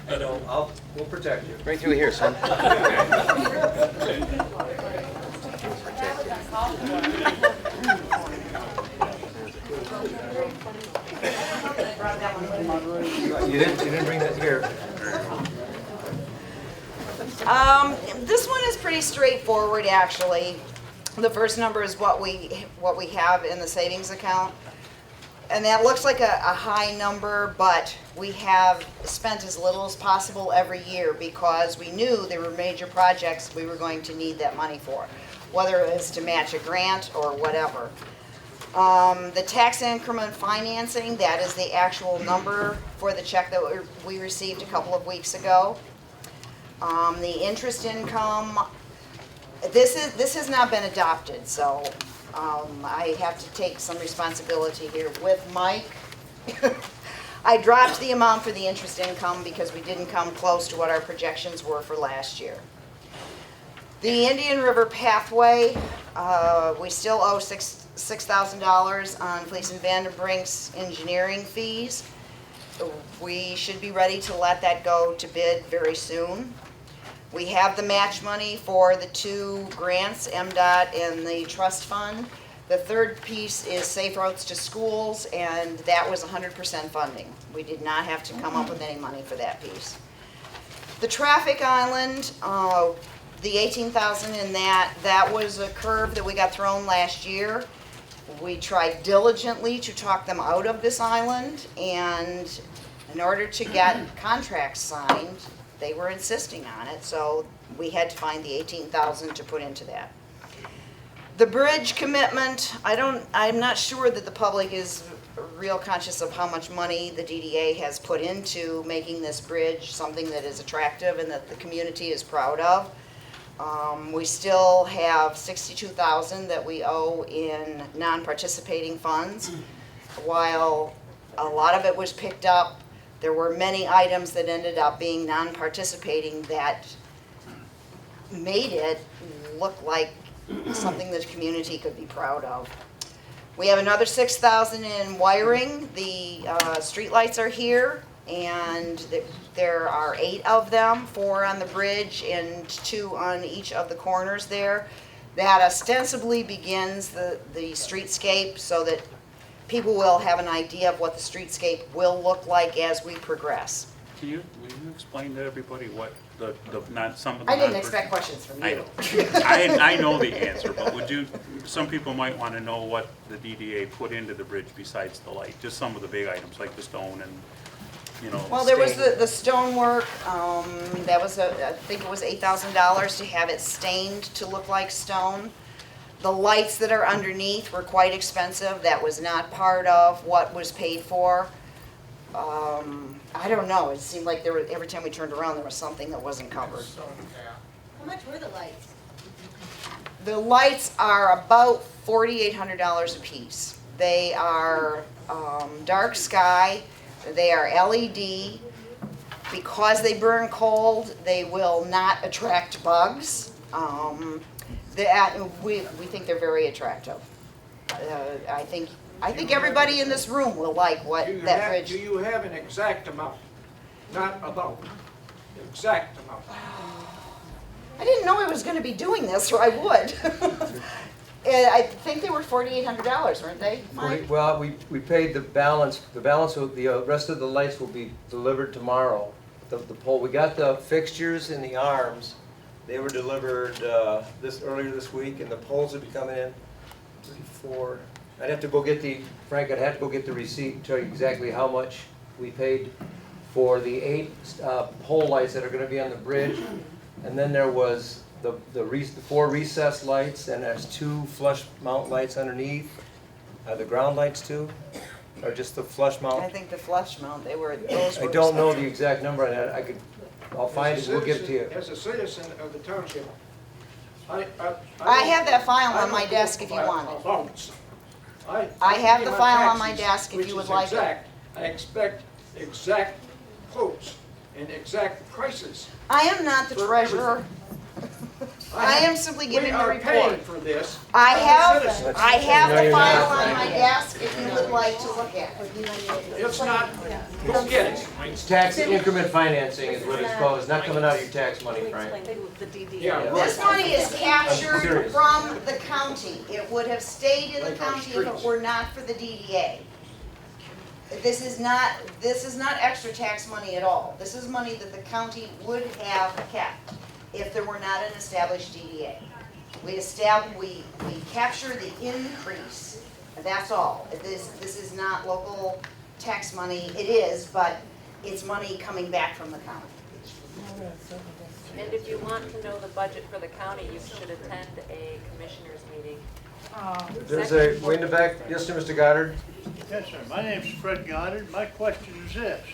[SPEAKER 6] I know, we'll protect you.
[SPEAKER 12] Right through here, son.
[SPEAKER 6] You didn't bring that here.
[SPEAKER 12] This one is pretty straightforward, actually. The first number is what we have in the savings account. And that looks like a high number, but we have spent as little as possible every year because we knew there were major projects we were going to need that money for, whether it was to match a grant or whatever. The tax increment financing, that is the actual number for the check that we received a couple of weeks ago. The interest income, this has not been adopted, so I have to take some responsibility here with Mike. I dropped the amount for the interest income because we didn't come close to what our projections were for last year. The Indian River Pathway, we still owe $6,000 on Fleece and Vandenbrink's engineering fees. We should be ready to let that go to bid very soon. We have the match money for the two grants, MDOT and the trust fund. The third piece is Safe Routes to Schools, and that was 100% funding. We did not have to come up with any money for that piece. The traffic island, the $18,000 in that was a curve that we got thrown last year. We tried diligently to talk them out of this island, and in order to get contracts signed, they were insisting on it, so we had to find the $18,000 to put into that. The bridge commitment, I'm not sure that the public is real conscious of how much money the DDA has put into making this bridge something that is attractive and that the community is proud of. We still have $62,000 that we owe in non-participating funds. While a lot of it was picked up, there were many items that ended up being non-participating that made it look like something that the community could be proud of. We have another $6,000 in wiring. The streetlights are here, and there are 8 of them, 4 on the bridge and 2 on each of the corners there. That ostensibly begins the streetscape so that people will have an idea of what the streetscape will look like as we progress.
[SPEAKER 17] Will you explain to everybody what not some of the...
[SPEAKER 12] I didn't expect questions from you.
[SPEAKER 17] I know the answer, but some people might want to know what the DDA put into the bridge besides the light, just some of the big items like the stone and,
[SPEAKER 12] Well, there was the stonework, that was, I think it was $8,000 to have it stained to look like stone. The lights that are underneath were quite expensive. That was not part of what was paid for. I don't know, it seemed like every time we turned around, there was something that wasn't covered.
[SPEAKER 9] How much were the lights?
[SPEAKER 12] The lights are about $4,800 a piece. They are dark sky, they are LED. Because they burn cold, they will not attract bugs. We think they're very attractive. I think everybody in this room will like what that bridge.
[SPEAKER 2] Do you have an exact amount? Not about, exact amount.
[SPEAKER 12] I didn't know I was gonna be doing this, or I would. I think they were $4,800, weren't they, Mike?
[SPEAKER 6] Well, we paid the balance of the rest of the lights will be delivered tomorrow. The pole, we got the fixtures and the arms. They were delivered earlier this week, and the poles will be coming in 3, 4. I'd have to go get Frank, I'd have to go get the receipt and tell you exactly how much we paid for the 8 pole lights that are gonna be on the bridge. And then there was the 4 recessed lights, and there's 2 flush mount lights underneath. The ground lights too, or just the flush mount?
[SPEAKER 12] I think the flush mount, those were.
[SPEAKER 6] I don't know the exact number on that. I'll find it, we'll give it to you.
[SPEAKER 2] As a citizen of the township,
[SPEAKER 12] I have that file on my desk if you want it. I have the file on my desk if you would like it.
[SPEAKER 2] I expect exact quotes and exact prices.
[SPEAKER 12] I am not the treasurer. I am simply giving the report.
[SPEAKER 2] We are paying for this.
[SPEAKER 12] I have
[SPEAKER 2] as citizens.
[SPEAKER 12] the file on my desk if you would like to look at it.
[SPEAKER 2] It's not, go get it.
[SPEAKER 6] It's tax increment financing is what it's called. It's not coming out of your tax money, Frank.
[SPEAKER 2] Yeah.
[SPEAKER 12] This money is captured from the county. It would have stayed in the county if it were not for the DDA. This is not extra tax money at all. This is money that the county would have kept if there were not an established DDA. We capture the increase, that's all. This is not local tax money. It is, but it's money coming back from the county.
[SPEAKER 5] And if you want to know the budget for the county, you should attend a commissioners meeting.
[SPEAKER 6] There's way in the back. Yes, sir, Mr. Goddard?
[SPEAKER 13] Yes, sir. My name's Fred Goddard. My question is this.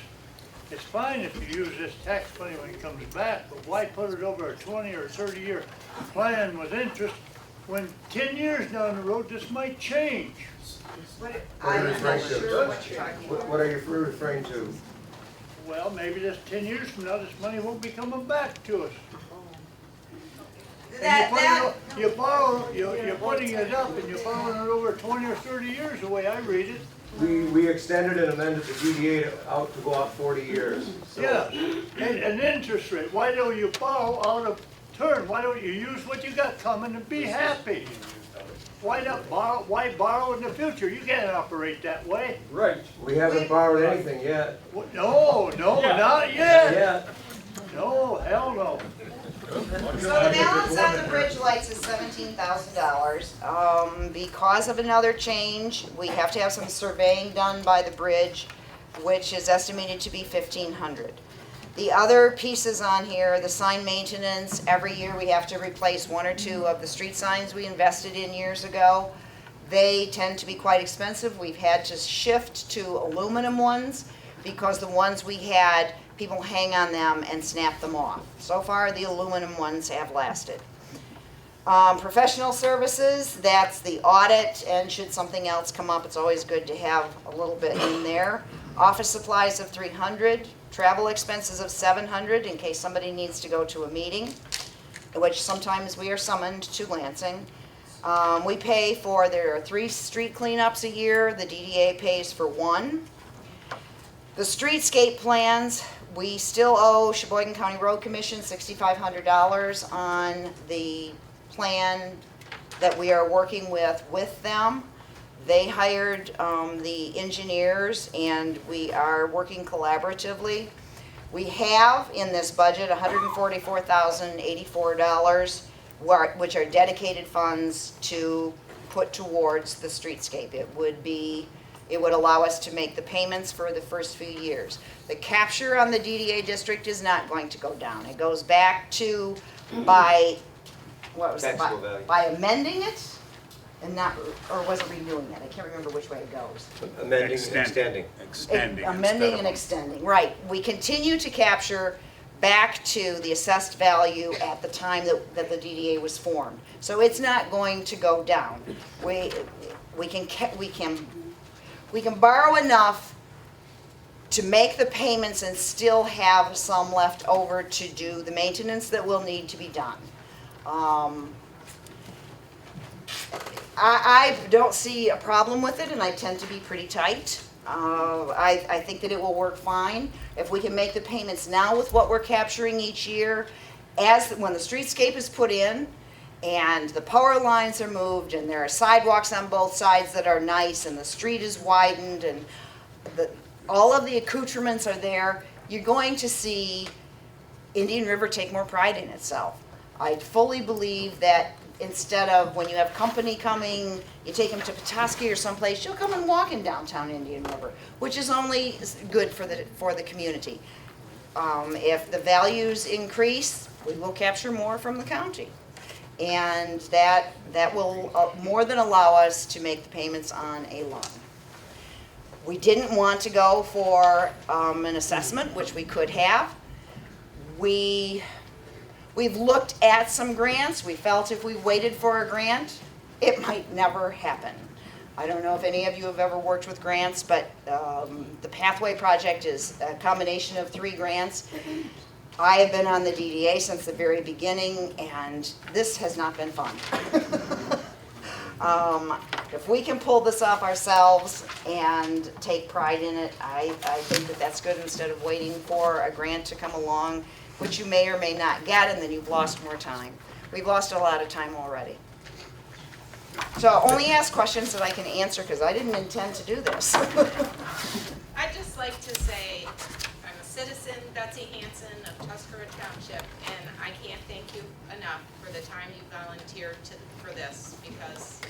[SPEAKER 13] It's fine if you use this tax money when it comes back, but why put it over a 20 or 30-year plan with interest when 10 years down the road this might change?
[SPEAKER 12] I'm not sure what you're talking about.
[SPEAKER 6] What are you referring to?
[SPEAKER 13] Well, maybe this 10 years from now, this money won't be coming back to us. You're putting it up and you're borrowing it over 20 or 30 years the way I read it.
[SPEAKER 6] We extended and amended the DDA out to go out 40 years. So.
[SPEAKER 13] Yeah, and an interest rate. Why don't you borrow out of turn? Why don't you use what you got coming and be happy? Why not borrow? Why borrow in the future? You can't operate that way.
[SPEAKER 2] Right.
[SPEAKER 6] We haven't borrowed anything yet.
[SPEAKER 13] No, not yet. No, hell no.
[SPEAKER 12] So the balance on the bridge lights is $17,000. Because of another change, we have to have some surveying done by the bridge, which is estimated to be $1,500. The other pieces on here, the sign maintenance, every year we have to replace 1 or 2 of the street signs we invested in years ago. They tend to be quite expensive. We've had to shift to aluminum ones because the ones we had, people hang on them and snap them off. So far, the aluminum ones have lasted. Professional services, that's the audit, and should something else come up, it's always good to have a little bit in there. Office supplies of $300, travel expenses of $700 in case somebody needs to go to a meeting, which sometimes we are summoned to Lansing. We pay for, there are 3 street cleanups a year, the DDA pays for 1. The streetscape plans, we still owe Sheboygan County Road Commission $6,500 on the plan that we are working with them. They hired the engineers and we are working collaboratively. We have in this budget $144,084, which are dedicated funds to put towards the streetscape. It would allow us to make the payments for the first few years. The capture on the DDA district is not going to go down. It goes back to by amending it, and not, or was it renewing it? I can't remember which way it goes.
[SPEAKER 6] Amending,
[SPEAKER 17] Extending. Extending.
[SPEAKER 12] Amending
[SPEAKER 17] instead
[SPEAKER 12] and
[SPEAKER 17] of-
[SPEAKER 12] extending, right. We continue to capture back to the assessed value at the time that the DDA was formed. So it's not going to go down. We can borrow enough to make the payments and still have some left over to do the maintenance that will need to be done. I don't see a problem with it, and I tend to be pretty tight. I think that it will work fine. If we can make the payments now with what we're capturing each year, when the streetscape is put in, and the power lines are moved, and there are sidewalks on both sides that are nice, and the street is widened, and all of the accoutrements are there, you're going to see Indian River take more pride in itself. I fully believe that instead of when you have company coming, you take them to Petoskey or someplace, you'll come and walk in downtown Indian River, which is only good for the community. If the values increase, we will capture more from the county. And that will more than allow us to make the payments on a loan. We didn't want to go for an assessment, which we could have. We've looked at some grants. We felt if we waited for a grant, it might never happen. I don't know if any of you have ever worked with grants, but the Pathway Project is a combination of 3 grants. I have been on the DDA since the very beginning, and this has not been fun. If we can pull this off ourselves and take pride in it, I think that that's good instead of waiting for a grant to come along, which you may or may not get, and then you've lost more time. We've lost a lot of time already. So I'll only ask questions that I can answer, because I didn't intend to do this.
[SPEAKER 22] I'd just like to say, I'm a citizen, Betsy Hanson of Tuscarora Township, and I can't thank you enough for the time you volunteered for this, because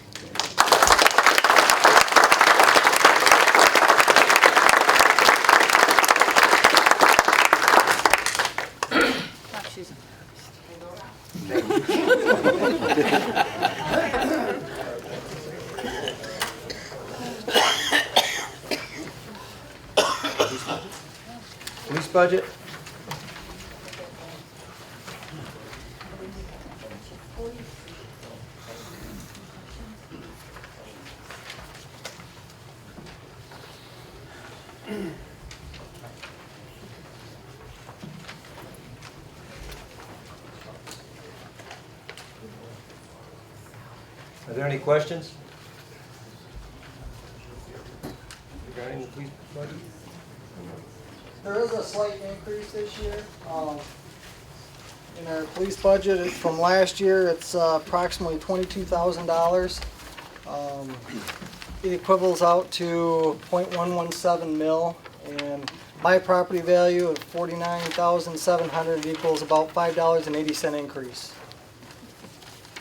[SPEAKER 6] Police budget? Are there any questions regarding the police budget?
[SPEAKER 8] There is a slight increase this year. In our police budget from last year, it's approximately $22,000. It equivals out to .117 mil, and my property value of $49,700 equals about $5.80 increase.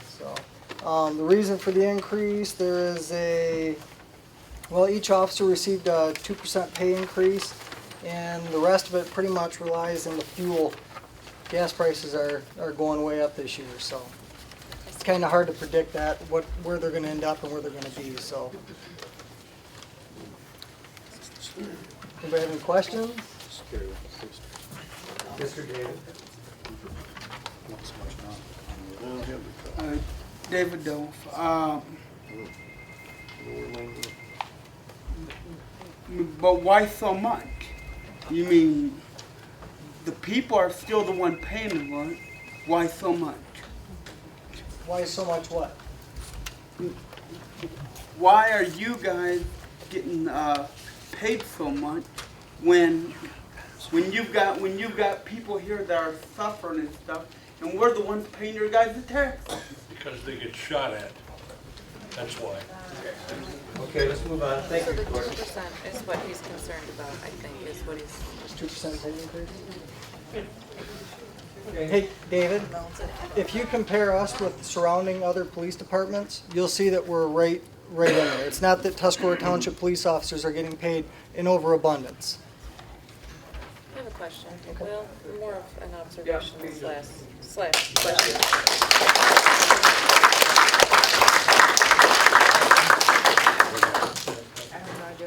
[SPEAKER 8] So, the reason for the increase, there is each officer received a 2% pay increase, and the rest of it pretty much relies on the fuel. Gas prices are going way up this year, so it's kind of hard to predict that, where they're going to end up and where they're going to be. So, anybody have any questions?
[SPEAKER 6] Mr. David?
[SPEAKER 20] David Doe. But why so much? You mean the people are still the one paying, right? Why so much?
[SPEAKER 8] Why so much what?
[SPEAKER 20] Why are you guys getting paid so much when you've got people here that are suffering and stuff, and we're the ones paying your guys' taxes?
[SPEAKER 21] Because they get shot at. That's why.
[SPEAKER 6] Okay, let's move on. Thank you,
[SPEAKER 24] So the
[SPEAKER 6] Gordon.
[SPEAKER 24] 2% is what he's concerned about, I think, is what he's.
[SPEAKER 8] 2% pay increase? Hey, David, if you compare us with surrounding other police departments, you'll see that we're right in there. It's not that Tuscarora Township police officers are getting paid in overabundance.
[SPEAKER 24] I have a question. Well, more of an observation slash question.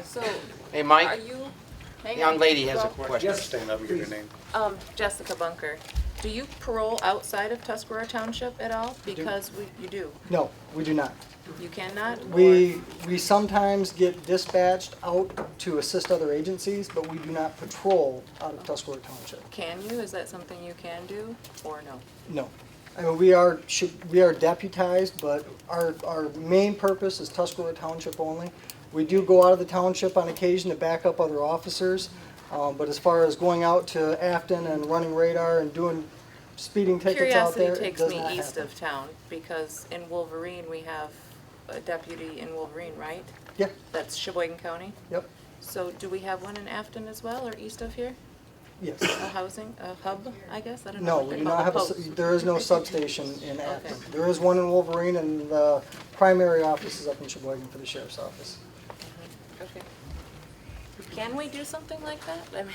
[SPEAKER 24] So,
[SPEAKER 16] Hey,
[SPEAKER 24] are
[SPEAKER 16] Mike,
[SPEAKER 24] you, hang
[SPEAKER 16] young
[SPEAKER 24] on,
[SPEAKER 16] lady has a
[SPEAKER 24] Go.
[SPEAKER 16] question.
[SPEAKER 21] Yes, stand up, give your name.
[SPEAKER 24] Jessica Bunker. Do you parole outside of Tuscarora Township at all?
[SPEAKER 8] do.
[SPEAKER 24] Because you do.
[SPEAKER 8] No, we do not.
[SPEAKER 24] You cannot?
[SPEAKER 8] We sometimes get dispatched out to assist other agencies, but we do not patrol out of Tuscarora Township.
[SPEAKER 24] Can you? Is that something you can do, or no?
[SPEAKER 8] No. I mean, we are deputized, but our main purpose is Tuscarora Township only. We do go out of the township on occasion to back up other officers, but as far as going out to Afton and running radar and doing speeding tickets out there,
[SPEAKER 24] Curiosity
[SPEAKER 8] it
[SPEAKER 24] takes
[SPEAKER 8] does
[SPEAKER 24] me
[SPEAKER 8] not
[SPEAKER 24] east
[SPEAKER 8] happen.
[SPEAKER 24] of town, because in Wolverine, we have a deputy in Wolverine, right?
[SPEAKER 8] Yeah.
[SPEAKER 24] That's Sheboygan County?
[SPEAKER 8] Yep.
[SPEAKER 24] So do we have one in Afton as well, or east of here?
[SPEAKER 8] Yes.
[SPEAKER 24] A housing, a hub, I guess? I don't know.
[SPEAKER 8] No,
[SPEAKER 24] what
[SPEAKER 8] we
[SPEAKER 24] they
[SPEAKER 8] do
[SPEAKER 24] call
[SPEAKER 8] not
[SPEAKER 24] the
[SPEAKER 8] have
[SPEAKER 24] post.
[SPEAKER 8] there is no substation in
[SPEAKER 24] Okay.
[SPEAKER 8] Afton. There is one in Wolverine, and the primary office is up in Sheboygan for the sheriff's office.
[SPEAKER 24] Okay. Can we do something like that? I mean,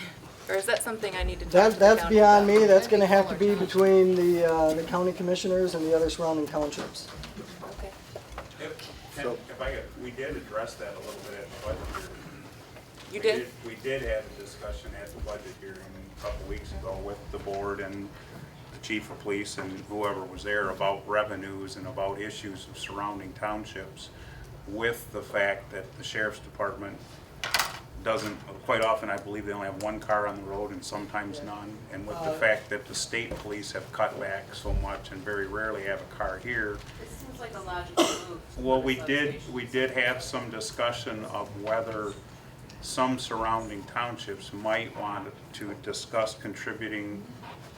[SPEAKER 24] or is that something I need to talk to the
[SPEAKER 8] That's
[SPEAKER 24] county
[SPEAKER 8] beyond
[SPEAKER 24] about?
[SPEAKER 8] me. That's gonna have to be between the county commissioners and the other surrounding townships.
[SPEAKER 24] Okay.
[SPEAKER 17] We did address that a little bit at the budget hearing.
[SPEAKER 24] You did?
[SPEAKER 17] We did have a discussion at the budget hearing a couple weeks ago with the board and the chief of police and whoever was there about revenues and about issues of surrounding townships, with the fact that the sheriff's department doesn't, quite often I believe they only have one car on the road and sometimes none, and with the fact that the state police have cut back so much and very rarely have a car here.
[SPEAKER 24] It seems like a logical move.
[SPEAKER 17] Well, we did have some discussion of whether some surrounding townships might want to discuss contributing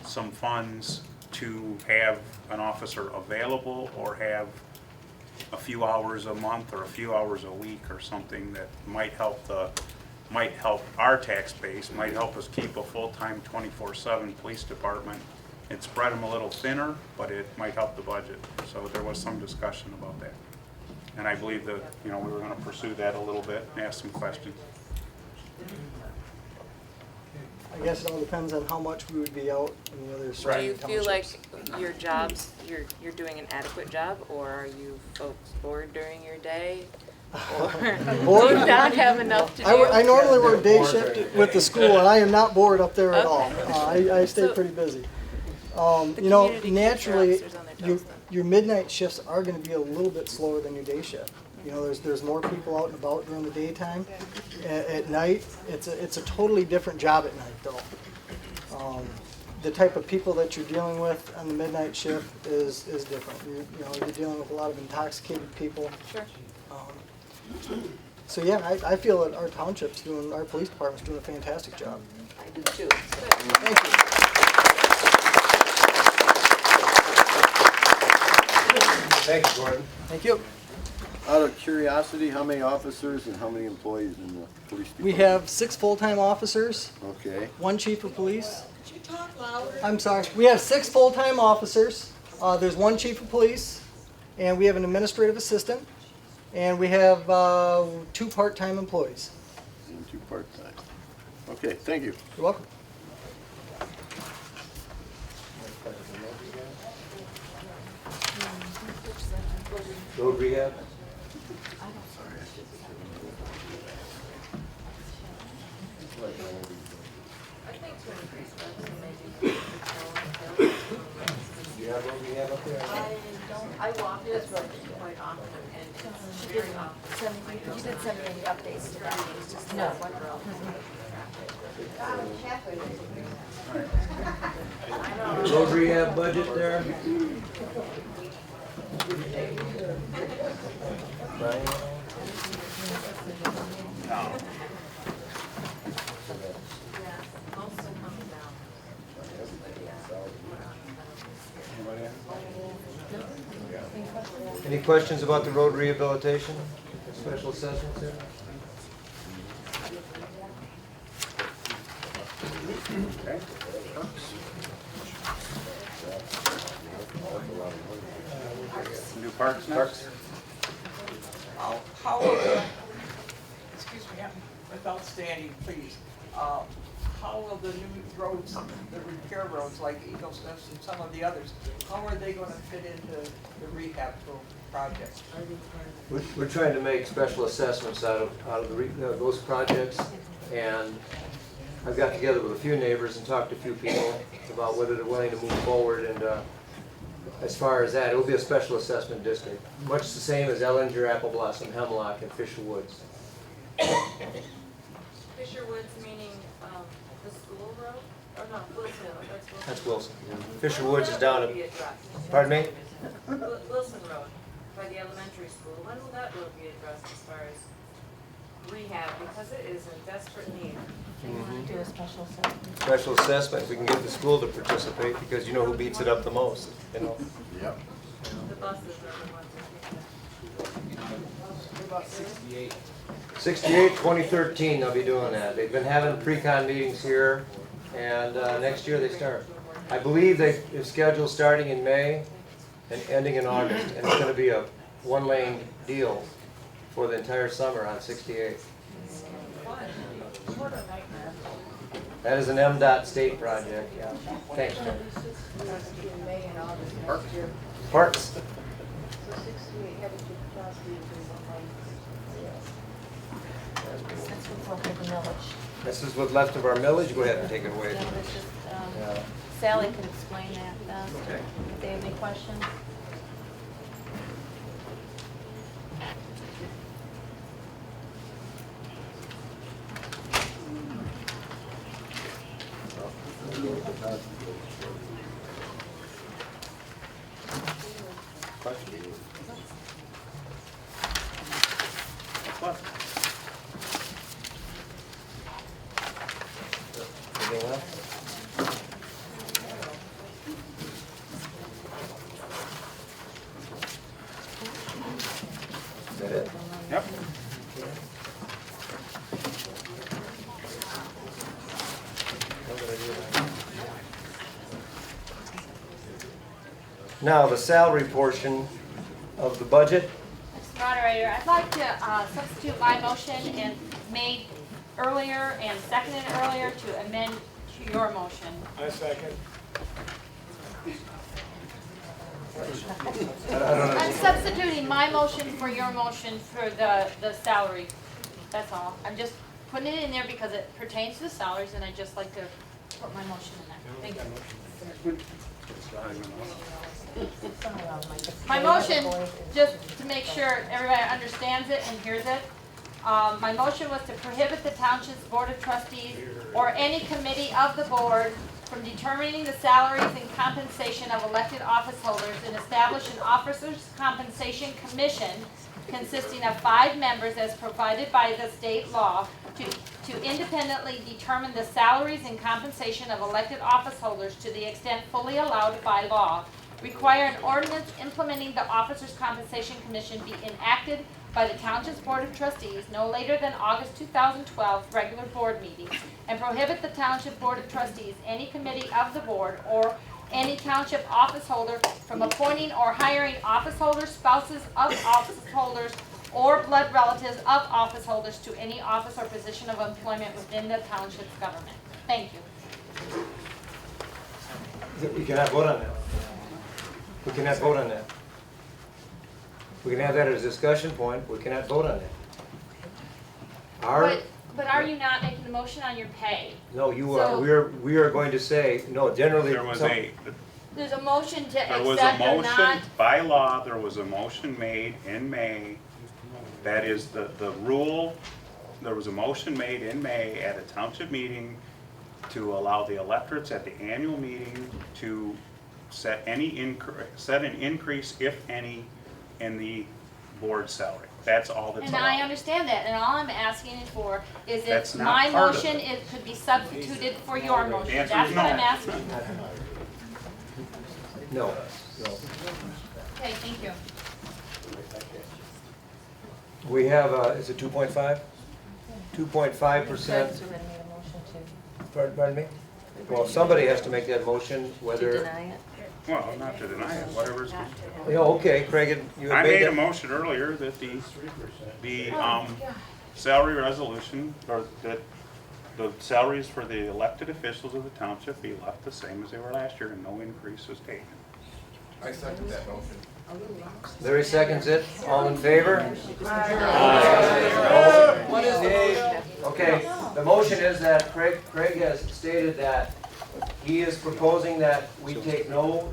[SPEAKER 17] some funds to have an officer available, or have a few hours a month or a few hours a week or something that might help our tax base, might help us keep a full-time 24/7 police department. It'd spread them a little thinner, but it might help the budget. So there was some discussion about that. And I believe that, we were gonna pursue that a little bit and ask some questions.
[SPEAKER 8] I guess it all depends on how much we would be out in the other
[SPEAKER 24] Do you
[SPEAKER 8] surrounding
[SPEAKER 24] feel like
[SPEAKER 8] townships.
[SPEAKER 24] your jobs, you're doing an adequate job, or are you folks bored during your day? Or
[SPEAKER 8] Bored?
[SPEAKER 24] do you not have enough to do?
[SPEAKER 8] I normally work day shift with the school, and I am not bored up there at all.
[SPEAKER 24] Okay.
[SPEAKER 8] I stay
[SPEAKER 24] So-
[SPEAKER 8] pretty busy.
[SPEAKER 24] The community keeps
[SPEAKER 8] Naturally,
[SPEAKER 24] their officers on their toes then.
[SPEAKER 8] your midnight shifts are gonna be a little bit slower than your day shift. There's more people out and about during the daytime. At night, it's a totally different job at night, though. The type of people that you're dealing with on the midnight shift is different. You're dealing with a lot of intoxicated people.
[SPEAKER 24] Sure.
[SPEAKER 8] So yeah, I feel that our our police department's doing a fantastic job.
[SPEAKER 24] I do too.
[SPEAKER 8] Thank you.
[SPEAKER 1] Thanks, Gordon.
[SPEAKER 8] Thank you.
[SPEAKER 1] Out of curiosity, how many officers and how many employees in the police department?
[SPEAKER 8] We have 6 full-time officers,
[SPEAKER 1] Okay.
[SPEAKER 8] 1 chief of police. I'm sorry. We have 6 full-time officers. There's 1 chief of police, and we have an administrative assistant, and we have 2 part-time employees.
[SPEAKER 1] And 2 part-time. Okay, thank you.
[SPEAKER 8] You're welcome.
[SPEAKER 6] Road rehab? You have road rehab up there?
[SPEAKER 5] I walk this road quite often, and it's very often. You did send me any updates to that, it's just no one road.
[SPEAKER 6] Road rehab budget there? Brian?
[SPEAKER 17] No.
[SPEAKER 6] Any questions about the road rehabilitation, special assessments there?
[SPEAKER 17] Okay. New parks next?
[SPEAKER 11] How, excuse me, without standing, please. how will the new roads, the repair roads like Eagles Nest and some of the others, how are they gonna fit into the rehab project?
[SPEAKER 6] We're trying to make special assessments out of those projects, and I've got together with a few neighbors and talked to a few people about whether they're willing to move forward, and as far as that, it will be a special assessment district, much the same as Ellinger, Apple Blossom, Hemlock, and Fisher Woods.
[SPEAKER 24] Fisher Woods meaning the school road? Or no, Wilson,
[SPEAKER 6] That's Wilson. Fisher Woods is down at, pardon me?
[SPEAKER 24] Wilson Road, by the elementary school. When will that road be addressed as far as rehab? Because it is in desperate need.
[SPEAKER 5] They want to do a special assessment.
[SPEAKER 6] Special assessment, if we can get the school to participate, because you know who beats it up the most, you know?
[SPEAKER 1] Yep.
[SPEAKER 24] The buses are the ones that do that.
[SPEAKER 11] About 68.
[SPEAKER 6] 68, 2013, they'll be doing that. They've been having pre-con meetings here, and next year they start. I believe they've scheduled starting in May and ending in August, and it's going to be a one-lane deal for the entire summer on 68. That is an MDOT state project, yeah. Thanks, Tom. Parks.
[SPEAKER 5] That's what's left of the millage.
[SPEAKER 6] This is what's left of our millage. Go ahead and take it away.
[SPEAKER 5] Yeah, it's just,
[SPEAKER 6] Yeah.
[SPEAKER 5] Sally could explain that best,
[SPEAKER 6] Okay.
[SPEAKER 5] if they have any questions.
[SPEAKER 6] Anything else? Is that it?
[SPEAKER 17] Yep.
[SPEAKER 6] Now, the salary portion of the budget.
[SPEAKER 3] Mr. Moderator, I'd like to substitute my motion and made earlier and seconded earlier to amend to your motion.
[SPEAKER 2] I second.
[SPEAKER 3] I'm substituting my motion for your motion for the salary. That's all. I'm just putting it in there because it pertains to the salaries, and I'd just like to put my motion in there. Thank you. My motion, just to make sure everybody understands it and hears it, my motion was to prohibit the township's board of trustees or any committee of the board from determining the salaries and compensation of elected office holders and establish an officers' compensation commission consisting of 5 members as provided by the state law to independently determine the salaries and compensation of elected office holders to the extent fully allowed by law. Require an ordinance implementing the Officers' Compensation Commission be enacted by the Township's Board of Trustees no later than August 2012 regular board meeting, and prohibit the Township Board of Trustees, any committee of the board, or any township office holder from appointing or hiring office holders, spouses of office holders, or blood relatives of office holders to any office or position of employment within the township's government. Thank you.
[SPEAKER 6] We cannot vote on that. We cannot vote on that. We can have that as a discussion point. We cannot vote on that.
[SPEAKER 3] But are you not making the motion on your pay?
[SPEAKER 6] No, you are. We are going to say no. Generally,
[SPEAKER 17] There's
[SPEAKER 3] a motion to
[SPEAKER 17] There was
[SPEAKER 3] accept
[SPEAKER 17] a
[SPEAKER 3] or not.
[SPEAKER 17] motion, by law, there was a motion made in May. That is the rule. There was a motion made in May at a township meeting to allow the electorates at the annual meeting to set an increase, if any, in the board salary. That's all that's
[SPEAKER 3] And
[SPEAKER 17] allowed.
[SPEAKER 3] I understand that, and all I'm asking for is
[SPEAKER 17] That's
[SPEAKER 3] if
[SPEAKER 17] not
[SPEAKER 3] my
[SPEAKER 17] part of
[SPEAKER 3] motion
[SPEAKER 17] it.
[SPEAKER 3] could be substituted for your
[SPEAKER 17] The
[SPEAKER 3] motion.
[SPEAKER 17] answer
[SPEAKER 3] That's
[SPEAKER 17] is
[SPEAKER 3] what
[SPEAKER 17] no.
[SPEAKER 3] I'm asking.
[SPEAKER 6] no.
[SPEAKER 3] Okay, thank you.
[SPEAKER 6] We have. Is it 2.5? 2.5%. Pardon me. Well, somebody has to make that motion. Whether.
[SPEAKER 17] Well, not to deny it, whatever's.
[SPEAKER 6] Yeah, okay, Craig. You
[SPEAKER 17] I
[SPEAKER 6] had
[SPEAKER 17] made a
[SPEAKER 6] that.
[SPEAKER 17] motion earlier that the salary resolution, or that the salaries for the elected officials of the township be left the same as they were last year and no increase was taken.
[SPEAKER 6] I second that motion. Larry seconds it. All in favor?
[SPEAKER 8] What is the motion?
[SPEAKER 6] Okay, the motion is that Craig has stated that he is proposing that we take no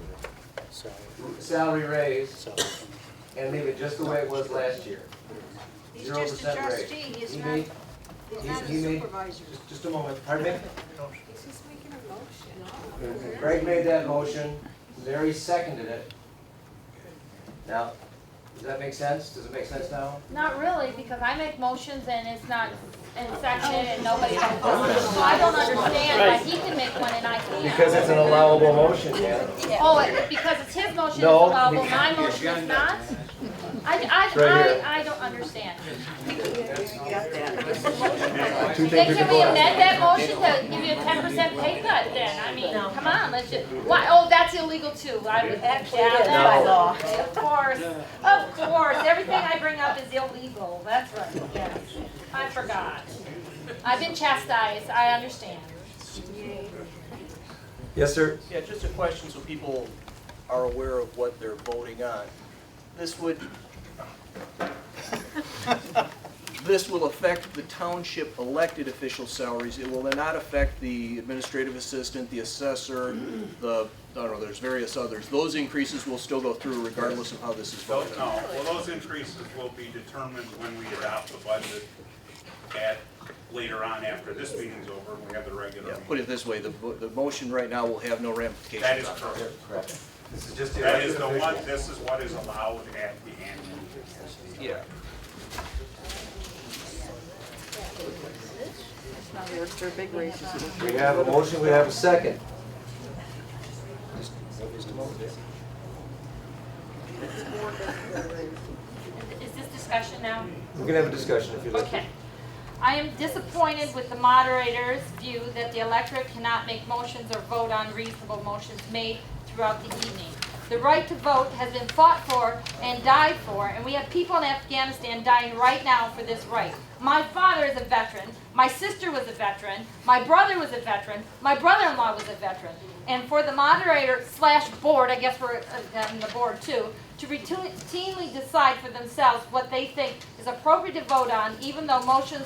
[SPEAKER 6] salary raise and leave it just the way it was last year.
[SPEAKER 12] He's just a
[SPEAKER 6] 0% raise.
[SPEAKER 12] trustee, he's
[SPEAKER 6] He
[SPEAKER 12] not,
[SPEAKER 6] made-
[SPEAKER 12] he's not a
[SPEAKER 6] he made-
[SPEAKER 12] supervisor.
[SPEAKER 6] Just a moment, pardon me?
[SPEAKER 12] He's just making a motion.
[SPEAKER 6] Craig made that motion, Larry seconded it. Now, does that make sense? Does it make sense now?
[SPEAKER 3] Not really, because I make motions and it's not in section and nobody else does. So I don't understand why he can make one and I can't.
[SPEAKER 6] Because it's an allowable motion, yeah.
[SPEAKER 3] Oh, because it's his motion, it's
[SPEAKER 6] No,
[SPEAKER 3] allowable,
[SPEAKER 6] because-
[SPEAKER 3] my motion is not?
[SPEAKER 6] Right here.
[SPEAKER 3] I don't understand.
[SPEAKER 6] Two
[SPEAKER 3] Then
[SPEAKER 6] things
[SPEAKER 3] can
[SPEAKER 6] we
[SPEAKER 3] we
[SPEAKER 6] can
[SPEAKER 3] amend that motion to give you a 10% pay cut then? I mean, come on, let's just, why, oh, that's illegal too. I would
[SPEAKER 9] Actually,
[SPEAKER 3] yeah,
[SPEAKER 9] it is
[SPEAKER 3] that's-
[SPEAKER 9] by law.
[SPEAKER 3] Of course, everything I bring up is illegal, that's right, yes. I forgot. I've been chastised, I understand.
[SPEAKER 6] Yes, sir.
[SPEAKER 7] Yeah, just a question so people are aware of what they're voting on. This would, this will affect the township elected official salaries. It will not affect the administrative assistant, the assessor, the, I don't know, there's various others. Those increases will still go through regardless of how this is voted
[SPEAKER 17] No,
[SPEAKER 7] on.
[SPEAKER 17] well, those increases will be determined when we adopt the budget at, later on after this meeting's over, and we have the regular
[SPEAKER 7] Yeah,
[SPEAKER 17] meeting.
[SPEAKER 7] put it this way, the motion right now will have no ramifications.
[SPEAKER 17] That is
[SPEAKER 7] on it.
[SPEAKER 17] correct.
[SPEAKER 6] Correct. This is just the
[SPEAKER 17] That is
[SPEAKER 6] elected
[SPEAKER 17] the one,
[SPEAKER 6] officials.
[SPEAKER 17] this is what is allowed at the annual meeting.
[SPEAKER 7] Yeah.
[SPEAKER 6] We have a motion, we have a second.
[SPEAKER 3] Is this discussion now?
[SPEAKER 6] We can have a discussion if you like.
[SPEAKER 3] Okay. I am disappointed with the moderator's view that the electorate cannot make motions or vote on reasonable motions made throughout the evening. The right to vote has been fought for and died for, and we have people in Afghanistan dying right now for this right. My father is a veteran, my sister was a veteran, my brother was a veteran, my brother-in-law was a veteran. And for the moderator / board, I guess we're on the board too, to routinely decide for themselves what they think is appropriate to vote on, even though motions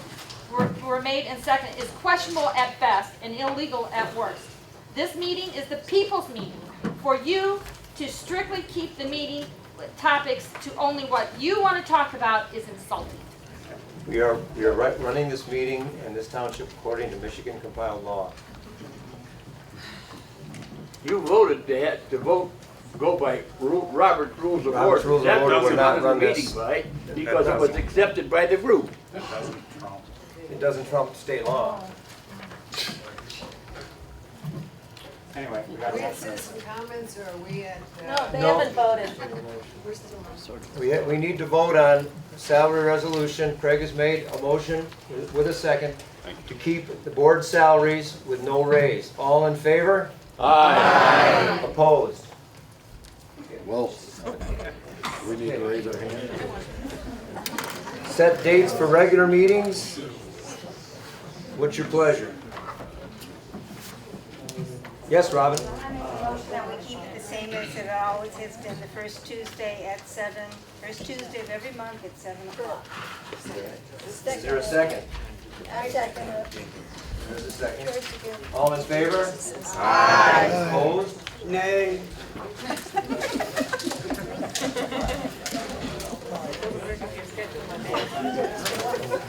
[SPEAKER 3] were made and seconded, is questionable at best and illegal at worst. This meeting is the people's meeting. For you to strictly keep the meeting topics to only what you want to talk about is insulting.
[SPEAKER 6] We are running this meeting in this township according to Michigan compiled law.
[SPEAKER 15] You voted to vote, go by Robert's Rules of
[SPEAKER 6] Robert's
[SPEAKER 15] Order.
[SPEAKER 6] Rules of
[SPEAKER 15] That
[SPEAKER 6] Order would
[SPEAKER 15] doesn't
[SPEAKER 6] not
[SPEAKER 15] run the
[SPEAKER 6] run
[SPEAKER 15] meeting
[SPEAKER 6] this.
[SPEAKER 15] by, because it was accepted by the group.
[SPEAKER 17] That doesn't trump.
[SPEAKER 6] It doesn't trump state law.
[SPEAKER 17] Anyway, we got
[SPEAKER 10] Are we
[SPEAKER 17] one.
[SPEAKER 10] at citizen comments or are we at?
[SPEAKER 5] No, they
[SPEAKER 6] No.
[SPEAKER 5] haven't voted.
[SPEAKER 10] We're still on.
[SPEAKER 6] We need to vote on salary resolution. Craig has made a motion with a second to keep the board salaries with no raise. All in favor?
[SPEAKER 15] Aye.
[SPEAKER 6] Opposed?
[SPEAKER 1] Well, we need to raise our hand.
[SPEAKER 6] Set dates for regular meetings. What's your pleasure? Yes, Robin?
[SPEAKER 18] I make a motion that we keep it the same as it always has been, the first Tuesday at 7, first Tuesday of every month at 7 o'clock.
[SPEAKER 6] Is there a second?
[SPEAKER 18] I second it.
[SPEAKER 6] There's a second. All in favor? Aye. Opposed?
[SPEAKER 20] Nay.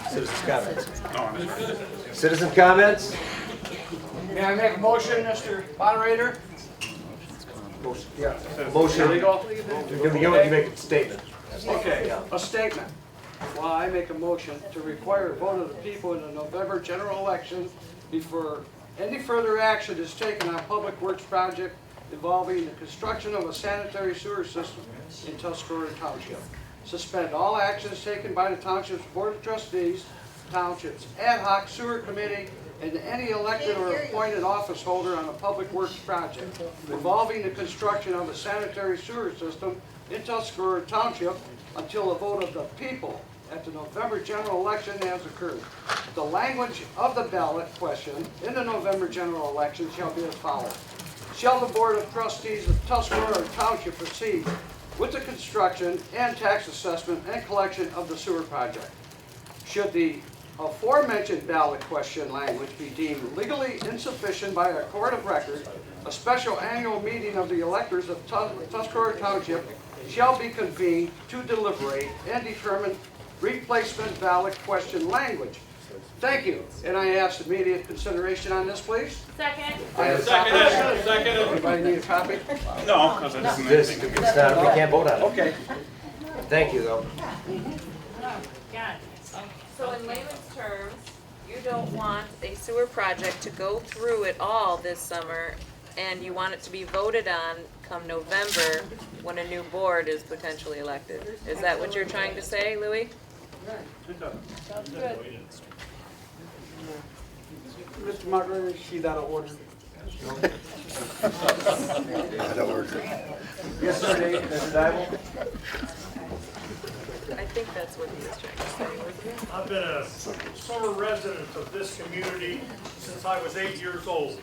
[SPEAKER 6] Citizens comments.
[SPEAKER 17] No,
[SPEAKER 6] Citizen comments?
[SPEAKER 2] May I make a motion, Mr. Moderator?
[SPEAKER 6] Yeah. Motion. You make a statement.
[SPEAKER 2] Okay, a statement. Well, I make a motion to require a vote of the people in the November general election before any further action is taken on public works project involving the construction of a sanitary sewer system in Tuscarora Township. Suspend all actions taken by the Township's Board of Trustees, Township's ad hoc sewer committee, and any elected or appointed office holder on a public works project involving the construction of a sanitary sewer system in Tuscarora Township until a vote of the people at the November general election as occurred. The language of the ballot question in the November general election shall be as follows. Shall the Board of Trustees of Tuscarora Township proceed with the construction and tax assessment and collection of the sewer project? Should the aforementioned ballot question language be deemed legally insufficient by a court of record, a special annual meeting of the electors of Tuscarora Township shall be convened to deliberate and determine replacement ballot question language. Thank you, and I ask immediate consideration on this, please.
[SPEAKER 3] Second.
[SPEAKER 2] I have a copy.
[SPEAKER 21] Second.
[SPEAKER 2] Everybody need a copy?
[SPEAKER 17] No, because it doesn't.
[SPEAKER 6] It's not, we can't vote on it.
[SPEAKER 2] Okay.
[SPEAKER 6] Thank you, though.
[SPEAKER 24] So in layman's terms, you don't want a sewer project to go through it all this summer, and you want it to be voted on come November when a new board is potentially elected. Is that what you're trying to say, Louis? Sounds good.
[SPEAKER 20] Mr. Moderator, she's out of order.
[SPEAKER 6] Yes, sir, Mr. Dybel?
[SPEAKER 24] I think that's what he was trying to say, wasn't it?
[SPEAKER 13] I've been a summer resident of this community since I was 8 years old.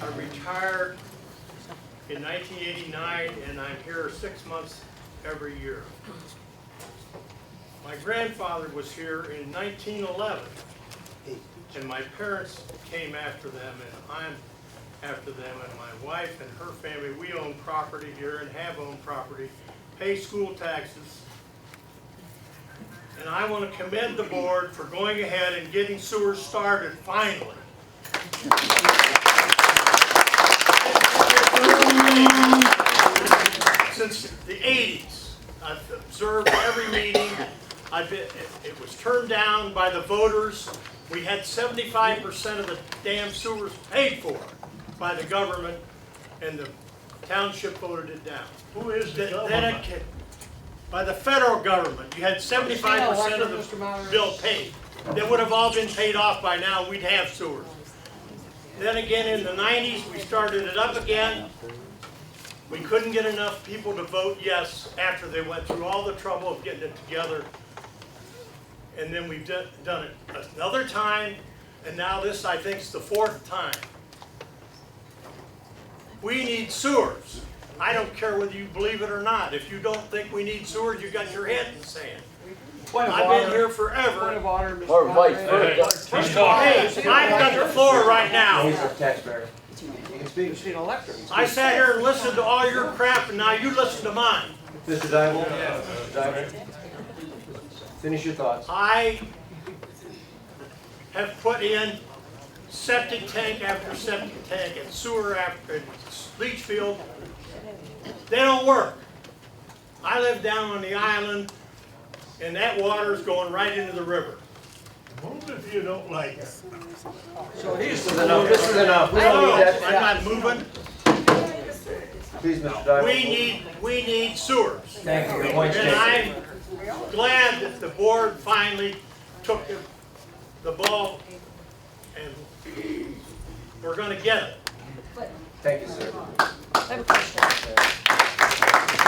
[SPEAKER 13] I retired in 1989, and I'm here 6 months every year. My grandfather was here in 1911, and my parents came after them, and I'm after them, and my wife and her family, we own property here and have owned property, pay school taxes. And I want to commend the board for going ahead and getting sewers started finally. Since the 80s, I've observed every meeting. It was turned down by the voters. We had 75% of the damn sewers paid for by the government, and the township voted it down.
[SPEAKER 21] Who is the government?
[SPEAKER 13] By the federal government, you had 75% of the bill paid. They would have all been paid off by now, we'd have sewers. Then again, in the 90s, we started it up again. We couldn't get enough people to vote yes after they went through all the trouble of getting it together. And then we've done it another time, and now this, I think, is the 4th time. We need sewers. I don't care whether you believe it or not. If you don't think we need sewers, you got your head in the sand. I've been here forever.
[SPEAKER 2] Point of order, Mr.
[SPEAKER 15] Or vice
[SPEAKER 2] Moderator.
[SPEAKER 15] versa.
[SPEAKER 13] Hey, I've got the floor right now.
[SPEAKER 6] He's a taxpayer. You can speak.
[SPEAKER 2] She's an elector.
[SPEAKER 13] I sat here and listened to all your crap, and now you listen to mine.
[SPEAKER 6] Mr. Dybel? Mr. Dybel? Finish your thoughts.
[SPEAKER 13] I have put in septic tank after septic tank and sewer after leach field. They don't work. I live down on the island, and that water is going right into the river.
[SPEAKER 21] Move if you don't like it.
[SPEAKER 2] So he's
[SPEAKER 6] Enough. This is enough. We don't need that.
[SPEAKER 13] I'm not moving.
[SPEAKER 6] Please, Mr. Dybel.
[SPEAKER 13] We need sewers.
[SPEAKER 6] Thank you. Your point's
[SPEAKER 13] And
[SPEAKER 6] taken.
[SPEAKER 13] I'm glad that the board finally took the ball, and we're going to get it.
[SPEAKER 6] Thank you, sir.
[SPEAKER 5] I have a question.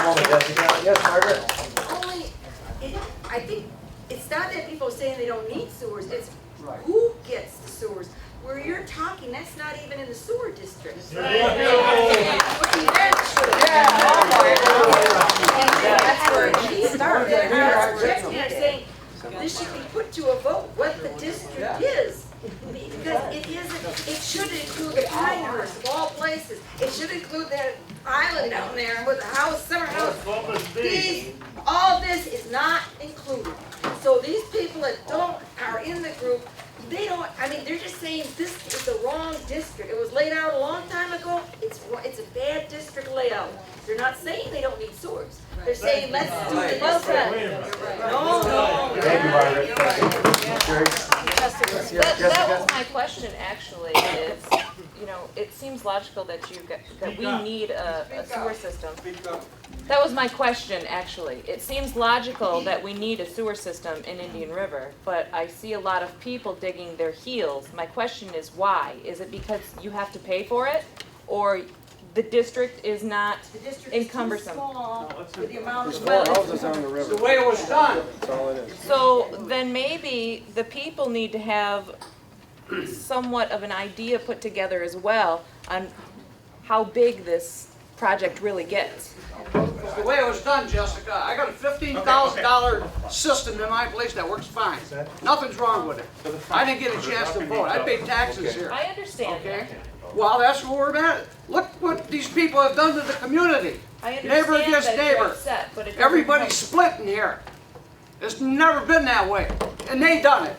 [SPEAKER 6] Moment, Jessica. Yes, Margaret?
[SPEAKER 4] Only, I think, it's not that people are saying they don't need sewers, it's who gets the sewers. Where you're talking, that's not even in the sewer district. That's where she started. They're saying this should be put to a vote, what the district is. Because it isn't, it should include the Pinehurst of all places. It should include that island down there with the house, summer house. All this is not included. So these people that are in the group, they don't, I mean, they're just saying this is the wrong district. It was laid out a long time ago. It's a bad district layout. They're not saying they don't need sewers. They're saying let's do the district. No.
[SPEAKER 6] Thank you, Margaret.
[SPEAKER 24] That was my question, actually, is, you know, it seems logical that we need a sewer system. That was my question, actually. It seems logical that we need a sewer system in Indian River, but I see a lot of people digging their heels. My question is why? Is it because you have to pay for it? Or the district is not
[SPEAKER 4] The district is too
[SPEAKER 24] cumbersome.
[SPEAKER 4] small for the amount
[SPEAKER 1] There's
[SPEAKER 4] of.
[SPEAKER 1] four houses on the river.
[SPEAKER 11] The way it was done.
[SPEAKER 1] That's all it is.
[SPEAKER 24] So then maybe the people need to have somewhat of an idea put together as well on how big this project really gets.
[SPEAKER 11] The way it was done, Jessica, I got a $15,000 system in my place that works fine. Nothing's wrong with it. I didn't get a chance to vote. I paid taxes here.
[SPEAKER 24] I understand.
[SPEAKER 11] Okay? Well, that's where we're at. Look what these people have done to the community.
[SPEAKER 24] I understand
[SPEAKER 11] Neighbor against
[SPEAKER 24] that you're
[SPEAKER 11] neighbor.
[SPEAKER 24] upset, but it doesn't
[SPEAKER 11] Everybody's
[SPEAKER 24] help.
[SPEAKER 11] splitting here. It's never been that way, and they done it.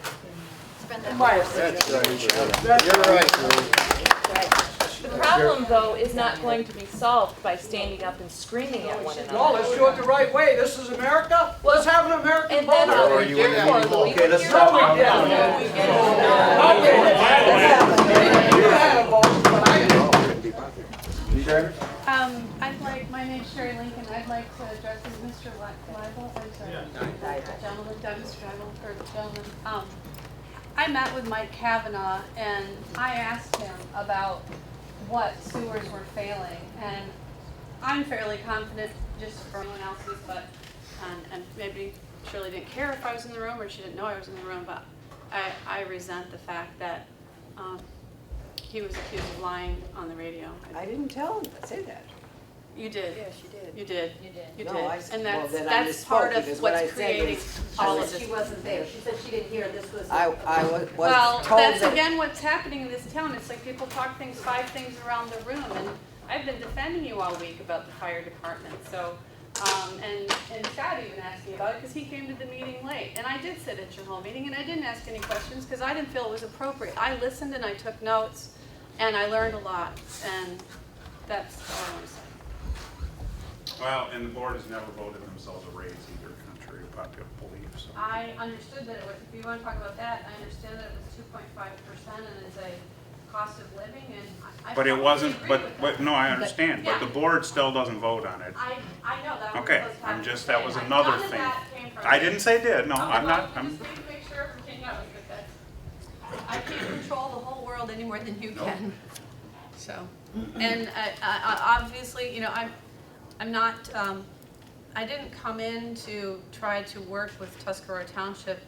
[SPEAKER 11] In my opinion.
[SPEAKER 1] You're right.
[SPEAKER 24] The problem, though, is not going to be solved by standing up and screaming at one another.
[SPEAKER 11] No, let's do it the right way. This is America. Let's have an American
[SPEAKER 24] And
[SPEAKER 11] vote.
[SPEAKER 24] that's what we're here for, Louis.
[SPEAKER 6] Okay, let's
[SPEAKER 24] We're
[SPEAKER 6] stop.
[SPEAKER 24] here
[SPEAKER 11] No, we
[SPEAKER 24] for-
[SPEAKER 11] didn't. You had a vote, but I didn't.
[SPEAKER 14] My name's Sherry Lincoln, I'd like to address Mr. Leibel, I'm sorry. Gentleman, Mr. Leibel, or gentleman. I met with Mike Kavanaugh and I asked him about what sewers were failing, and I'm fairly confident, just for anyone else's, but, and maybe Shirley didn't care if I was in the room or she didn't know I was in the room, but I resent the fact that, he was accused of lying on the radio.
[SPEAKER 10] I didn't tell him to say that.
[SPEAKER 14] You did.
[SPEAKER 10] Yes, you did.
[SPEAKER 14] You did.
[SPEAKER 10] You did.
[SPEAKER 14] You
[SPEAKER 10] No,
[SPEAKER 14] did.
[SPEAKER 10] I-
[SPEAKER 14] And
[SPEAKER 10] well,
[SPEAKER 14] that's,
[SPEAKER 10] then I
[SPEAKER 14] that's
[SPEAKER 10] misspoke,
[SPEAKER 14] part of
[SPEAKER 10] because what I
[SPEAKER 14] what's
[SPEAKER 10] said
[SPEAKER 14] creating
[SPEAKER 10] was-
[SPEAKER 14] all
[SPEAKER 4] She
[SPEAKER 14] of
[SPEAKER 4] said
[SPEAKER 14] this.
[SPEAKER 4] she wasn't there. She said she didn't hear this was.
[SPEAKER 10] I was
[SPEAKER 14] Well,
[SPEAKER 10] told
[SPEAKER 14] that's
[SPEAKER 10] that.
[SPEAKER 14] again what's happening in this town. It's like people talk five things around the room, and I've been defending you all week about the fire department, so, and Scott even asked me about it, because he came to the meeting late. And I did sit at your whole meeting, and I didn't ask any questions, because I didn't feel it was appropriate. I listened and I took notes, and I learned a lot, and that's all I want to say.
[SPEAKER 17] Well, and the board has never voted themselves a raise either, contrary to popular belief, so.
[SPEAKER 14] I understood that it was, if you want to talk about that, I understand that it was 2.5% and it's a cost of living, and I
[SPEAKER 17] But it
[SPEAKER 14] probably
[SPEAKER 17] wasn't,
[SPEAKER 14] agree
[SPEAKER 17] but,
[SPEAKER 14] with that.
[SPEAKER 17] no, I understand, but
[SPEAKER 14] yeah.
[SPEAKER 17] the board still doesn't vote on it.
[SPEAKER 14] I know that was
[SPEAKER 17] Okay,
[SPEAKER 14] supposed to
[SPEAKER 17] I'm
[SPEAKER 14] happen
[SPEAKER 17] just,
[SPEAKER 14] today.
[SPEAKER 17] that was
[SPEAKER 14] None
[SPEAKER 17] another
[SPEAKER 14] of
[SPEAKER 17] thing.
[SPEAKER 14] that came from
[SPEAKER 17] I
[SPEAKER 14] me.
[SPEAKER 17] didn't say did, no,
[SPEAKER 14] Okay,
[SPEAKER 17] I'm
[SPEAKER 14] well,
[SPEAKER 17] not,
[SPEAKER 14] I
[SPEAKER 17] I'm,
[SPEAKER 14] just need to make sure everything knows that I can't control the whole world any more than you can. So, and I obviously, you know, I'm not, I didn't come in to try to work with Tuscarora Township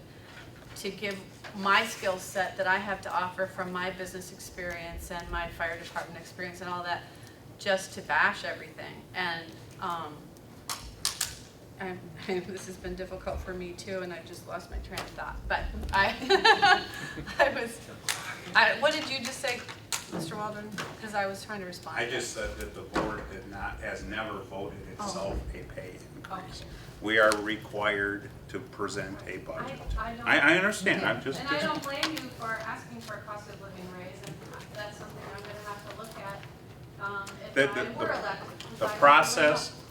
[SPEAKER 14] to give my skill set that I have to offer from my business experience and my fire department experience and all that, just to bash everything. And this has been difficult for me too, and I just lost my train of thought. But what did you just say, Mr. Waldron? Because I was trying to respond.
[SPEAKER 17] I just said that the board has never voted itself a pay increase. We are required to present a budget. I understand, I'm just.
[SPEAKER 14] And I don't blame you for asking for a cost of living raise, and that's something I'm gonna have to look at, if I were elected.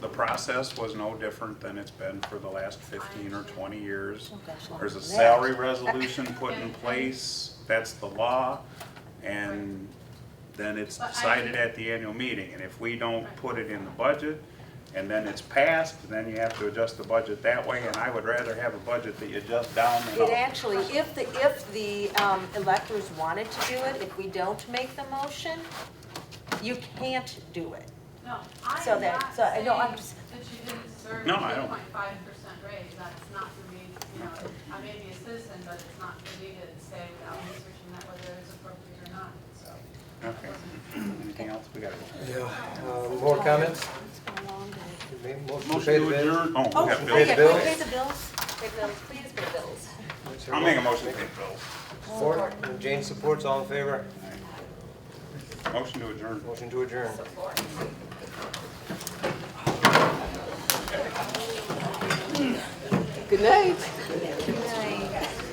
[SPEAKER 17] The process was no different than it's been for the last 15 or 20 years. There's a salary resolution put in place, that's the law, and then it's decided at the annual meeting. And if we don't put it in the budget, and then it's passed, then you have to adjust the budget that way, and I would rather have a budget that you adjust down than
[SPEAKER 9] It
[SPEAKER 17] up.
[SPEAKER 9] actually, if the electors wanted to do it, if we don't make the motion, you can't do it.
[SPEAKER 14] No, I
[SPEAKER 9] So
[SPEAKER 14] am
[SPEAKER 9] that-
[SPEAKER 14] not
[SPEAKER 9] so I know, I'm
[SPEAKER 14] saying
[SPEAKER 9] just-
[SPEAKER 14] that you didn't deserve a
[SPEAKER 17] No, I don't.
[SPEAKER 14] 2.5% raise. That's not for me, you know, I may be a citizen, but it's not for me to say without researching that whether it's appropriate or not, so.
[SPEAKER 17] Okay. Anything else? We gotta go.
[SPEAKER 16] Yeah, more comments?
[SPEAKER 17] Motion to adjourn. Oh, we have
[SPEAKER 16] Pay the
[SPEAKER 17] bills.
[SPEAKER 16] bills?
[SPEAKER 9] Pay the bills, pay the bills, please pay the bills.
[SPEAKER 17] I'll make a motion to pay bills.
[SPEAKER 16] Support, and Jane supports, all in favor?
[SPEAKER 17] Motion to adjourn.
[SPEAKER 16] Motion to adjourn.
[SPEAKER 10] Good night.